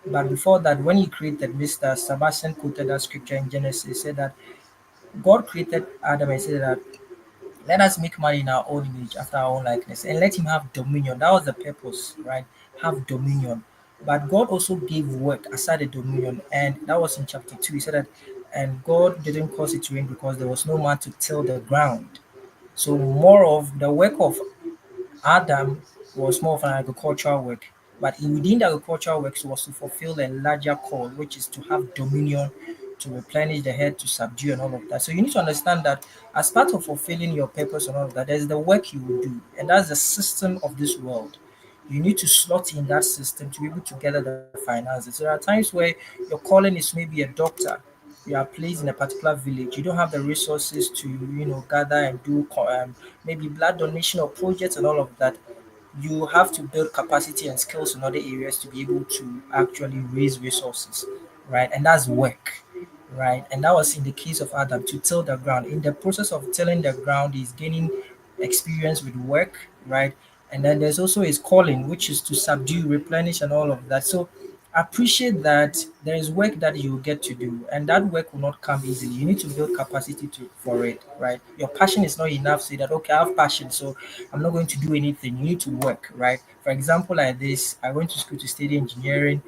But before that, when he created Mr. Sebastian quoted that scripture in Genesis, said that God created Adam and said that let us make man in our own image, after our own likeness, and let him have dominion. That was the purpose, right? Have dominion. But God also gave work aside the dominion, and that was in chapter 2. He said that, and God didn't cause it to rain because there was no man to till the ground. So more of the work of Adam was more of an agricultural work, but within the agricultural works was to fulfill a larger call, which is to have dominion, to replenish the head, to subdue, and all of that. So you need to understand that as part of fulfilling your purpose and all of that, there's the work you will do, and that's the system of this world. You need to slot in that system to be able to gather the finances. There are times where your calling is maybe a doctor, you are placed in a particular village, you don't have the resources to gather and do maybe blood donation or projects and all of that. You have to build capacity and skills in other areas to be able to actually raise resources, right? And that's work, right? And that was in the case of Adam to till the ground. In the process of tilling the ground, he's gaining experience with work, right? And then there's also his calling, which is to subdue, replenish, and all of that. So appreciate that there is work that you get to do, and that work will not come easily. You need to build capacity for it, right? Your passion is not enough. Say that, okay, I have passion, so I'm not going to do anything. You need to work, right? For example, like this, I went to school to study engineering,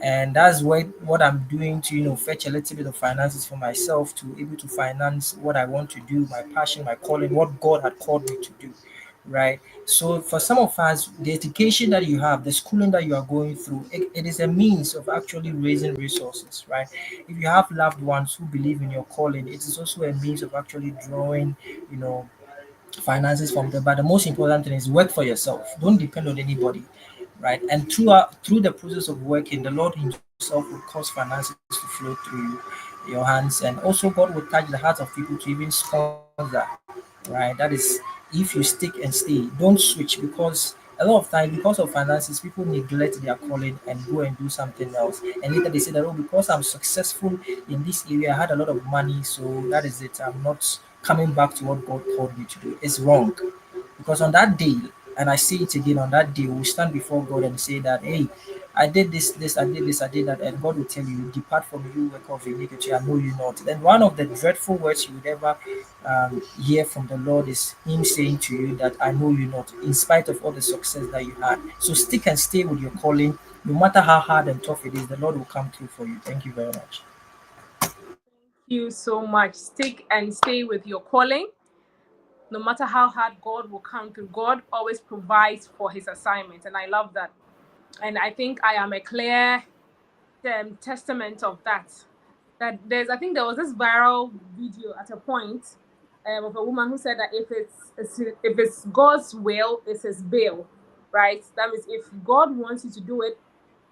and that's what I'm doing to fetch a little bit of finances for myself to able to finance what I want to do, my passion, my calling, what God had called me to do, right? So for some of us, the education that you have, the schooling that you are going through, it is a means of actually raising resources, right? If you have loved ones who believe in your calling, it is also a means of actually drawing you know finances from them. But the most important thing is work for yourself. Don't depend on anybody, right? And through the process of working, the Lord Himself will cause finances to flow through your hands, and also God will touch the hearts of people to even sponsor, right? That is, if you stick and stay, don't switch, because a lot of times, because of finances, people neglect their calling and go and do something else. And later they say that, oh, because I'm successful in this area, I had a lot of money, so that is it. I'm not coming back to what God called me to do. It's wrong. Because on that day, and I say it again, on that day, we'll stand before God and say that, hey, I did this, I did this, I did that. And God will tell you, depart from you, work of iniquity, I know you not. Then one of the dreadful words you would ever hear from the Lord is Him saying to you that I know you not, in spite of all the success that you had. So stick and stay with your calling. No matter how hard and tough it is, the Lord will come through for you. Thank you very much. Thank you so much. Stick and stay with your calling. No matter how hard, God will come through. God always provides for His assignment, and I love that. And I think I am a clear testament of that. that I think there was this viral video at a point of a woman who said that if it's God's will, it's His bill, right? That means if God wants you to do it,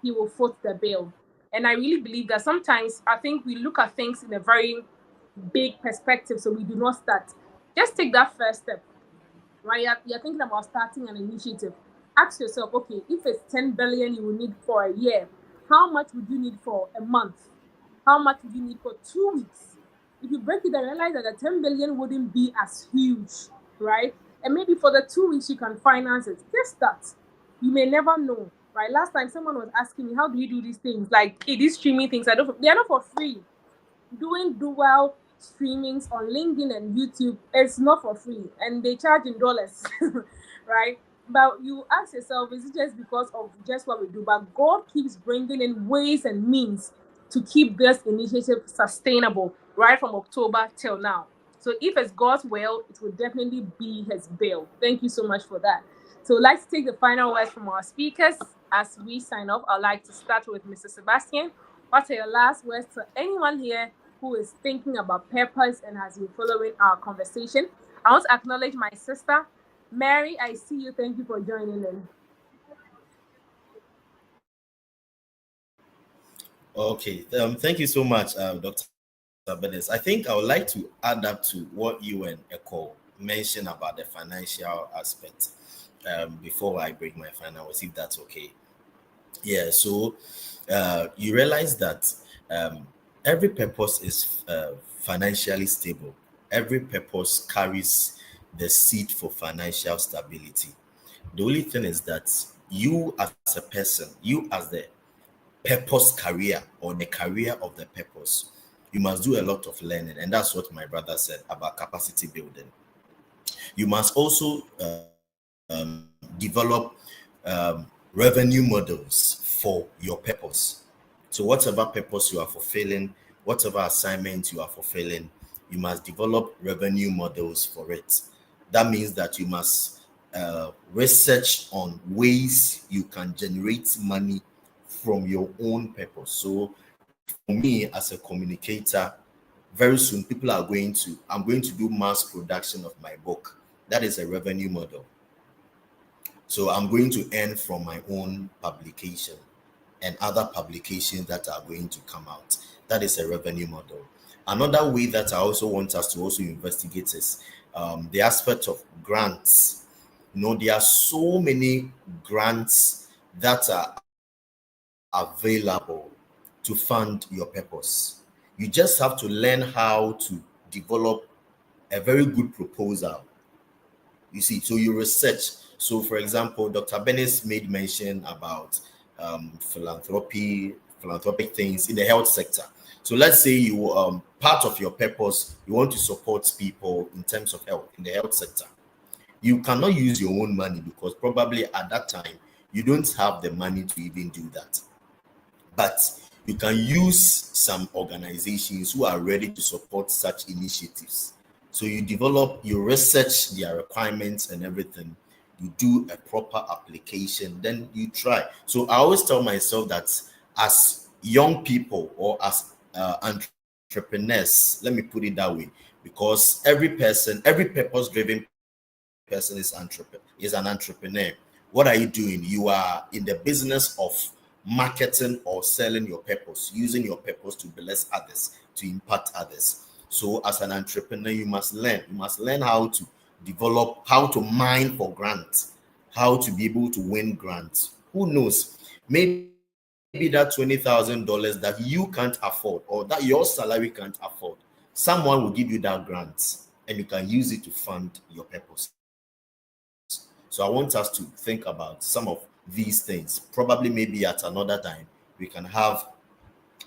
He will foot the bill. And I really believe that sometimes I think we look at things in a very big perspective, so we do not start. Just take that first step, right? You're thinking about starting an initiative. Ask yourself, okay, if it's 10 billion you will need for a year, how much would you need for a month? How much would you need for 2 weeks? If you break it and realize that the 10 billion wouldn't be as huge, right? And maybe for the 2 weeks you can finance it. Just start. You may never know, right? Last time someone was asking me, how do you do these things? Like, hey, these streaming things, they are not for free. Doing dual streamings on LinkedIn and YouTube, it's not for free, and they charge in dollars, right? But you ask yourself, is it just because of just what we do? But God keeps bringing in ways and means to keep this initiative sustainable right from October till now. So if it's God's will, it will definitely be His bill. Thank you so much for that. So let's take the final words from our speakers. As we sign off, I'd like to start with Mr. Sebastian. What are your last words to anyone here who is thinking about purpose and has been following our conversation? I want to acknowledge my sister, Mary. I see you. Thank you for joining in. Okay, thank you so much, Dr. Benes. I think I would like to add up to what you and Echo mentioned about the financial aspect before I break my final words, if that's okay. Yeah, so you realize that every purpose is financially stable. Every purpose carries the seed for financial stability. The only thing is that you as a person, you as the purpose career or the career of the purpose, you must do a lot of learning. And that's what my brother said about capacity building. You must also develop revenue models for your purpose. So whatever purpose you are fulfilling, whatever assignment you are fulfilling, you must develop revenue models for it. That means that you must research on ways you can generate money from your own purpose. So for me as a communicator, very soon I'm going to do mass production of my book. That is a revenue model. So I'm going to earn from my own publication and other publications that are going to come out. That is a revenue model. Another way that I also want us to also investigate is the aspect of grants. There are so many grants that are available to fund your purpose. You just have to learn how to develop a very good proposal. You see, so you research. So, for example, Dr. Benes made mention about philanthropic things in the health sector. So let's say you part of your purpose, you want to support people in terms of health in the health sector. You cannot use your own money because probably at that time you don't have the money to even do that. But you can use some organizations who are ready to support such initiatives. So you research their requirements and everything. You do a proper application, then you try. So I always tell myself that as young people or as entrepreneurs, let me put it that way, because every purpose-driven person is an entrepreneur. What are you doing? You are in the business of marketing or selling your purpose, using your purpose to bless others, to impact others. So as an entrepreneur, you must learn how to develop, how to mine for grants, how to be able to win grants. Who knows? Maybe that $20,000 that you can't afford or that your salary can't afford, someone will give you that grant and you can use it to fund your purpose. So I want us to think about some of these things. Probably maybe at another time we can have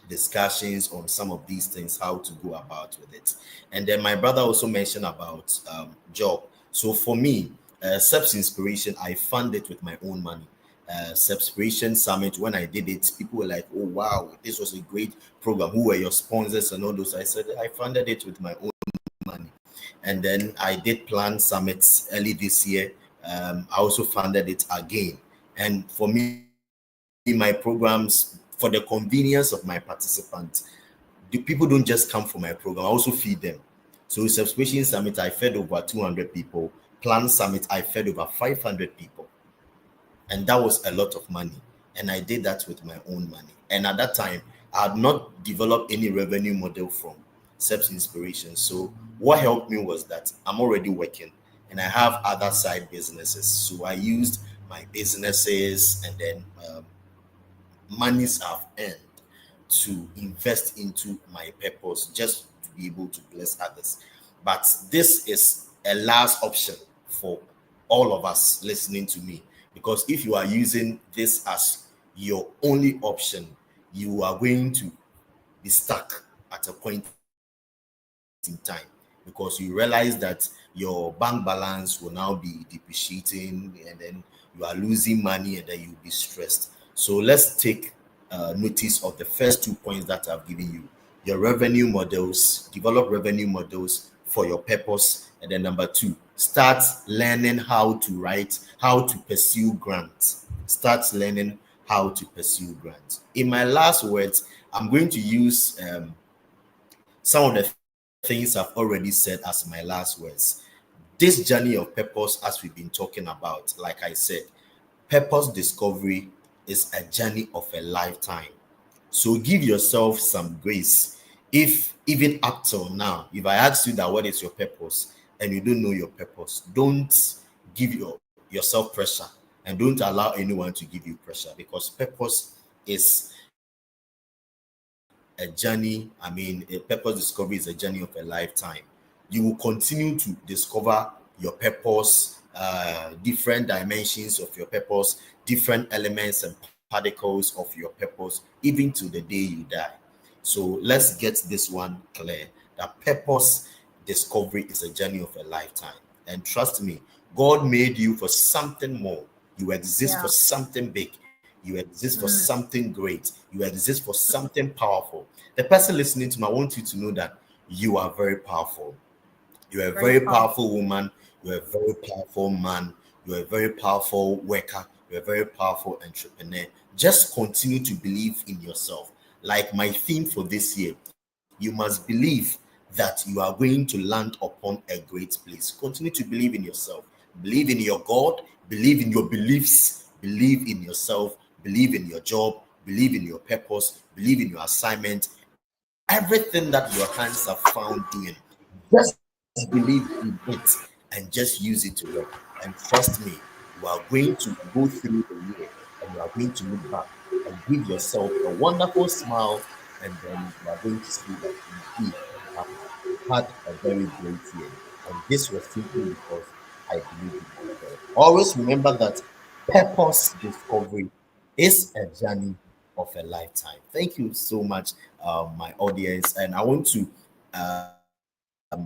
discussions on some of these things, how to go about with it. And then my brother also mentioned about job. So for me, SEPS Inspiration, I funded with my own money. Inspiration Summit, when I did it, people were like, oh wow, this was a great program. Who were your sponsors and all those? I said I funded it with my own money. And then I did plan summits early this year. I also funded it again. And for me, my programs, for the convenience of my participants, the people don't just come for my program, I also feed them. So Subscription Summit, I fed over 200 people. Plan Summit, I fed over 500 people. And that was a lot of money. And I did that with my own money. And at that time, I had not developed any revenue model from SEPS Inspiration. So what helped me was that I'm already working and I have other side businesses. So I used my businesses and then monies I've earned to invest into my purpose, just to be able to bless others. But this is a last option for all of us listening to me, because if you are using this as your only option, you are going to be stuck at a point in time, because you realize that your bank balance will now be depreciating and then you are losing money and then you'll be stressed. So let's take notice of the first 2 points that I've given you. Your revenue models, develop revenue models for your purpose. And then number 2, start learning how to pursue grants. Start learning how to pursue grants. In my last words, I'm going to use some of the things I've already said as my last words. This journey of purpose, as we've been talking about, like I said, purpose discovery is a journey of a lifetime. So give yourself some grace. If even up till now, if I ask you that what is your purpose and you don't know your purpose, don't give yourself pressure and don't allow anyone to give you pressure, because purpose is a journey. A purpose discovery is a journey of a lifetime. You will continue to discover your purpose, different dimensions of your purpose, different elements and particles of your purpose, even to the day you die. So let's get this one clear, that purpose discovery is a journey of a lifetime. And trust me, God made you for something more. You exist for something big. You exist for something great. You exist for something powerful. The person listening to me, I want you to know that you are very powerful. You're a very powerful woman. You're a very powerful man. You're a very powerful worker. You're a very powerful entrepreneur. Just continue to believe in yourself. Like my theme for this year, you must believe that you are going to land upon a great place. Continue to believe in yourself. Believe in your God. Believe in your beliefs. Believe in yourself. Believe in your job. Believe in your purpose. Believe in your assignment. Everything that your hands have found doing, just believe in it and just use it to work. And trust me, you are going to go through the year and you are going to look back and give yourself a wonderful smile, and then you are going to see that you have had a very great year. And this was simply because I believe in myself. Always remember that purpose discovery is a journey of a lifetime. Thank you so much, my audience. And I want to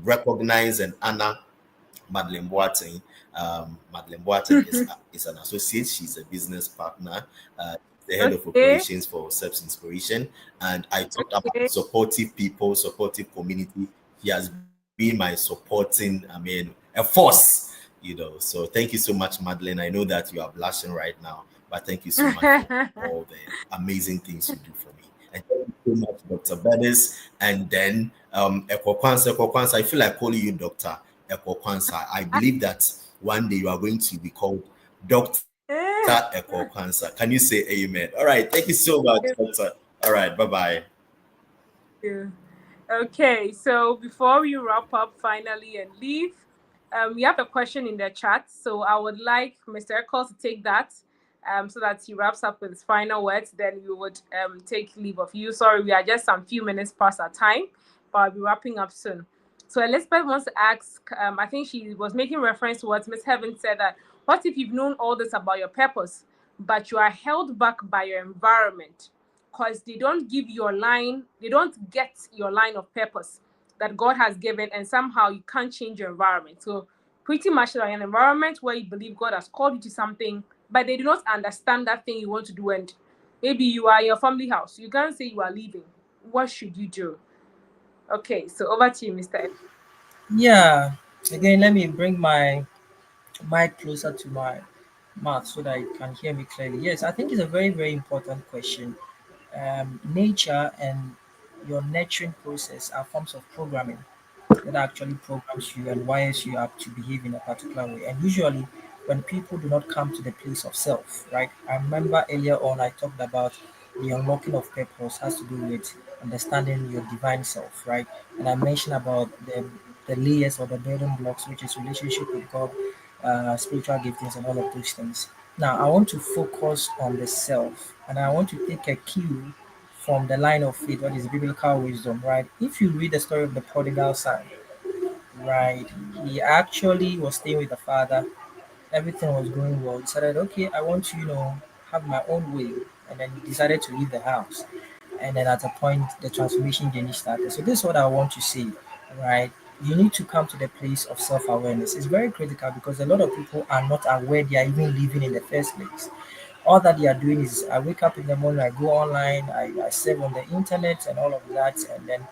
recognize and honor Madeleine Boateng. Madeleine Boateng is an associate. She's a business partner, the head of operations for SEPS Inspiration. And I talked about supportive people, supportive community. She has been my supporting, a force, So thank you so much, Madeleine. I know that you are blushing right now, but thank you so much for all the amazing things you do for me. And thank you so much, Dr. Bettis. And then Ekokwansa, I feel like calling you Dr. Ekokwansa. I believe that one day you are going to be called Dr. Ekokwansa. Can you say amen? All right. Thank you so much, Doctor. All right. Bye-bye. Okay. So before we wrap up finally and leave, we have a question in the chat. So I would like Mr. Eccles to take that so that he wraps up with his final words. Then we would take leave of you. Sorry, we are just some few minutes past our time, but I'll be wrapping up soon. So Elizabeth wants to ask, I think she was making reference to what Miss Heaven said, that what if you've known all this about your purpose, but you are held back by your environment because they don't give your line, they don't get your line of purpose that God has given, and somehow you can't change your environment. So pretty much like an environment where you believe God has called you to something, but they do not understand that thing you want to do, and maybe you are in your family house. You can't say you are leaving. What should you do? Okay, so over to you, Mr. Ed. Yeah, again, let me bring my mic closer to my mouth so that you can hear me clearly. Yes, I think it's a very, very important question. Nature and your nurturing process are forms of programming that actually programs you and wires you up to behave in a particular way. And usually, when people do not come to the place of self, right? I remember earlier on I talked about the unlocking of purpose has to do with understanding your divine self, right? And I mentioned about the layers or the building blocks, which is relationship with God, spiritual giftings, and all of those things. Now, I want to focus on the self, and I want to take a cue from the line of faith, what is biblical wisdom, right? If you read the story of the prodigal son, right, he actually was staying with the father. Everything was going well. He decided, okay, I want to, have my own way. And then he decided to leave the house. And then at a point, the transformation journey started. So this is what I want to say, right? You need to come to the place of self-awareness. It's very critical because a lot of people are not aware they are even living in the first place. All that they are doing is I wake up in the morning, I go online, I save on the internet and all of that, and then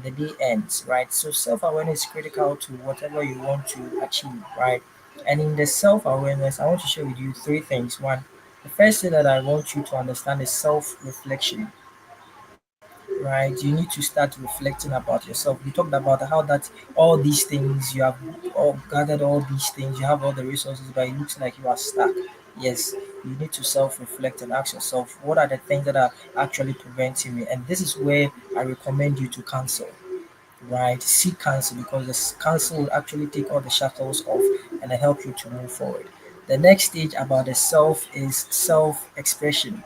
the day ends, right? So self-awareness is critical to whatever you want to achieve, right? And in the self-awareness, I want to share with you three things. One, the first thing that I want you to understand is self-reflection, right? You need to start reflecting about yourself. We talked about how that all these things you have all gathered, all these things, you have all the resources, but it looks like you are stuck. Yes, you need to self-reflect and ask yourself, what are the things that are actually preventing me? And this is where I recommend you to cancel, right? Seek counsel because this counsel will actually take all the shackles off and help you to move forward. The next stage about the self is self-expression,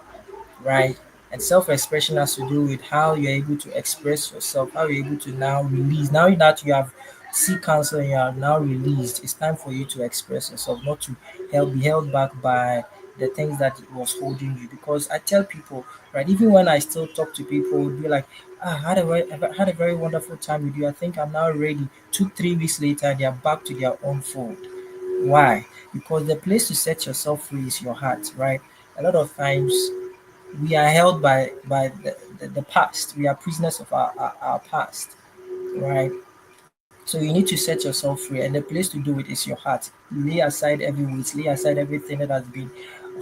right? And self-expression has to do with how you're able to express yourself, how you're able to now release. Now that you have seek counsel and you are now released, it's time for you to express yourself, not to be held back by the things that was holding you. Because I tell people, right, even when I still talk to people, be like, I had a very wonderful time with you. I think I'm now ready. 2, 3 weeks later, they are back to their own fold. Why? Because the place to set yourself free is your heart, right? A lot of times we are held by the past. We are prisoners of our past, right? So you need to set yourself free, and the place to do it is your heart. Lay aside every weight, lay aside everything that has been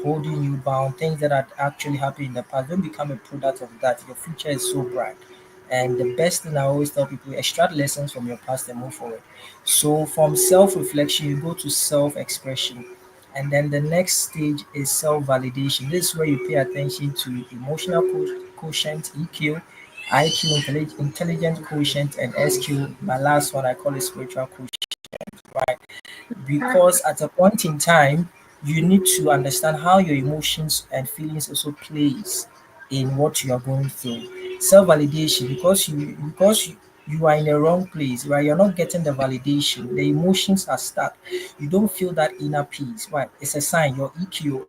holding you bound, things that had actually happened in the past. Don't become a product of that. Your future is so bright. And the best thing I always tell people, extract lessons from your past and move forward. So from self-reflection, you go to self-expression. And then the next stage is self-validation. This is where you pay attention to emotional quotient, EQ, IQ, intelligent quotient, and SQ. My last one, I call it spiritual quotient, right? Because at a point in time, you need to understand how your emotions and feelings also plays in what you are going through. Self-validation, because you are in the wrong place, right? You're not getting the validation. The emotions are stuck. You don't feel that inner peace. Why? It's a sign your EQ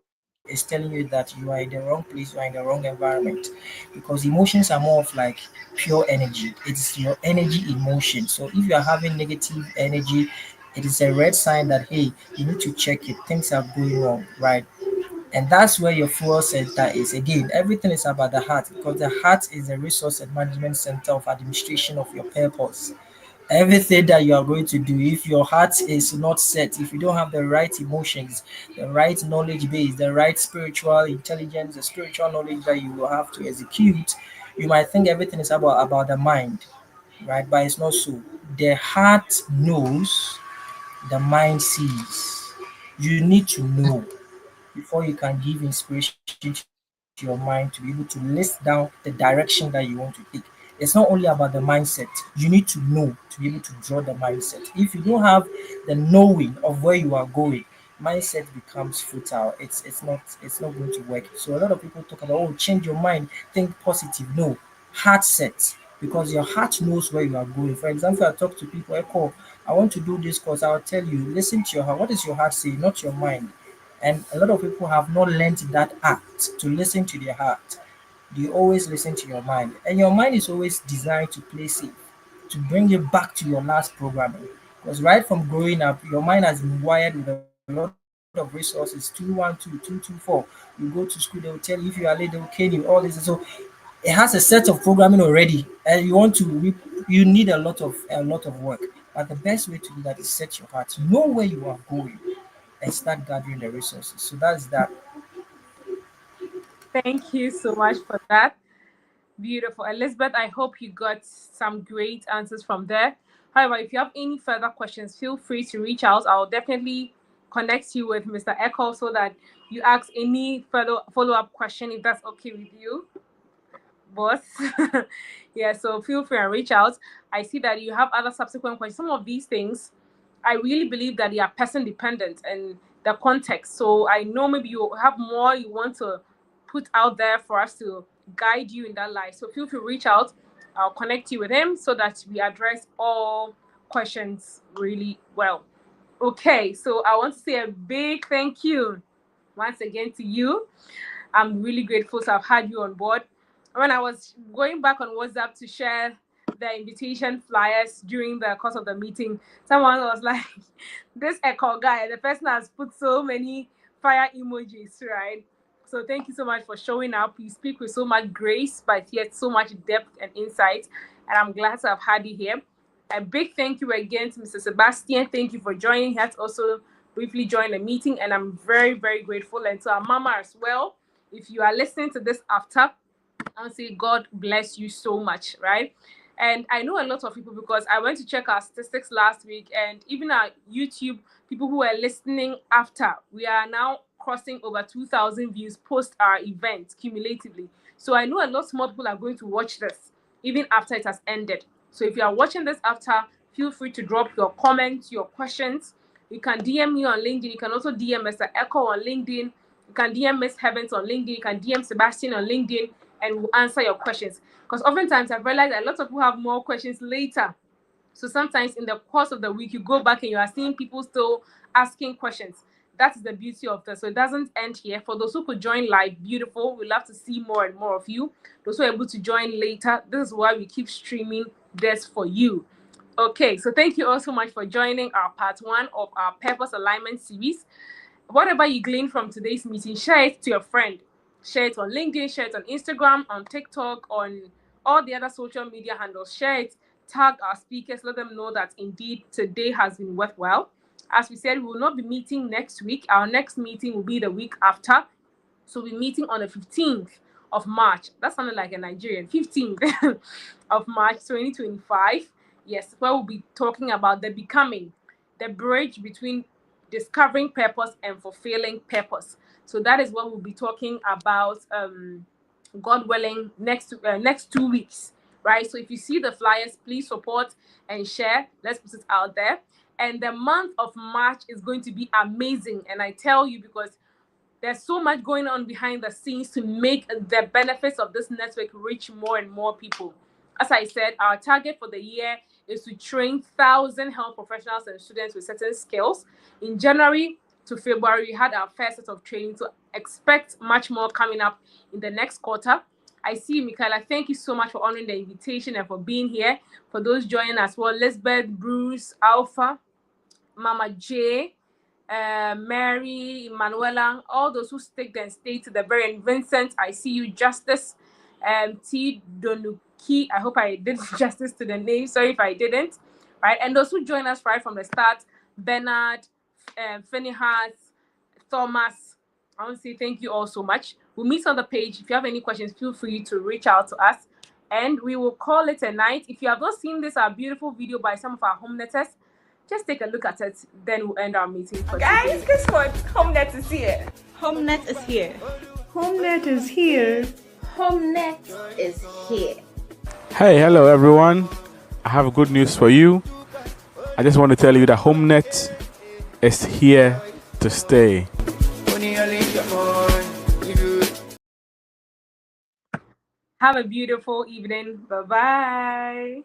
is telling you that you are in the wrong place, you are in the wrong environment. Because emotions are more of like pure energy. It's your energy in motion. So if you are having negative energy, it is a red sign that hey, you need to check it. Things are going wrong, right? And that's where your fuel center is. Again, everything is about the heart because the heart is the resource and management center of administration of your purpose. Everything that you are going to do, if your heart is not set, if you don't have the right emotions, the right knowledge base, the right spiritual intelligence, the spiritual knowledge that you will have to execute, you might think everything is about the mind, right? But it's not so. The heart knows, the mind sees. You need to know before you can give inspiration to your mind to be able to list down the direction that you want to take. It's not only about the mindset. You need to know to be able to draw the mindset. If you don't have the knowing of where you are going, mindset becomes futile. It's not going to work. So a lot of people talk about change your mind, think positive. No, heart set because your heart knows where you are going. For example, I talk to people, Echo, I want to do this course. I'll tell you, listen to your heart. What is your heart saying, not your mind? And a lot of people have not learned that act to listen to their heart. You always listen to your mind. And your mind is always designed to play safe, to bring you back to your last programming. Because right from growing up, your mind has been wired with a lot of resources 212, 224. You go to school, they will tell you if you are late, they will cane you, all this. So it has a set of programming already. And you want to, you need a lot of work. But the best way to do that is set your heart, know where you are going, and start gathering the resources. So that's that. Thank you so much for that. Beautiful. Elizabeth, I hope you got some great answers from there. However, if you have any further questions, feel free to reach out. I'll definitely connect you with Mr. Echo so that you ask any follow-up question if that's okay with you, boss. Yeah, so feel free and reach out. I see that you have other subsequent questions. Some of these things, I really believe that they are person dependent and the context. So I know maybe you have more you want to put out there for us to guide you in that life. So feel free to reach out. I'll connect you with him so that we address all questions really well. Okay, so I want to say a big thank you once again to you. I'm really grateful to have had you on board. When I was going back on WhatsApp to share the invitation flyers during the course of the meeting, someone was like, this Echo guy, the person has put so many fire emojis, right? So thank you so much for showing up. You speak with so much grace, but yet so much depth and insight. And I'm glad to have had you here. A big thank you again to Mr. Sebastian. Thank you for joining. He had to also briefly join the meeting, and I'm very, very grateful. And to our mama as well. If you are listening to this after, I'll say God bless you so much, right? And I know a lot of people because I went to check our statistics last week, and even our YouTube people who are listening after, we are now crossing over 2,000 views post our event cumulatively. So I know a lot more people are going to watch this even after it has ended. So if you are watching this after, feel free to drop your comments, your questions. You can DM me on LinkedIn. You can also DM Mr. Echo on LinkedIn. You can DM Miss Heavens on LinkedIn. You can DM Sebastian on LinkedIn, and we'll answer your questions. Because oftentimes I've realized that a lot of people have more questions later. So sometimes in the course of the week, you go back and you are seeing people still asking questions. That's the beauty of this. So it doesn't end here. For those who could join live, beautiful. We love to see more and more of you. Those who are able to join later, this is why we keep streaming this for you. Okay, so thank you all so much for joining our part 1 of our Purpose Alignment series. Whatever you glean from today's meeting, share it to your friend. Share it on LinkedIn, share it on Instagram, on TikTok, on all the other social media handles. Share it, tag our speakers, let them know that indeed today has been worthwhile. As we said, we will not be meeting next week. Our next meeting will be the week after. So we're meeting on the 15th of March. That sounded like a Nigerian. 15th of March 2025. Yes, where we'll be talking about the becoming, the bridge between discovering purpose and fulfilling purpose. So that is what we'll be talking about, God willing, next 2 weeks, right? So if you see the flyers, please support and share. Let's put it out there. And the month of March is going to be amazing. And I tell you, because there's so much going on behind the scenes to make the benefits of this network reach more and more people. As I said, our target for the year is to train 1,000 health professionals and students with certain skills. In January to February, we had our first set of training, to expect much more coming up in the next quarter. I see Michaela, thank you so much for honoring the invitation and for being here. For those joining as well, Lisbeth, Bruce, Alpha, Mama J, Mary, Manuela, all those who stick and stay to the very end. Vincent, I see you. Justice, T. Donuki, I hope I did justice to the name. Sorry if I didn't. Right, and those who join us right from the start, Bernard, Phineas, Thomas, I want to say thank you all so much. We'll meet on the page. If you have any questions, feel free to reach out to us, and we will call it a night. If you have not seen this, our beautiful video by some of our HomeNetters, just take a look at it, then we'll end our meeting for Guys, today. guess what? HomeNet is here. HomeNet is here. HomeNet is here. HomeNet is here. Hey, hello everyone. I have good news for you. I just want to tell you that HomeNet is here to stay. Have a beautiful evening. Bye-bye.